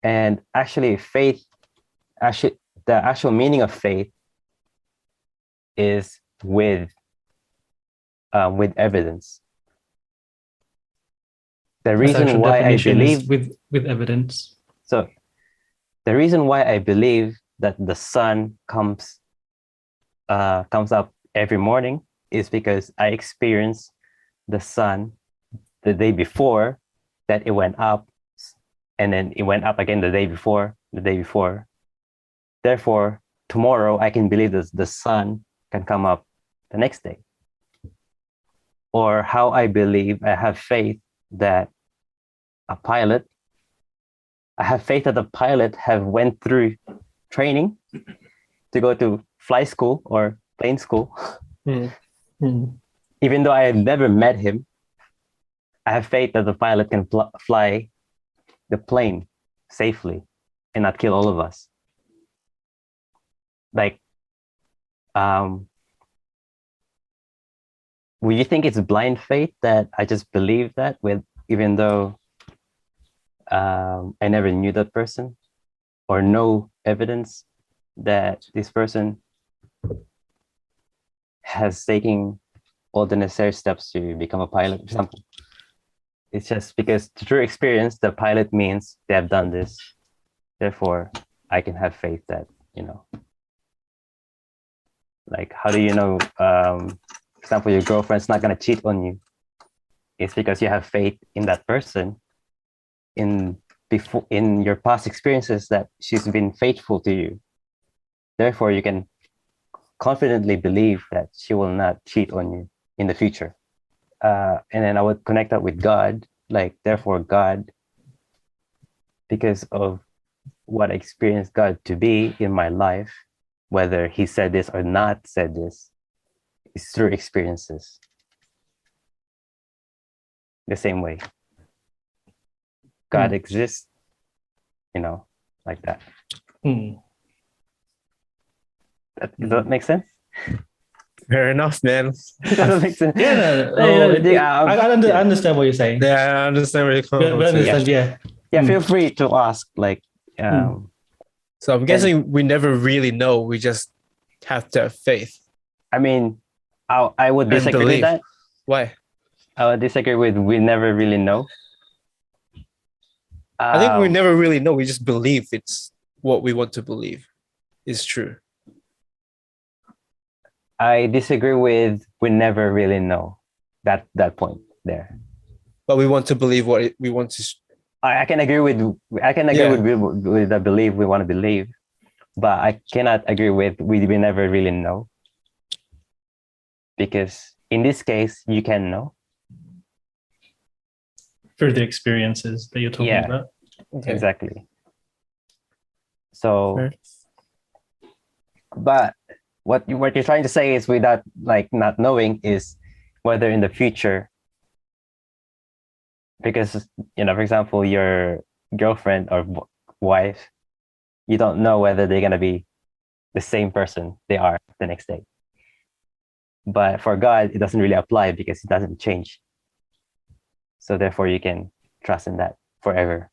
And actually, the actual meaning of faith is with evidence. The reason why I believe with evidence. So the reason why I believe that the sun comes up every morning is because I experienced the sun the day before that it went up, and then it went up again the day before. Therefore, tomorrow I can believe that the sun can come up the next day. Or how I believe, I have faith that a pilot. I have faith that the pilot have went through training to go to fly school or plane school. Even though I have never met him, I have faith that the pilot can fly the plane safely and not kill all of us. Like, would you think it's blind faith that I just believe that even though I never knew that person or no evidence that this person has taken all the necessary steps to become a pilot or something? It's just because through experience, the pilot means they have done this. Therefore, I can have faith that, like, how do you know, for example, your girlfriend's not going to cheat on you? It's because you have faith in that person in your past experiences that she's been faithful to you. Therefore, you can confidently believe that she will not cheat on you in the future. And then I would connect that with God, like, therefore God, because of what I experienced God to be in my life, whether he said this or not said this, is through experiences. The same way God exists, like that. Does that make sense? Fair enough, man. Does that make sense? I understand what you're saying. Yeah, I understand where you're coming from. I understand, yeah. Feel free to ask, like, So I'm guessing we never really know. We just have to have faith. I mean, I would disagree with that. Why? I would disagree with we never really know. I think we never really know. We just believe it's what we want to believe is true. I disagree with we never really know that point there. But we want to believe what we want to. I can agree with the belief we want to believe, but I cannot agree with we never really know, because in this case you can know through the experiences that you're talking about. Okay. Exactly. So, but what you're trying to say is, without, like, not knowing, is whether in the future, because, for example, your girlfriend or wife, you don't know whether they're going to be the same person they are the next day. But for God, it doesn't really apply because it doesn't change. So therefore you can trust in that forever.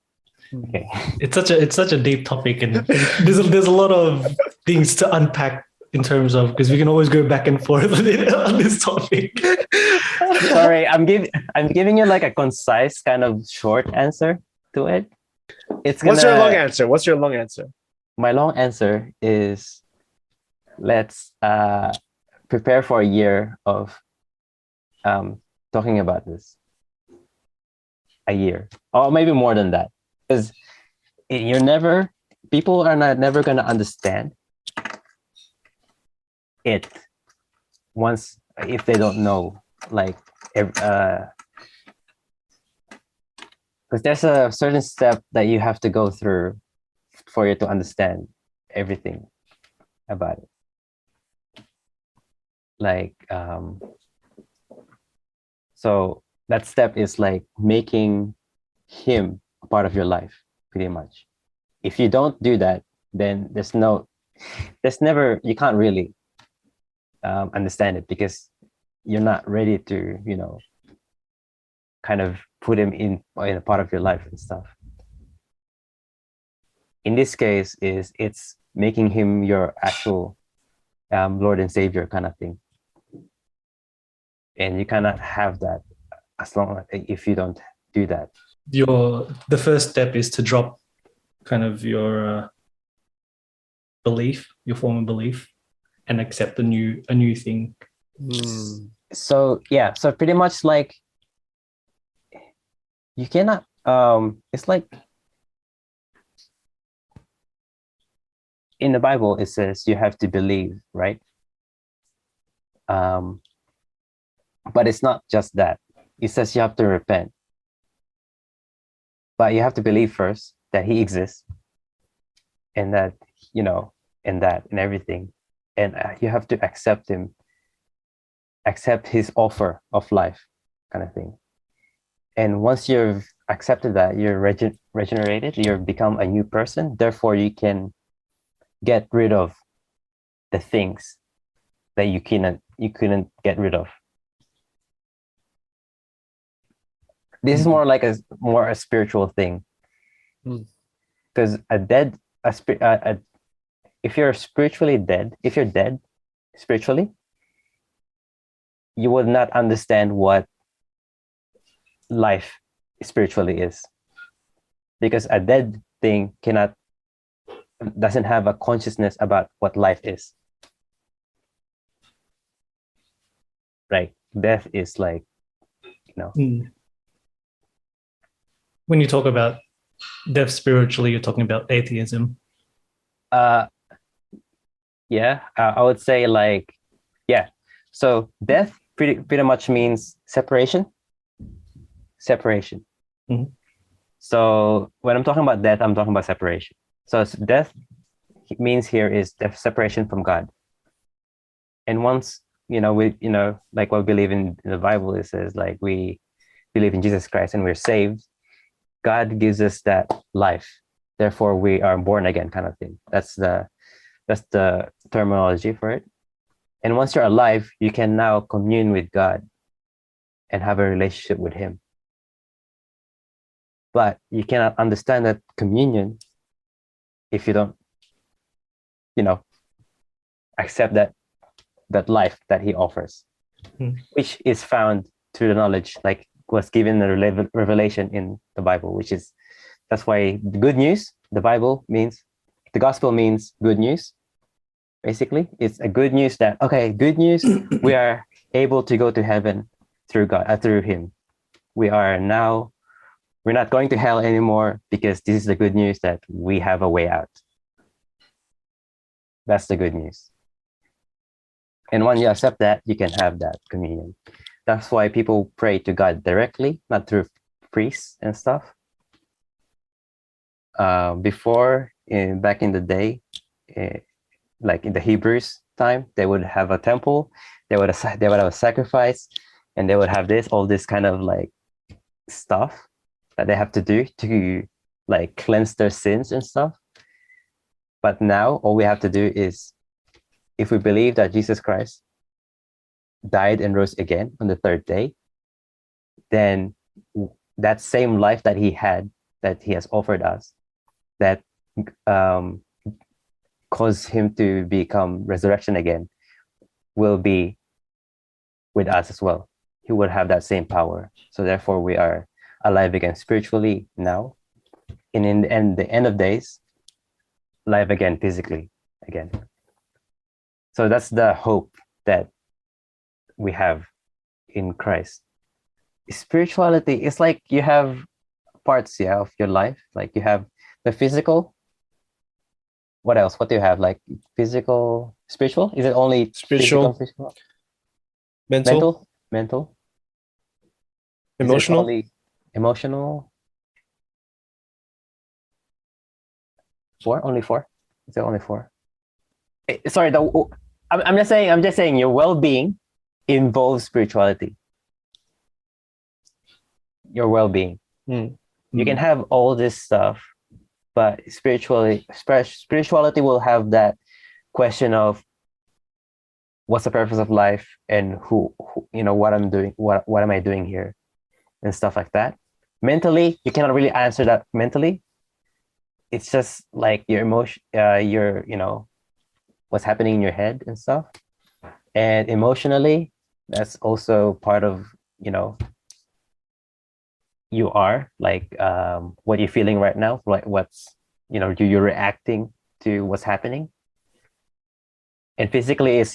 Okay. It's such a deep topic, and there's a lot of things to unpack in terms of, because we can always go back and forth on this topic. Sorry, I'm giving you like a concise kind of short answer to it. What's your long answer? What's your long answer? My long answer is, let's prepare for a year of talking about this. A year, or maybe more than that, because people are never going to understand it once, if they don't know, like, because there's a certain step that you have to go through for you to understand everything about it. Like, so that step is like making him a part of your life, pretty much. If you don't do that, then you can't really understand it, because you're not ready to, kind of put him in a part of your life and stuff. In this case, it's making him your actual Lord and Savior kind of thing. And you cannot have that if you don't do that. The first step is to drop kind of your belief, your former belief, and accept a new thing. So pretty much, like, you cannot it's like in the Bible it says you have to believe, right? But it's not just that. It says you have to repent. but you have to believe first that he exists, and that, and that and everything, and you have to accept his offer of life, kind of thing. And once you've accepted that, you're regenerated, you become a new person. Therefore, you can get rid of the things that you couldn't get rid of. This is more like a spiritual thing, because if you're spiritually dead, if you're dead spiritually, you would not understand what life spiritually is, because a dead thing doesn't have a consciousness about what life is. Right? Death is like, When you talk about death spiritually, you're talking about atheism. Yeah, I would say like, yeah. So death pretty much means separation. Mm-hmm. So when I'm talking about death, I'm talking about separation. So death means here is death, separation from God. And once, we, like what we believe in the Bible, it says like we believe in Jesus Christ and we're saved. God gives us that life. Therefore, we are born again, kind of thing. That's the terminology for it. And once you're alive, you can now commune with God and have a relationship with him. But you cannot understand that communion if you don't, accept that life that he offers, which is found through the knowledge, like was given the revelation in the Bible, that's why the good news, the gospel means good news. Basically, it's a good news good news, we are able to go to heaven through God, through him. We're not going to hell anymore, because this is the good news that we have a way out. That's the good news. And when you accept that, you can have that communion. That's why people pray to God directly, not through priests and stuff. Before, back in the day, like in the Hebrews time, they would have a temple, they would have a sacrifice, and they would have all this kind of like stuff that they have to do to like cleanse their sins and stuff. But now all we have to do is, if we believe that Jesus Christ died and rose again on the third day, then that same life that he had, that he has offered us, that caused him to become resurrection again, will be with us as well. He would have that same power. So therefore we are alive again spiritually now, and in the end of days, live again physically again. So that's the hope that we have in Christ. Spirituality is like you have parts, of your life. Like you have the physical. What else? What do you have? Like physical, spiritual? Is it only Spiritual, physical? mental, Mental. emotional. Only emotional. Only four. Is it only four? Sorry, I'm just saying your well-being involves spirituality. Your well-being. You can have all this stuff, but spirituality will have that question of what's the purpose of life, and who what I'm doing, what am I doing here, and stuff like that. Mentally, you cannot really answer that mentally. It's just like your emotion, what's happening in your head and stuff. And emotionally, that's also part of, you are like, what you're feeling right now, like what's, you're reacting to what's happening. And physically is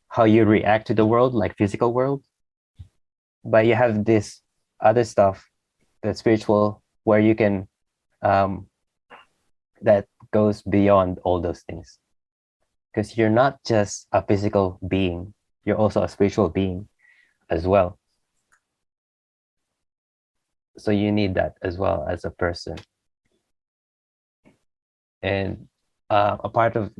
how you react to the world, like physical world. But you have this other stuff that's spiritual, where you can, that goes beyond all those things. Because you're not just a physical being, you're also a spiritual being as well. So you need that as well as a person. And a part of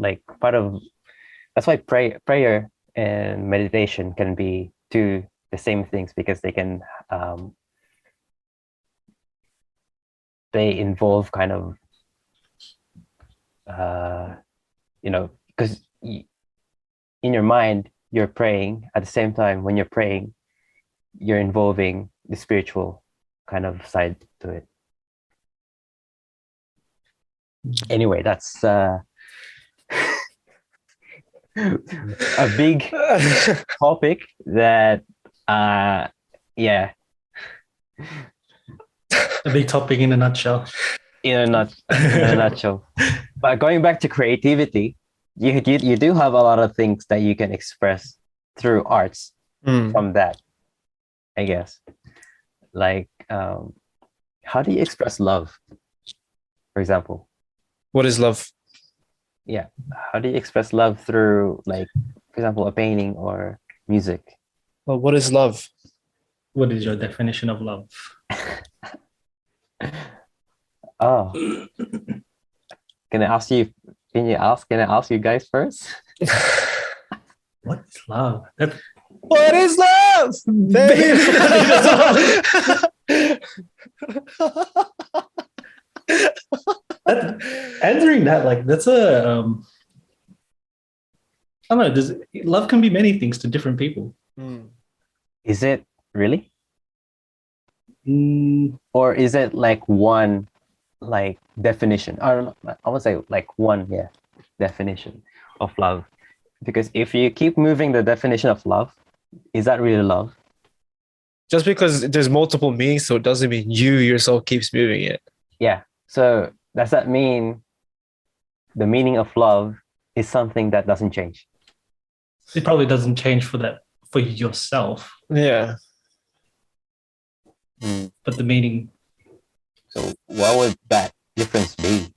that's why prayer and meditation can be two the same things, because they can they involve kind of because in your mind you're praying at the same time. When you're praying, you're involving the spiritual kind of side to it. Anyway, that's a big topic that yeah, A big topic in a nutshell. in a nutshell. But going back to creativity, you do have a lot of things that you can express through arts from that, I guess. Like, how do you express love, for example? What is love? Yeah, how do you express love through, like, for example, a painting or music? Well, what is love? What is your definition of love? Oh, can I ask you? Can I ask you guys first? What is love? What is love, baby? Answering that, like, that's a I don't know. Love can be many things to different people. Is it really? Mm, Or is it like one, like, definition? I don't know. I would say like one, definition of love. Because if you keep moving the definition of love, is that really love? Just because there's multiple meanings, so it doesn't mean you yourself keeps moving it. Yeah. So does that mean the meaning of love is something that doesn't change? it probably doesn't change for yourself, Yeah. but the meaning, So what would that difference be?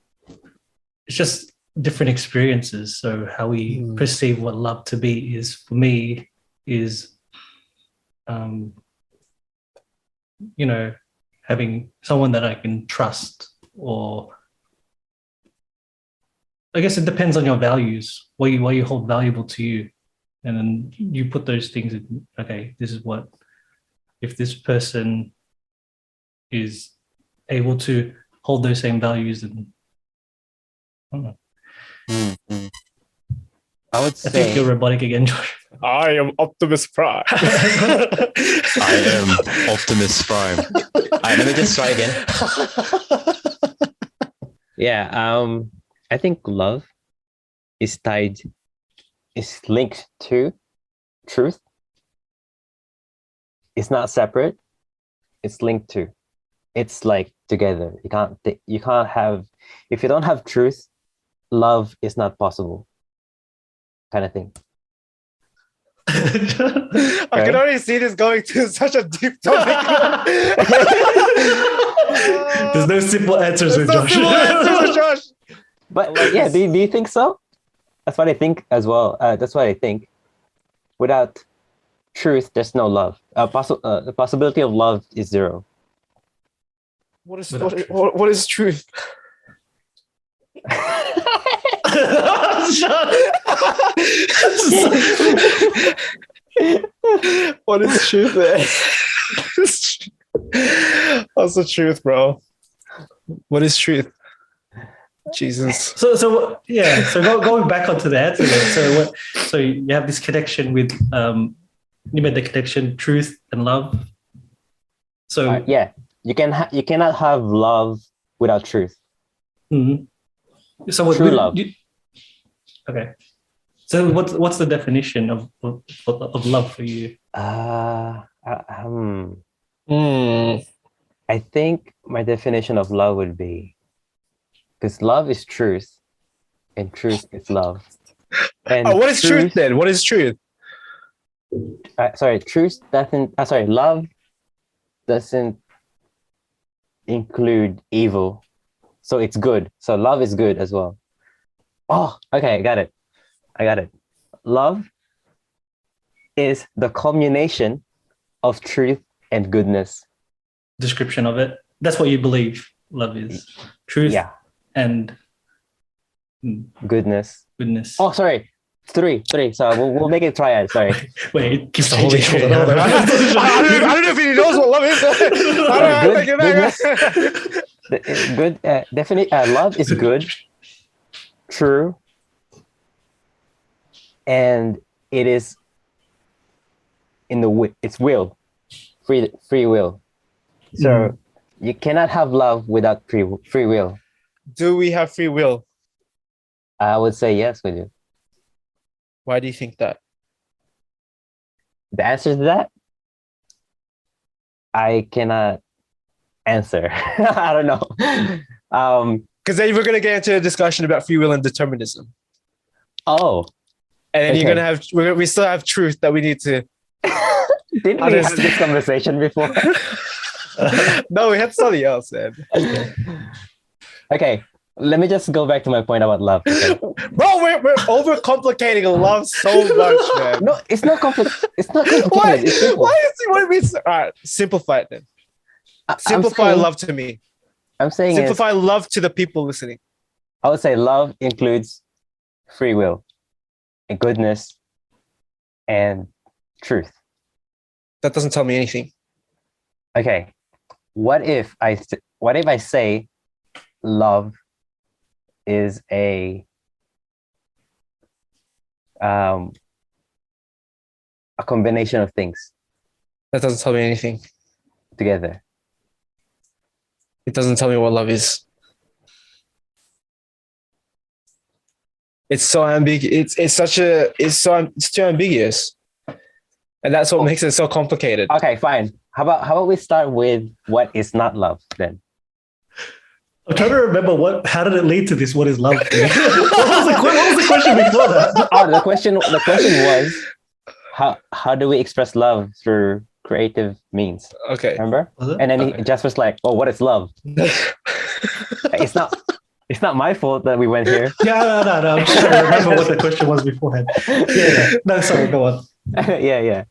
it's just different experiences. So how we perceive what love to be is, for me, is having someone that I can trust, or I guess it depends on your values, what you hold valuable to you, and then you put those things in. Okay, this is what, if this person is able to hold those same values, and I don't know. I would I think you're say robotic again, Josh. I am Optimus Prime. I am Optimus Prime. All right, let me just try again. I think love is linked to truth. It's not separate. It's linked to. It's like together. You can't have, if you don't have truth, love is not possible, kind of thing. I can already see this going to such a deep topic. There's no simple answers with Josh. Josh. But yeah, do you think so? That's what I think as well. That's what I think. Without truth, there's no love. The possibility of love is zero. What is truth? What is truth, man? What's the truth, bro? What is truth? Jesus. So yeah. So going back onto the answer then. So you have this connection with you made the connection, truth and love. So yeah, you cannot have love without truth. Mm-hmm. So what True love. Okay. So what's the definition of love for you? I think my definition of love would be, because love is truth and truth is love. And what is truth then? What is truth? Love doesn't include evil. So it's good. So love is good as well. Oh, okay, I got it. Love is the culmination of truth and goodness. description of it. That's what you believe love is. Truth Yeah. and Goodness. goodness. Oh, sorry. Three. So we'll make it triad. Sorry. Wait, it keeps The Holy changing. Trinity. I don't know if he knows what love is. Good. Definitely. Love is good, true, and it is in it's will, free will. So you cannot have love without free will. Do we have free will? I would say yes, we do. Why do you think that? The answer to that, I cannot answer. I don't know. Because then we're going to get into a discussion about free will and determinism. Oh. And then Okay. you're going to have, we still have truth that we need to. Didn't we have this conversation before? No, we had something else, man. Okay. Let me just go back to my point about love. Okay? Bro, we're overcomplicating love so much, man. No, it's not complicated. It's not complicated. Why? It's simple. Why is it what it means? All right, simplify it then. Simplify love to me. I'm saying Simplify love to the people listening. I would say love includes free will and goodness and truth. That doesn't tell me anything. Okay. What if I say love is a combination of things That doesn't tell me anything. together? It doesn't tell me what love is. It's so ambiguous. It's too ambiguous, and that's what makes it so complicated. Okay, fine. How about we start with what is not love then? I'm trying to remember how did it lead to this? What is love? What was the question before that? Oh, the question was how do we express love through creative means? Okay. Remember? Was it? And then Okay. Jess was like, "Oh, what is love?" It's not my fault that we went here. Yeah, no. I'm just trying to remember what the question was beforehand. Yeah. No, sorry, go on. yeah.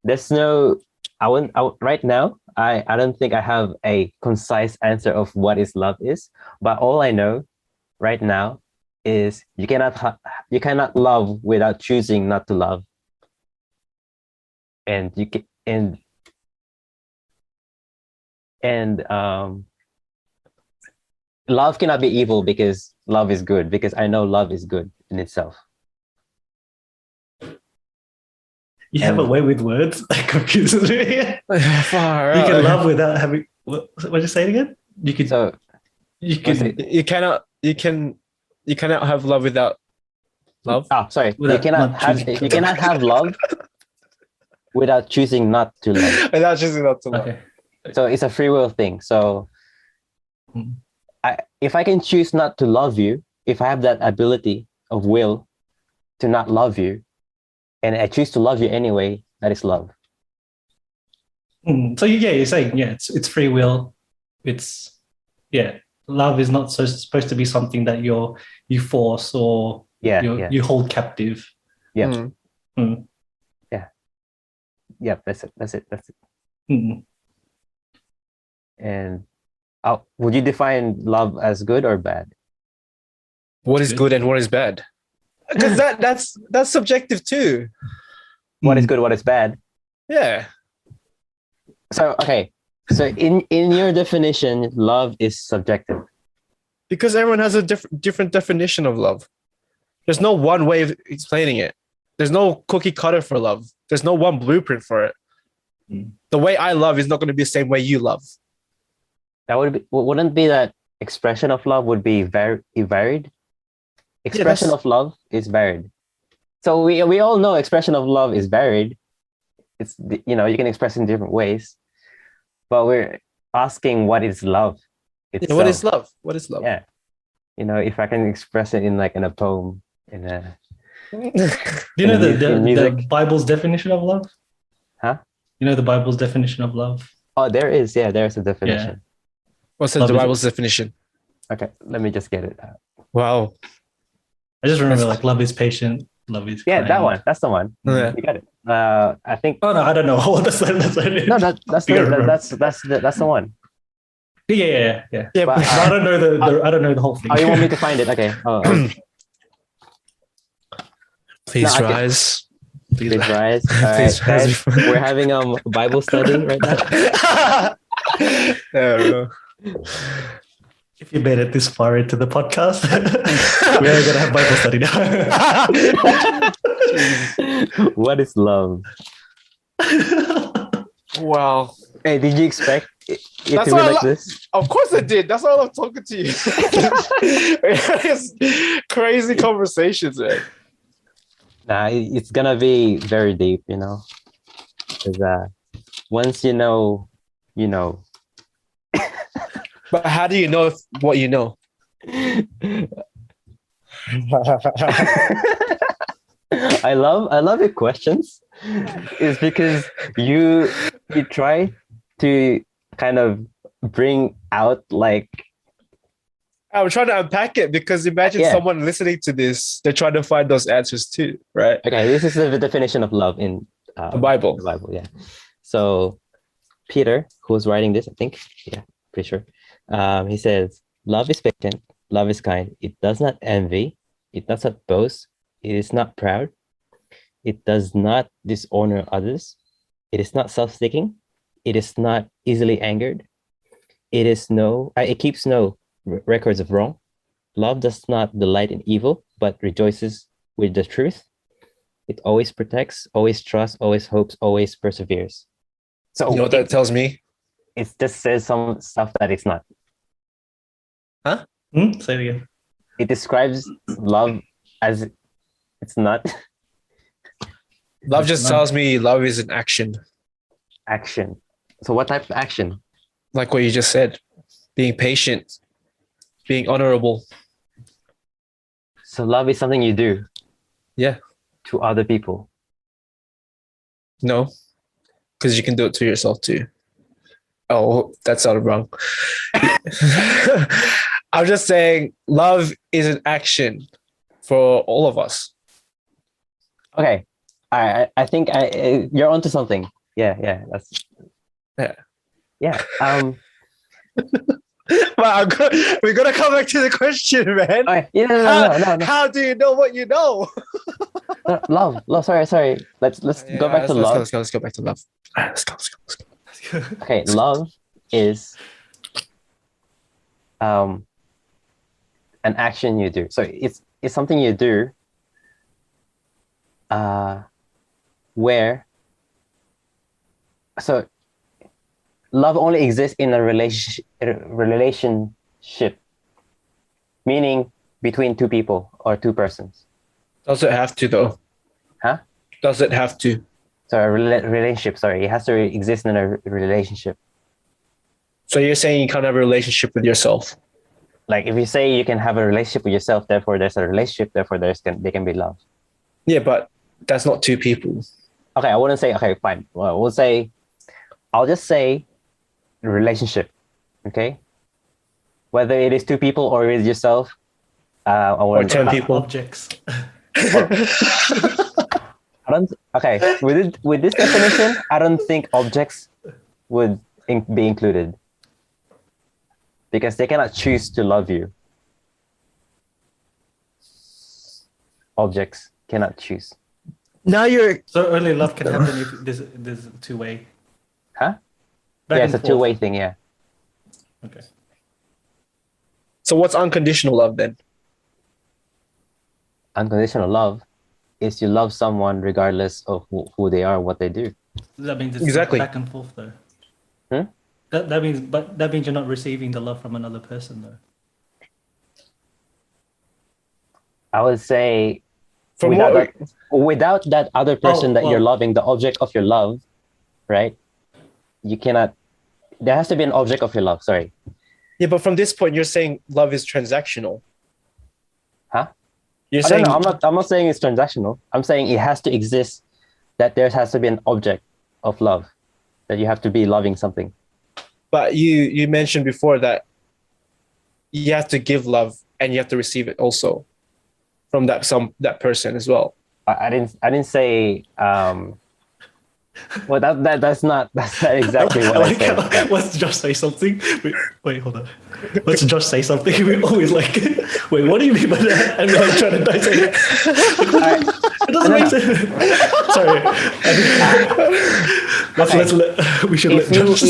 There's no. Right now. I don't think I have a concise answer of what is love is, but all I know right now is you cannot love without choosing not to love, and you can love cannot be evil because love is good, because I know love is good in itself. You have a way with words that confuses me. Far You out. can love without having. What did you say it again? You can. So You can. You cannot have love without love. sorry, Without not choosing. you cannot have love without choosing not to love. Without choosing not to love. Okay. So it's a free will thing. So Mhm. if I can choose not to love you, if I have that ability of will to not love you, and I choose to love you anyway, that is love. So you're saying it's free will. It's love is not supposed to be something that you force or you hold captive. Yeah. Mm. Yeah, that's it. Mm. And would you define love as good or bad? What is good and what is bad? Because that's subjective too. What is good, what is bad? Yeah. So so in your definition, love is subjective. Because everyone has a different definition of love. There's no one way of explaining it. There's no cookie cutter for love. There's no one blueprint for it. The way I love is not going to be the same way you love. That wouldn't be that expression of love would be varied. Expression of love is varied. So we all know expression of love is varied. It's you can express in different ways, but we're asking what is love itself. What is love? What is love? Yeah, if I can express it in a poem, in a Do you know the music. Bible's definition of love? Huh? You know the Bible's definition of love? Oh, there's a definition. What's the Love is- Bible's definition? Okay, let me just get it out. Wow. I just remember love is patient, love is Yeah, kind. that one. That's the one. Yeah. You got it. I think Oh no, I don't know. What that's the no, that's You gotta remember. that's the one. Yeah. Yeah, But, but I don't know I don't know the whole thing. Oh, you want me to find it? Okay. please No, okay. rise. Please rise. All right, Please rise guys. before- We're having Bible study right now. Yeah, If you made it this far into the podcast, we are gonna have Bible study now. What is love? wow. Hey, did you expect it That's to be what I like lo- this? Of course I did. That's why I love talking to you. It's crazy conversations, man. Nah, it's gonna be very deep, you know. Because once you know, you know. But how do you know what you know? I love your questions. It's because you try to kind of bring out like I'm trying to unpack it because imagine Yeah. someone listening to this, they're trying to find those answers too, right? okay, this is the definition of love in The Bible. the Bible, yeah. So Peter, who's writing this, I think, yeah, pretty sure. He says, "Love is patient, love is kind. It does not envy, it does not boast, it is not proud, it does not dishonor others, it is not self-seeking, it is not easily angered, it keeps no records of wrong. Love does not delight in evil, but rejoices with the truth. It always protects, always trusts, always hopes, always perseveres." So You know what that tells me? it just says some stuff that it's not. Say it again. It describes love as it's not Love just It's tells me love is an action, action. So what type of action? like what you just said, being patient, being honorable. So love is something you do. Yeah. To other people. No, because you can do it to yourself too. Oh, that sounded wrong. I'm just saying love is an action for all of us. Okay. I think you're onto something. Yeah. That's Yeah. Yeah. But we're gonna come back to the question, man. Okay. Yeah, no. How do you know what you know? Love. Sorry. Let's go back to love. Let's go back to love. All right, let's go. Okay, love is an action you do. So it's something you do where so love only exists in a relationship, meaning between two people or two persons. Does it have to though? Huh? Does it have to? So a relationship, sorry, it has to exist in a relationship. So you're saying you can't have a relationship with yourself? Like if you say you can have a relationship with yourself, therefore there's a relationship, therefore there can be love. Yeah, but that's not two people. Okay, I wouldn't say, okay, fine. Well, I'll just say relationship, okay? Whether it is two people or with yourself, Or 10 people. Objects. Okay, with this definition, I don't think objects would be included because they cannot choose to love you. Objects cannot choose. Now you're... So only love can happen if there's two-way. Huh? Back Yeah, and it's a forth. two-way thing, yeah. Okay. So what's unconditional love then? Unconditional love is you love someone regardless of who they are, what they do. That means it's Exactly. back and forth though. Hmm? That means you're not receiving the love from another person though. I would say From without that other person that you're well. loving, the object of your love, right? You cannot. There has to be an object of your love. Sorry. Yeah, but from this point, you're saying love is transactional. Huh? You're I saying don't know. I'm not saying it's transactional. I'm saying it has to exist. That there has to be an object of love. That you have to be loving something. but you mentioned before that you have to give love and you have to receive it from that person as well. I didn't say Well, that's not exactly what I said. But Once Josh say something, wait, hold on. Once Josh say something, we always like, wait, what do you mean by that? And we're like trying to dissect it. It doesn't make sense. Sorry. We should let Josh.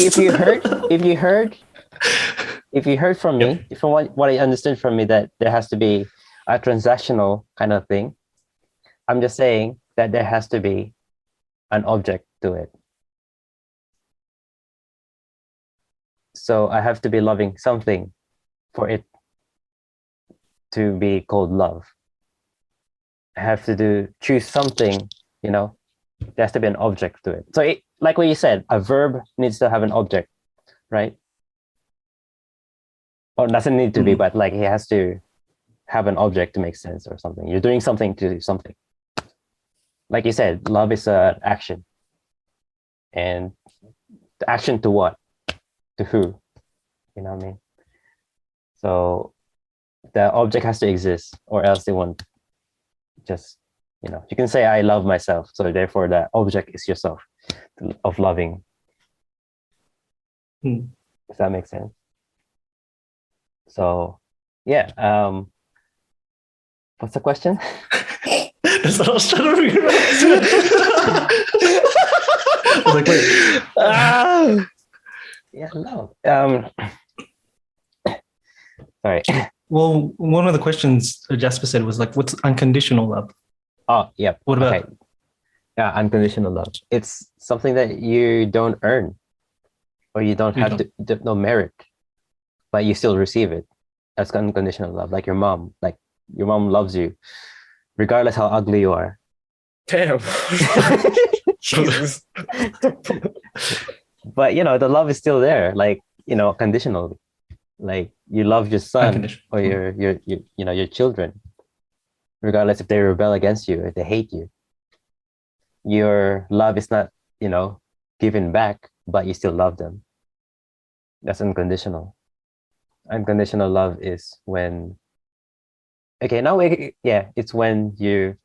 If you heard from me, from what I understood from me, that there has to be a transactional kind of thing, I'm just saying that there has to be an object to it. So I have to be loving something for it to be called love. I have to choose something, there has to be an object to it. So like what you said, a verb needs to have an object, right? Or doesn't need to be, but like it has to have an object to make sense or something. You're doing something to do something. Like you said, love is an action. And the action to what? To who? You know what I mean? So the object has to exist, or else they won't just, you can say, I love myself. So therefore the object is yourself of loving. Does that make sense? So yeah. What's the question? That's what I was trying to figure out. I was like, wait. Yeah, no. Sorry. Well, one of the questions Jasper said was like, what's unconditional love? Oh, yeah. What about? Okay. Yeah, unconditional love. It's something that you don't earn, or you don't have no merit, but you still receive it. That's unconditional love. Like your mom. Like your mom loves you, regardless how ugly you are. Damn. Jesus. But the love is still there, like conditionally. Like you love your son or your children, regardless if they rebel against you or they hate you. Your love is not given back, but you still love them. That's unconditional. Unconditional love is when it's when you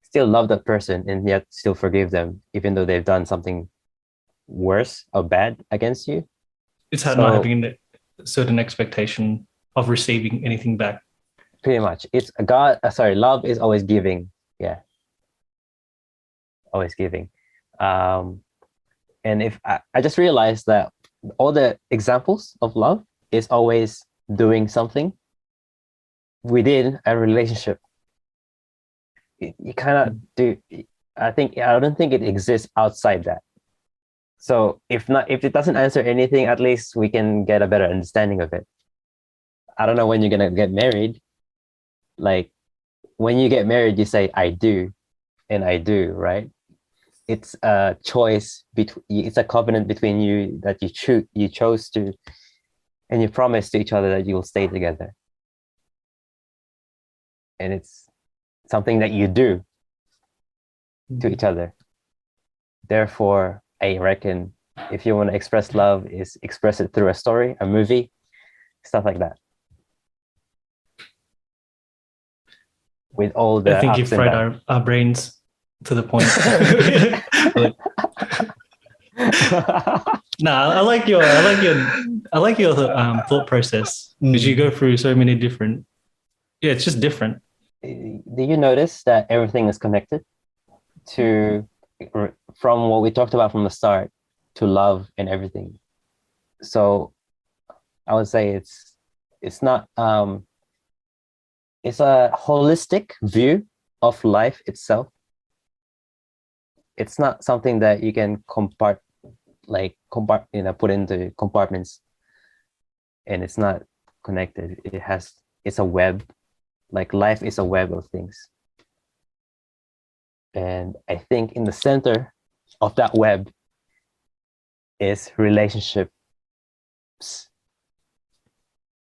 still love that person and yet still forgive them, even though they've done something worse or bad against you. It's not having a certain expectation of receiving anything back. Pretty much. It's love is always giving. Yeah. Always giving. And if I just realized that all the examples of love is always doing something within a relationship. You cannot do. I don't think it exists outside that. So if it doesn't answer anything, at least we can get a better understanding of it. I don't know when you're gonna get married. Like when you get married, you say I do, and I do, right? It's a choice it's a covenant between you that you chose to, and you promise to each other that you will stay together. And it's something that you do to each other. Therefore, I reckon if you want to express love, is express it through a story, a movie, stuff like that. With all the I think you fried our brains to the point. I like your thought process, because you go through so many different. Yeah, it's just different. Do you notice that everything is connected to, from what we talked about from the start, to love and everything? So I would say it's not it's a holistic view of life itself. It's not something that you can put into compartments, and it's not connected. It's a web. Like life is a web of things. And I think in the center of that web is relationships.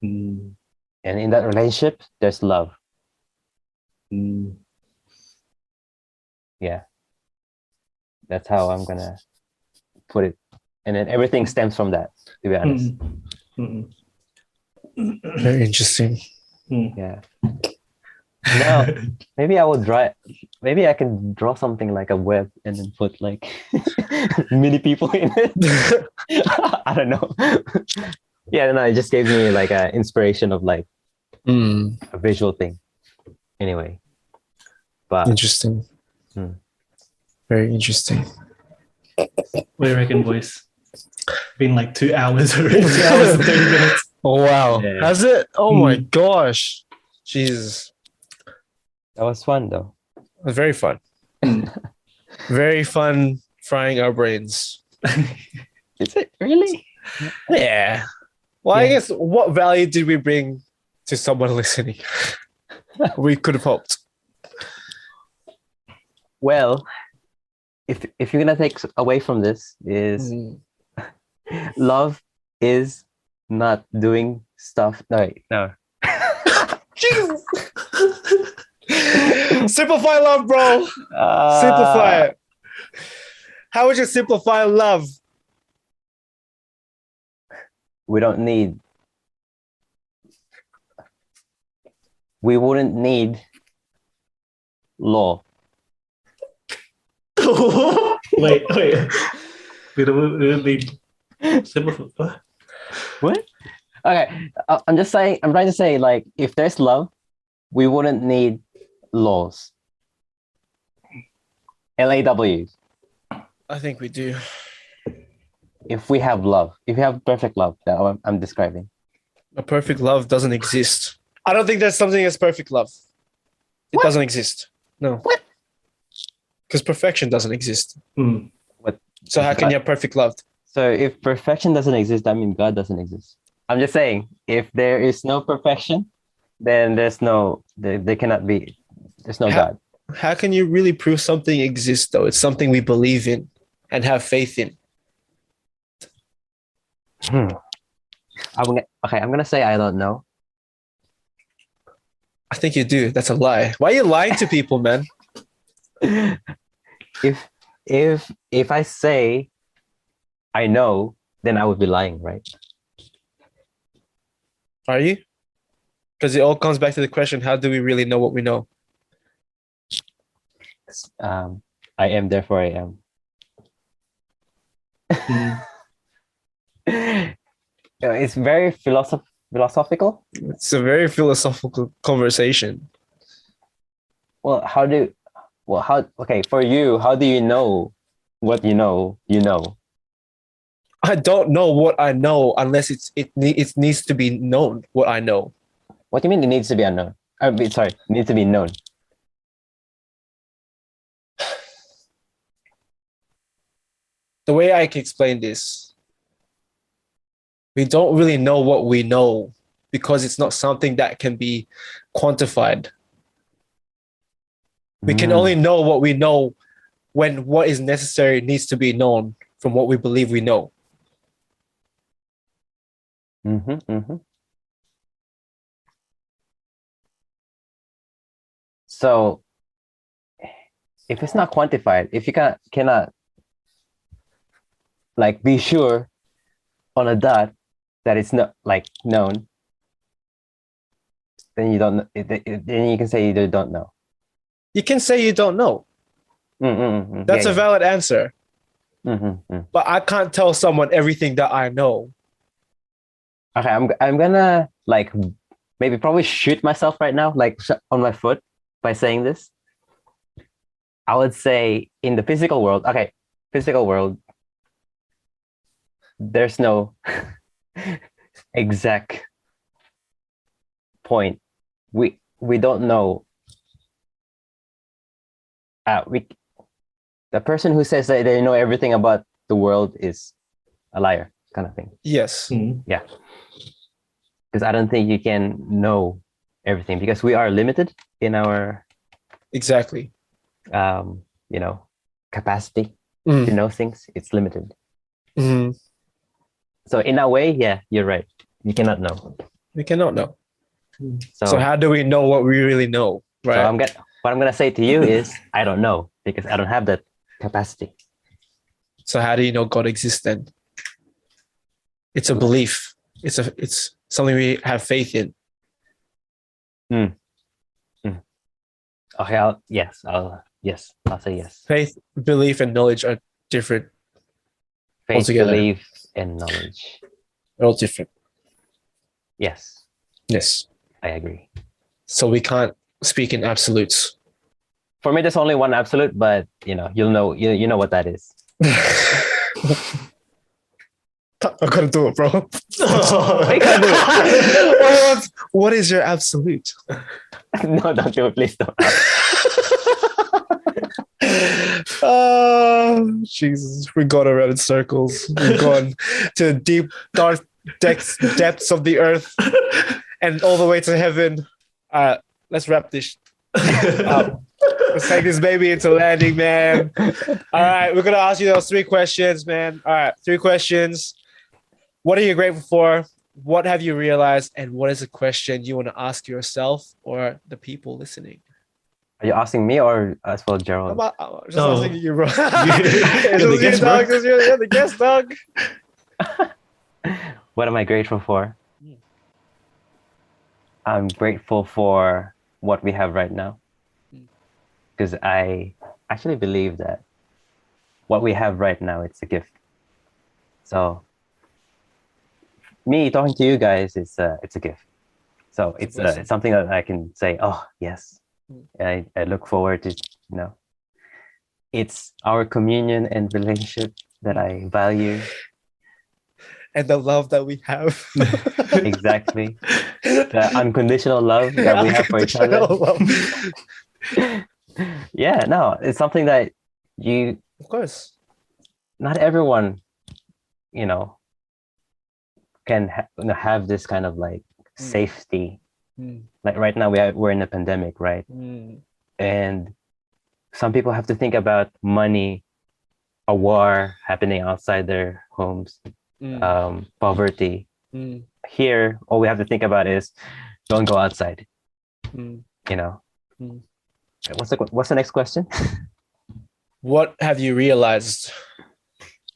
And in that relationship, there's love. Yeah. That's how I'm gonna put it. And then everything stems from that, to be honest. Very interesting. Yeah. No, maybe I will draw. Maybe I can draw something like a web and then put like mini people in it. I don't know. Yeah, no, it just gave me like an inspiration of like a visual thing. Anyway, but Interesting. Very interesting. What do you reckon, boys? Been like 2 hours already. 2 hours and 30 minutes. Oh wow. Yeah. Has it? Oh my gosh. Jesus. that was fun though. It was very fun. Very fun frying our brains. Is it really? Yeah. Well, I Yeah. guess what value did we bring to someone listening? We could have hoped. Well, if you're gonna take away from this is love is not doing stuff. No. Jesus. Simplify love, bro. Simplify it. How would you simplify love? We wouldn't need law. Wait. We don't need simple. What? Okay, I'm just saying. I'm trying to say, like, if there's love, we wouldn't need laws. LAWs. I think we do. If we have love, if you have perfect love, that I'm describing. A perfect love doesn't exist. I don't think there's something as perfect love. It doesn't exist. No. What? Because perfection doesn't exist. What? So how can you have perfect love? So if perfection doesn't exist, that means God doesn't exist. I'm just saying, if there is no perfection, then there cannot be. There's no God. How can you really prove something exists though? It's something we believe in and have faith in. I'm gonna say I don't know. I think you do. That's a lie. Why are you lying to people, man? If I say I know, then I would be lying, right? Are you? Because it all comes back to the question, how do we really know what we know? I am, therefore I am. It's very philosophical. It's a very philosophical conversation. Well, okay, for you, how do you know what you know? I don't know what I know unless it needs to be known what I know. What do you mean it needs to be unknown? Needs to be known. The way I can explain this, we don't really know what we know because it's not something that can be quantified. We can only know what we know when what is necessary needs to be known from what we believe we know. So if it's not quantified, if you cannot like be sure on a dot that it's not like known, then you don't. Then you can say you don't know. You can say you don't know. That's a valid answer. But I can't tell someone everything that I know. Okay, I'm gonna like maybe probably shoot myself right now, like on my foot by saying this. I would say in the physical world, there's no exact point. We don't know. The person who says that they know everything about the world is a liar, kind of thing. Yes. Yeah. Because I don't think you can know everything because we are limited in our Exactly. capacity to know things. It's limited. So in a way, yeah, you're right. You cannot know. We cannot know. So So how do we know what we really know? Right. So what I'm gonna say to you is I don't know because I don't have that capacity. So how do you know God exists then? It's a belief. It's something we have faith in. Okay, I'll say yes. Faith, belief, and knowledge are different. Faith, Altogether. belief, and knowledge. They're all different. Yes, Yes. I agree. So we can't speak in absolutes. For me, there's only one absolute, but you know what that is. I couldn't do it, bro. I can't do it. What is your absolute? No, don't do it, please don't. Oh, Jesus. We've gone around in circles. We've gone to deep, dark depths of the earth and all the way to heaven. Let's wrap this up. Let's take this baby into landing, man. All right, we're going to ask you those 3 questions, man. All right, 3 questions. What are you grateful for? What have you realized? And what is a question you want to ask yourself or the people listening? Are you asking me or as well, Gerald? I'm just asking you, bro. You're the guest, bro. You're the guest, dog. What am I grateful for? I'm grateful for what we have right now. Because I actually believe that what we have right now, it's a gift. So me talking to you guys, it's a gift. So it's something that I can say, oh, yes. I look forward to, it's our communion and relationship that I value. And the love that we have. Exactly. The unconditional love that we have for each other. Yeah, no, it's something that of course, not everyone, can have this kind of like safety. Like right now we're in a pandemic, right? And some people have to think about money, a war happening outside their homes, poverty. Here, all we have to think about is don't go outside. What's the next question? What have you realized?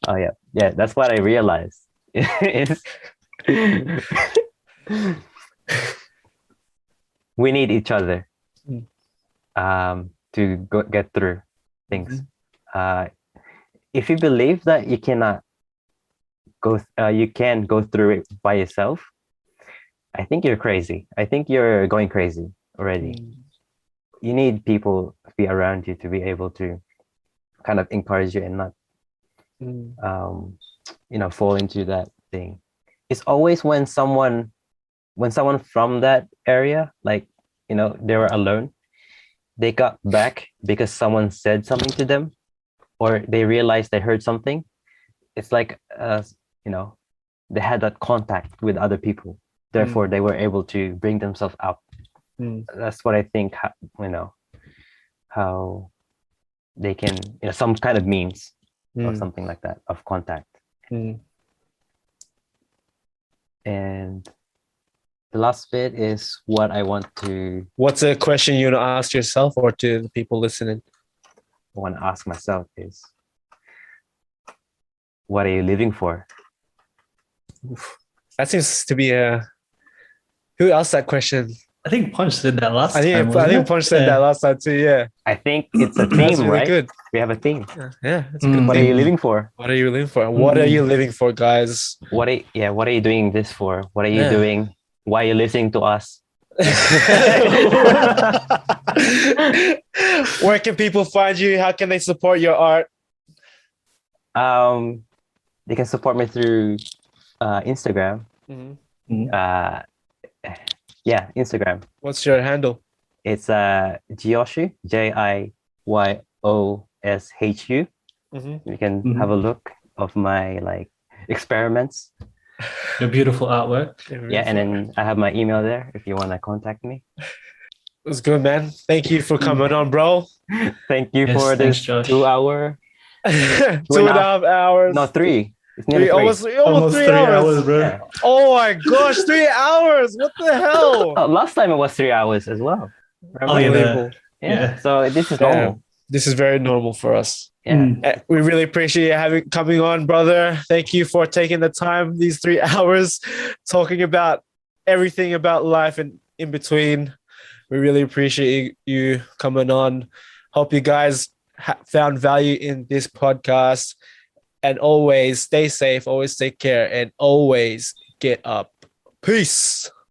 Oh yeah, that's what I realized. Is we need each other to get through things. If you believe that you cannot you can go through it by yourself, I think you're crazy. I think you're going crazy already. You need people to be around you to be able to kind of encourage you and not fall into that thing. It's always when someone from that area, like they were alone, they got back because someone said something to them, or they realized they heard something. It's like they had that contact with other people, therefore they were able to bring themselves up. That's what I think, how they can, some kind of means or something like that of contact. And the last bit is what I want to... What's a question you want to ask yourself or to the people listening? I want to ask myself is, what are you living for? Oof. That seems to be who asked that question? I think Punch said that last time. I think Punch said that last time too. Yeah. I think it's a theme, really right? Good. We have a theme. Yeah, it's a good. What are you living for? What are you living for? What are you living for, guys? What are you doing this for? What are you doing? Why are you listening to us? Where can people find you? How can they support your art? They can support me through Instagram. Instagram. What's your handle? It's Jiyoshu, JIYOSHU. You can have a look of my experiments. Your beautiful artwork. Yeah, and then I have my email there if you want to contact me. It was good, man. Thank you for coming on, bro. Thank you for this 2 hour. 2.5 hours. No, 3. It's nearly 3. Almost 3 hours, bro. Yeah. Oh my gosh, 3 hours. What the hell? Last time it was 3 hours as well. Unbelievable. Yeah. So this is normal. This is very normal for us. Yeah. We really appreciate you coming on, brother. Thank you for taking the time, these 3 hours, talking about everything about life and in between. We really appreciate you coming on. Hope you guys found value in this podcast. And always stay safe, always take care, and always get up. Peace.